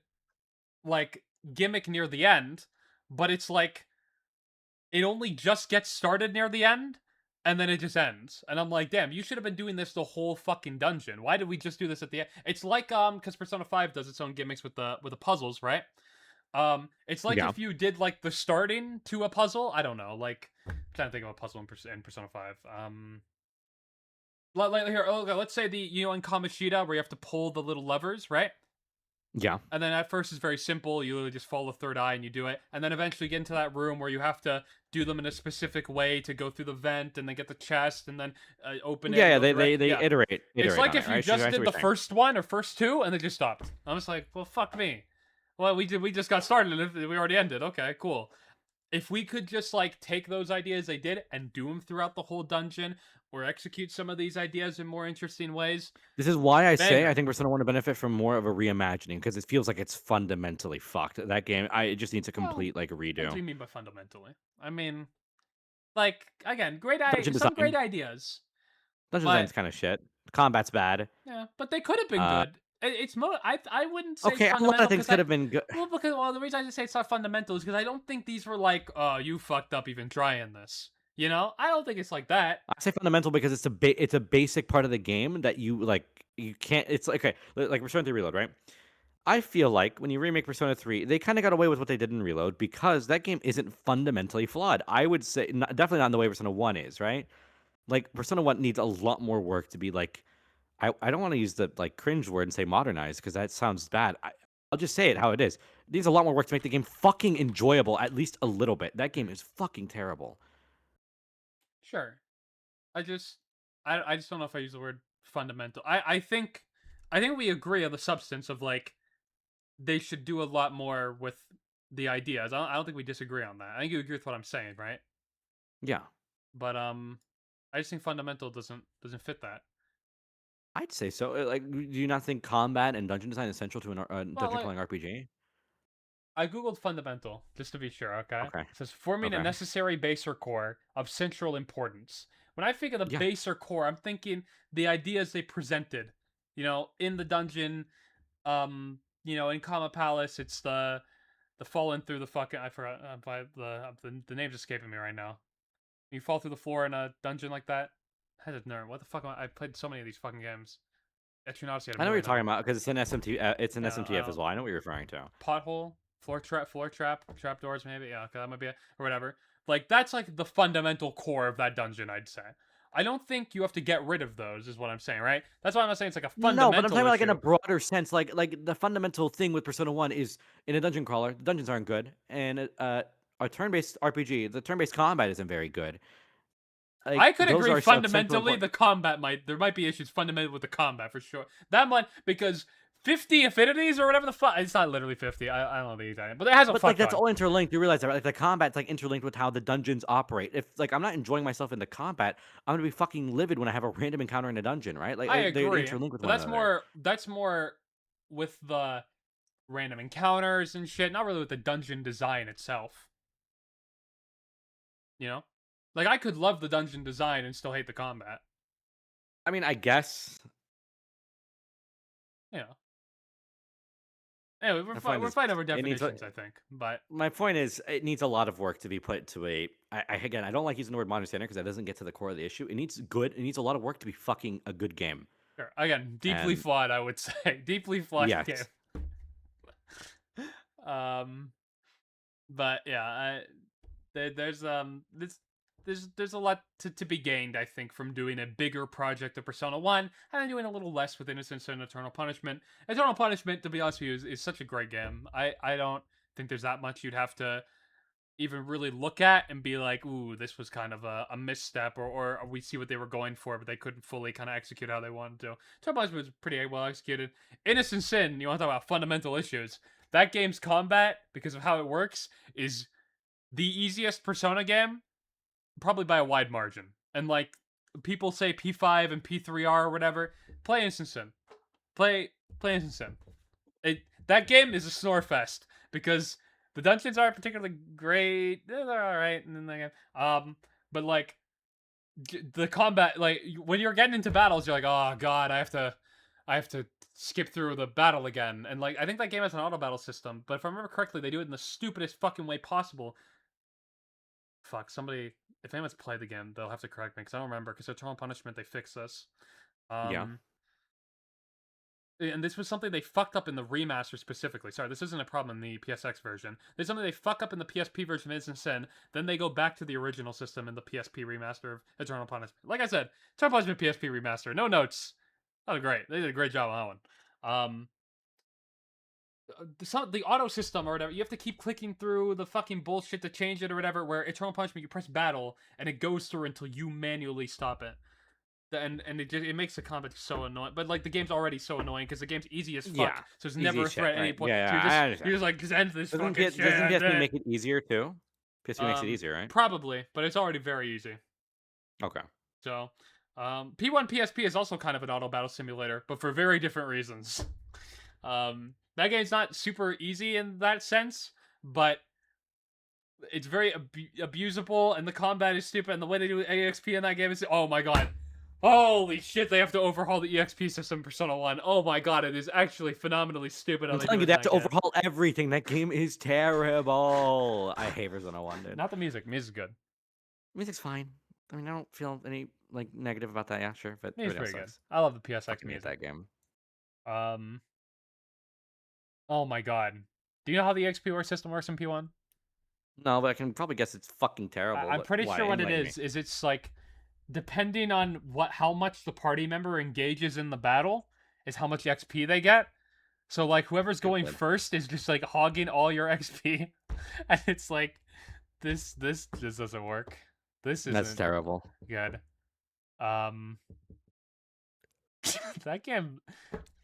like gimmick near the end, but it's like it only just gets started near the end and then it just ends. And I'm like, damn, you should have been doing this the whole fucking dungeon. Why did we just do this at the end? It's like because Persona 5 does its own gimmicks with the puzzles, right? It's like Yeah. if you did like the starting to a puzzle. I don't know, like I'm trying to think of a puzzle in Persona 5. Like here, okay, let's say in Kamoshida where you have to pull the little levers, right? Yeah. And then at first it's very simple. You literally just follow the third eye and you do it. And then eventually you get into that room where you have to do them in a specific way to go through the vent and then get the chest and then open it. Yeah, and go they direct- iterate. It's like on if it, you right? just I see did what the you're saying. first one or first two and they just stopped. I'm just like, well, fuck me. Well, we just got started and we already ended. Okay, cool. If we could just like take those ideas they did and do them throughout the whole dungeon or execute some of these ideas in more interesting ways. This is why I say Banger. I think Persona 1 to benefit from more of a reimagining because it feels like it's fundamentally fucked. That game, it just needs a complete like What do you redo. mean by fundamentally? I mean, like again, Dungeon some great design. ideas. Dungeon but- design's kind of shit. Combat's bad. Yeah, but they could have been Uh, good. It's more. I wouldn't say Okay, a fundamental. lot of things 'cause could have been good. Well, the reason I say it's not fundamental is because I don't think these were like, oh, you fucked up even trying this. You know, I don't think it's like that. I say fundamental because it's a basic part of the game that you can't. It's like okay, like Return to Reload, right? I feel like when you remake Persona 3, they kind of got away with what they did in Reload because that game isn't fundamentally flawed. I would say definitely not in the way Persona 1 is, right? Like Persona 1 needs a lot more work to be like I don't want to use the like cringe word and say modernized because that sounds bad. I'll just say it how it is. It needs a lot more work to make the game fucking enjoyable, at least a little bit. That game is fucking terrible. Sure. I just don't know if I use the word fundamental. I think we agree on the substance of like they should do a lot more with the ideas. I don't think we disagree on that. I think you agree with what I'm saying, right? Yeah, But I just think fundamental doesn't fit that. I'd say so. Like, do you not think combat and dungeon design is essential to a Well, dungeon like crawling RPG? I googled fundamental just to be sure. Okay, Okay. it says forming a Okay. necessary base or core of central importance. When I think of the Yeah. base or core, I'm thinking the ideas they presented. In the dungeon, in Kama Palace, it's the falling through the fucking I forgot by the name's escaping me right now. You fall through the floor in a dungeon like that. I had a nerve. What the fuck? I played so many of these fucking games. Etrian Odyssey had a I know what you're million of talking them. about because it's an SMT. It's an Yeah, SMTF as well. I know what you're referring to. pothole, floor trap doors, maybe. Yeah, okay, that might be it, or whatever. Like that's like the fundamental core of that dungeon, I'd say. I don't think you have to get rid of those, is what I'm saying, right? That's why I'm not saying it's like a No, but I'm fundamental talking about like in a issue. broader sense. Like the fundamental thing with Persona 1 is in a dungeon crawler, the dungeons aren't good, and a turn-based RPG, the turn-based combat isn't very good. I Like could those agree are central fundamentally important. the combat there might be issues fundamentally with the combat for sure. That might because 50 affinities or whatever the fuck, it's not literally 50. I don't know the exact, but it has a But like fuck that's ton. all interlinked. You realize that, right? Like the combat's like interlinked with how the dungeons operate. If like I'm not enjoying myself in the combat, I'm gonna be fucking livid when I have a random encounter in a dungeon, right? Like I they agree, interlink with but one another. that's more with the random encounters and shit, not really with the dungeon design itself. You know? Like I could love the dungeon design and still hate the combat. I mean, I guess You know. Anyway, my point we're is fighting over it needs. definitions, I think. But My point is, it needs a lot of work to be put to a. Again, I don't like using the word modern standard because that doesn't get to the core of the issue. It needs good. It needs a lot of work to be fucking a good game. sure. Again, deeply And flawed, I would say. Deeply flawed game. yes, Um but yeah, there's there's a lot to be gained, I think, from doing a bigger project of Persona 1 and then doing a little less with Innocence and Eternal Punishment. Eternal Punishment, to be honest with you, is such a great game. I don't think there's that much you'd have to even really look at and be like, ooh, this was kind of a misstep, or we see what they were going for, but they couldn't fully kind of execute how they wanted to. Eternal Punishment was pretty well executed. Innocent Sin, you want to talk about fundamental issues. That game's combat, because of how it works, is the easiest Persona game, probably by a wide margin. And like people say P5 and P3R or whatever, play Instant Sim. Play Instant Sim. That game is a snore fest because the dungeons aren't particularly great. They're all right, and then but like the combat, like when you're getting into battles, you're like, oh god, I have to skip through the battle again. And like I think that game has an auto battle system, but if I remember correctly, they do it in the stupidest fucking way possible. Fuck, somebody, if anyone's played the game, they'll have to correct me because I don't remember. Because Eternal Punishment, they fixed this. yeah, Um, and this was something they fucked up in the remaster specifically. Sorry, this isn't a problem in the PSX version. This is something they fuck up in the PSP version of Instant Sin. Then they go back to the original system in the PSP remaster of Eternal Punishment. Like I said, Eternal Punishment PSP remaster, no notes. That was great. They did a great job on that one. The auto system or whatever, you have to keep clicking through the fucking bullshit to change it or whatever, where Eternal Punishment, you press battle and it goes through until you manually stop it. And it makes the combat so annoying. But like the game's already so annoying because the game's easy as fuck, yeah. so it's Easy never a as shit, threat at any right? point. Yeah, So yeah, I you're understand. just like, just end this fucking shit. Doesn't PSP make it easier too? PSP makes it easier, right? Probably, but it's already very easy. Okay. So, P1 PSP is also kind of an auto battle simulator, but for very different reasons. That game's not super easy in that sense, but it's very abusable, and the combat is stupid, and the way they do EXP in that game is, oh my god. Holy shit, they have to overhaul the EXP system in Persona 1. Oh my god, it is actually phenomenally stupid how I'm they telling do you, it they in have to that game. overhaul everything. That game is terrible. I hate Persona 1, dude. Not the music. Music's good. Music's fine. I mean, I don't feel any like negative about that. Yeah, sure, but Music's everything else pretty good. sucks. I love the PSX Fucking hate music. that game. Um, Oh my god. Do you know how the XP system works in P1? No, but I can probably guess it's fucking terrible. I'm pretty Why? sure what it Enlighten me. is it's like depending on how much the party member engages in the battle is how much XP they get. So like whoever's going Good. first is just like hogging all your XP, and it's like this doesn't work. This isn't That's terrible. good. That game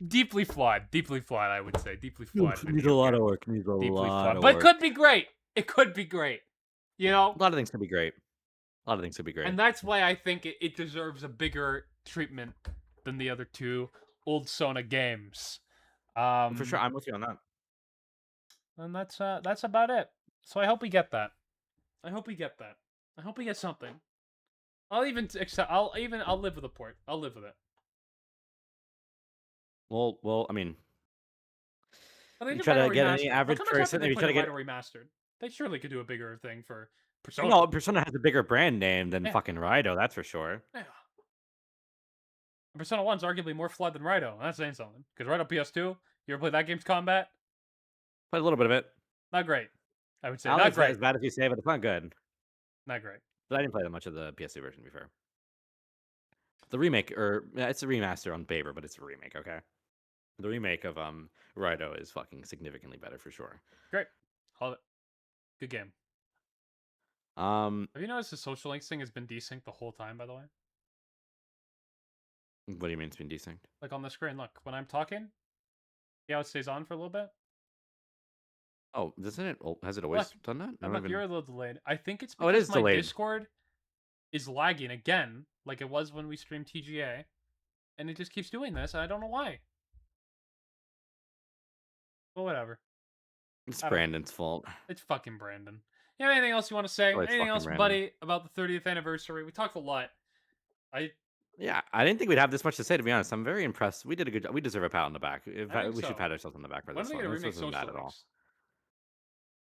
deeply flawed. I would say deeply flawed. Needs a lot of work. Needs a Deeply lot flawed, of but it work. could be great. It could be great. You know, A lot of things could be great. A lot of things could be great. and that's why I think it deserves a bigger treatment than the other two old Sona games. For sure, I'm with you on that. And that's about it. So I hope we get that. I hope we get something. I'll live with a port. I'll live with it. Well, I mean, But they you did try to Rhino get any Remastered. average Look how much person. effort they If you put try to in get, Rhino Remastered. They surely could do a bigger thing for Persona. no, Persona has a bigger brand name than Yeah. fucking Rido. That's for sure. Yeah. Persona 1's arguably more flawed than Rido. And that's saying something. Because Rido PS2, you ever played that game's combat? Played a little bit of it. Not great. I would say I don't not think it's great. as bad as you say, but it's not good. Not great. But I didn't play that much of the PS2 version, to be fair. The remake, it's a remaster on paper, but it's a remake. Okay. The remake of Rido is fucking significantly better for sure. Great. Love it. Good game. What Have you noticed the social links thing has been desynced the whole time, by the way? do you mean it's been desynced? Like on the screen, look. When I'm talking, see how it stays on for a little bit? Oh, doesn't it? Has it always Look, done that? I don't Look, even- you're a little delayed. I think it's Oh, it because is my delayed. Discord is lagging again, like it was when we streamed TGA, and it just keeps doing this, and I don't know why. But whatever. It's I don't know. Brandon's fault. It's fucking Brandon. You have anything else you want to say? Oh, it's Anything fucking else, Brandon. buddy, about the 30th anniversary? We talked a lot. Yeah, I didn't think we'd have this much to say. To be honest, I'm very impressed. We did a good job. We deserve a pat on the back. In fact, think we so. should pat ourselves on the back for When are this they one. going to This remake wasn't social bad at all. links?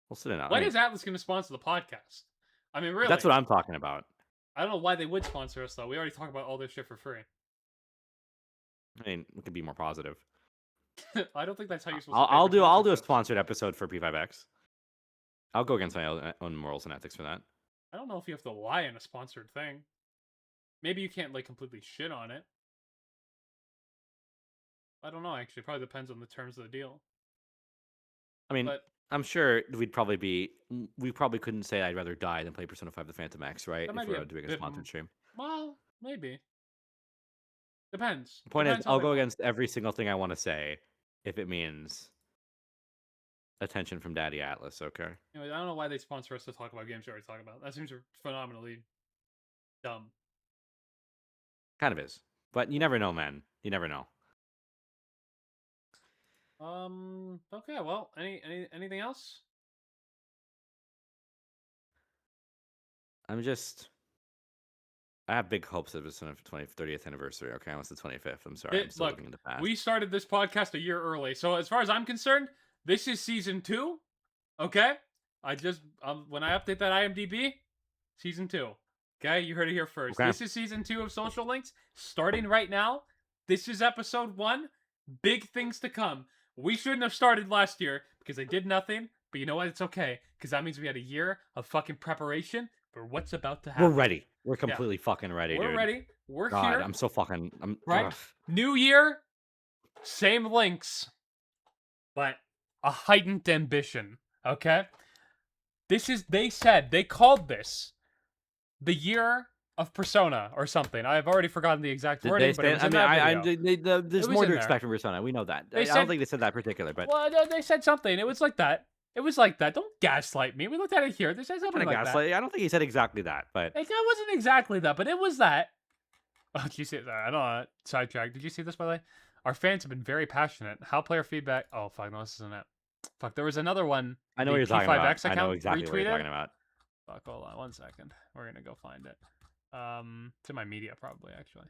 We'll sit it out. When I mean, is Atlas going to sponsor the podcast? I mean, really. that's what I'm talking about. I don't know why they would sponsor us, though. We already talk about all this shit for free. I mean, we could be more positive. I don't think that's how you're supposed I'll to pay for do a sponsorships. sponsored episode for P5X. I'll go against my own morals and ethics for that. I don't know if you have to lie in a sponsored thing. Maybe you can't, like, completely shit on it. I don't know, actually. It probably depends on the terms of the deal. I mean, But I'm sure we probably couldn't say I'd rather die than play Persona 5 The Phantom X, right? That If might we be were a doing a bit sponsored stream. well, maybe. Depends. The point is, Depends how I'll they go want. against every single thing I want to say if it means attention from Daddy Atlas, okay? Anyway, I don't know why they sponsor us to talk about games we already talk about. That seems phenomenally dumb. Kind of is. But you never know, man. You never know. Okay, well, anything else? I have big hopes of this 30th anniversary, okay? Unless the 25th. I'm sorry. I'm still Look, looking in the past. we started this podcast a year early, so as far as I'm concerned, this is season 2. Okay? I just when I update that IMDb, season 2. Okay, you heard it here first. Okay. This is season 2 of Social Links, starting right now. This is episode 1. Big things to come. We shouldn't have started last year because I did nothing, but you know what? It's okay because that means we had a year of fucking preparation for what's about to happen. We're ready. We're completely fucking ready, We're dude. ready. We're God, here. I'm so fucking... Right? ugh. New year, same links, but a heightened ambition. Okay? They called this the year of Persona or something. I've already forgotten the exact Did wording, they but it say? was I in mean, that video. there's It was more in to there. expect from Persona. We know that. They I said- don't think they said that particular, but... Well, they said something. It was like that. It was like that. Don't gaslight me. We looked at it here. They said something Kinda like that. gaslight. I don't think he said exactly that, but... It wasn't exactly that, but it was that. Oh, did you see it? I don't know. Sidetrack. Did you see this, by the way? Our fans have been very passionate. How player feedback... Oh, fuck. No, this isn't it. Fuck, there was another one. I know what the you're talking about. P5X I know account exactly what you're retweeted. talking about. Fuck, hold on 1 second. We're going to go find it. It's in my media, probably, actually.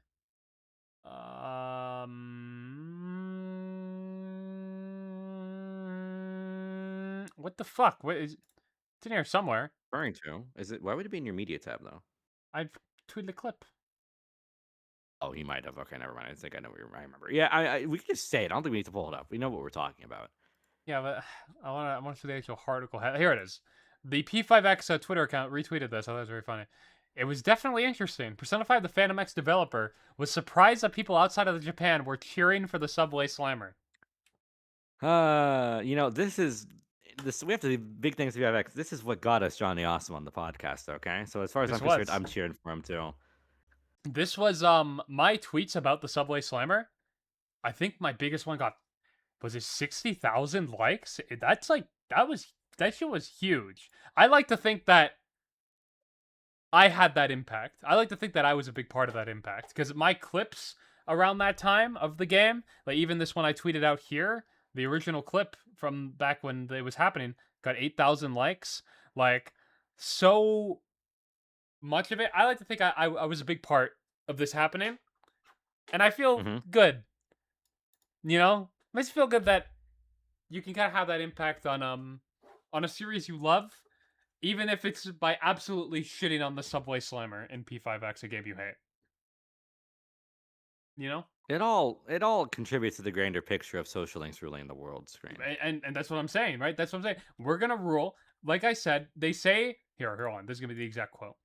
What the fuck? What is... It's in here somewhere. Referring to? Is it? Why would it be in your media tab, though? I've tweeted a clip. Oh, you might have. Okay, never mind. I think I know what I remember. Yeah, we can just say it. I don't think we need to pull it up. We know what we're talking about. Yeah, but I want to see the actual article. Here it is. The P5X Twitter account retweeted this. I thought it was very funny. It was definitely interesting. Persona 5, the Phantom X developer, was surprised that people outside of Japan were cheering for the Subway Slammer. This. We have to do big things to VFX. This is what got us Johnny Awesome on the podcast. Okay, so as far as This I'm concerned, was. I'm cheering for him too. This was my tweets about the Subway Slammer. I think my biggest one got, was it 60,000 likes? That's like, that shit was huge. I like to think that I had that impact. I like to think that I was a big part of that impact because my clips around that time of the game, like even this one I tweeted out here, the original clip from back when it was happening, got 8,000 likes. Like, so much of it. I like to think I was a big part of this happening, and I feel good. You know, it makes me feel good that you can kind of have that impact on a series you love, even if it's by absolutely shitting on the Subway Slammer in P5X, a game you hate. You know? It all contributes to the grander picture of social links ruling the world screen. And that's what I'm saying, right? That's what I'm saying. We're gonna rule. Like I said, they say here, hold on. This is gonna be the exact quote.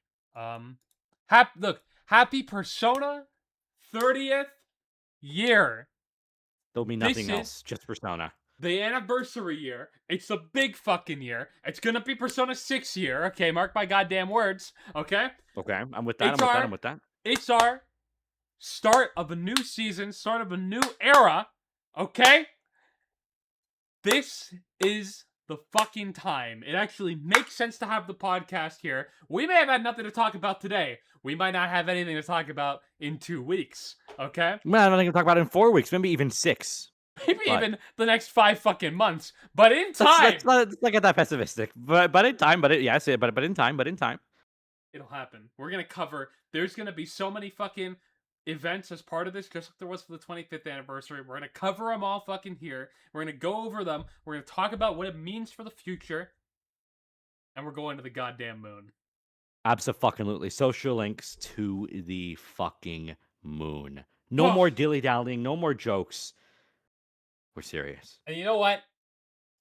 Happy Persona 30th year. There'll be nothing else, just Persona. The anniversary year. It's the big fucking year. It's gonna be Persona 6 year. Okay, mark my goddamn words. Okay? Okay, I'm with that. I'm with that. It's our start of a new season, start of a new era. Okay? This is the fucking time. It actually makes sense to have the podcast here. We may have had nothing to talk about today. We might not have anything to talk about in 2 weeks. Okay? We might have nothing to talk about in 4 weeks, maybe even 6. Maybe even the next 5 fucking months. But in time, let's not get that pessimistic. But in time, but in time. It'll happen. We're gonna cover. There's gonna be so many fucking events as part of this, just like there was for the 25th anniversary. We're gonna cover them all fucking here. We're gonna go over them. We're gonna talk about what it means for the future, and we're going to the goddamn moon. Absolutely. Social links to the fucking moon. No more dilly-dallying. No more jokes. We're serious. And you know what?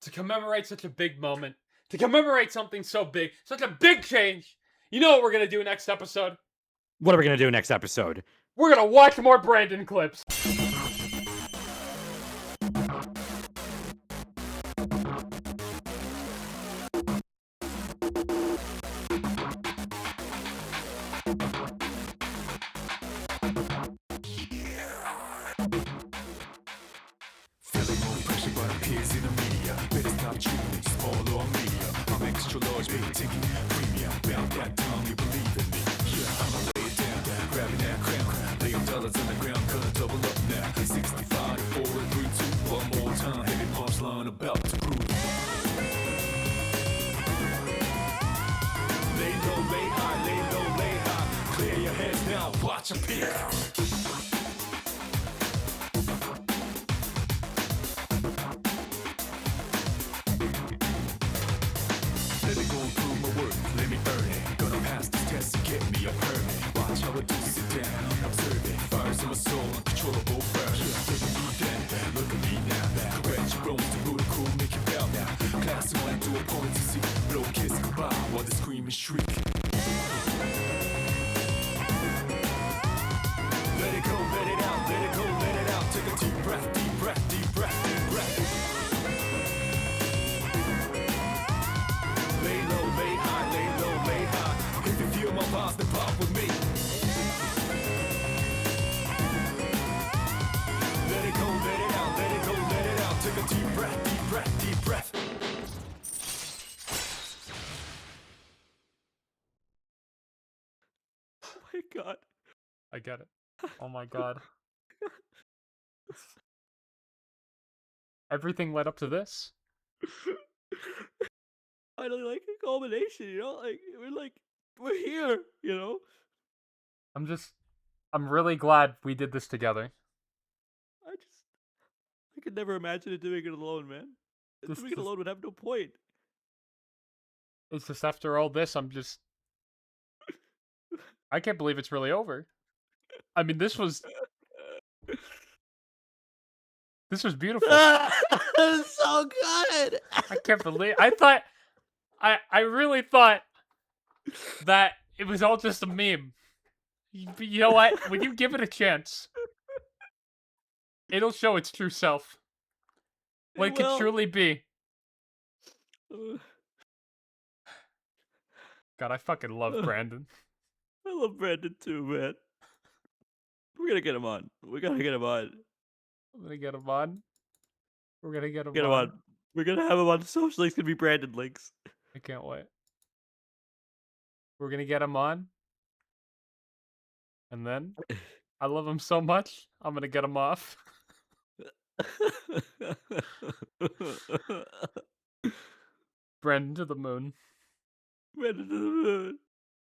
To commemorate such a big moment, to commemorate something so big, such a big change, you know what we're gonna do next episode? What are we gonna do next episode? We're gonna watch more Brandon clips. Feeling more pressure by the peers in the media. Better stop treating just follow on media. I'm extra large, big ticket, premium. Bound that tongue, you believe in me. Yeah, I'ma lay it down, grabbing that crown. Laying dollars on the ground, gonna double up now. 65 to 4 and 3, 2, one more time. Heavy punchline about to prove it. Lay low, lay high, lay low, lay high. Clear your heads now, watch a peek. Let me go and prove my worth, let me earn it. Gonna pass this test and get me a permit. Watch how I do, sit down, observe it. Fires in my soul, uncontrollable burn. Look at me then, look at me now. Correct your bones, the booty cool, make you bow now. Class one to a point to see. Blow kiss goodbye while they scream and shriek. Let it go, let it out, let it go, let it out. Take a deep breath, deep breath, deep breath, deep breath. Lay low, lay high, lay low, lay high. If you feel my vibes, then pop with me. Let it go, let it out, let it go, let it out. Take a deep breath, deep breath, deep breath. Oh my god. I get it. Oh my god. Everything led up to this. Finally, like a culmination, we're here, I'm really glad we did this together. I could never imagine doing it alone, man. Doing it alone would have no point. It's just after all this, I can't believe it's really over. I mean, this was beautiful. It's so good. I can't believe I really thought that it was all just a meme. You know what? When you give it a chance, it'll show its true self. What it can truly be. God, I fucking love Brandon. I love Brandon too, man. We're gonna get him on. We gotta get him on. I'm gonna get him on. We're gonna get him Get him on. on. We're gonna have him on social. It's gonna be Brandon links. I can't wait. We're gonna get him on. And then I love him so much, I'm gonna get him off. Brandon to the moon. Brandon to the moon.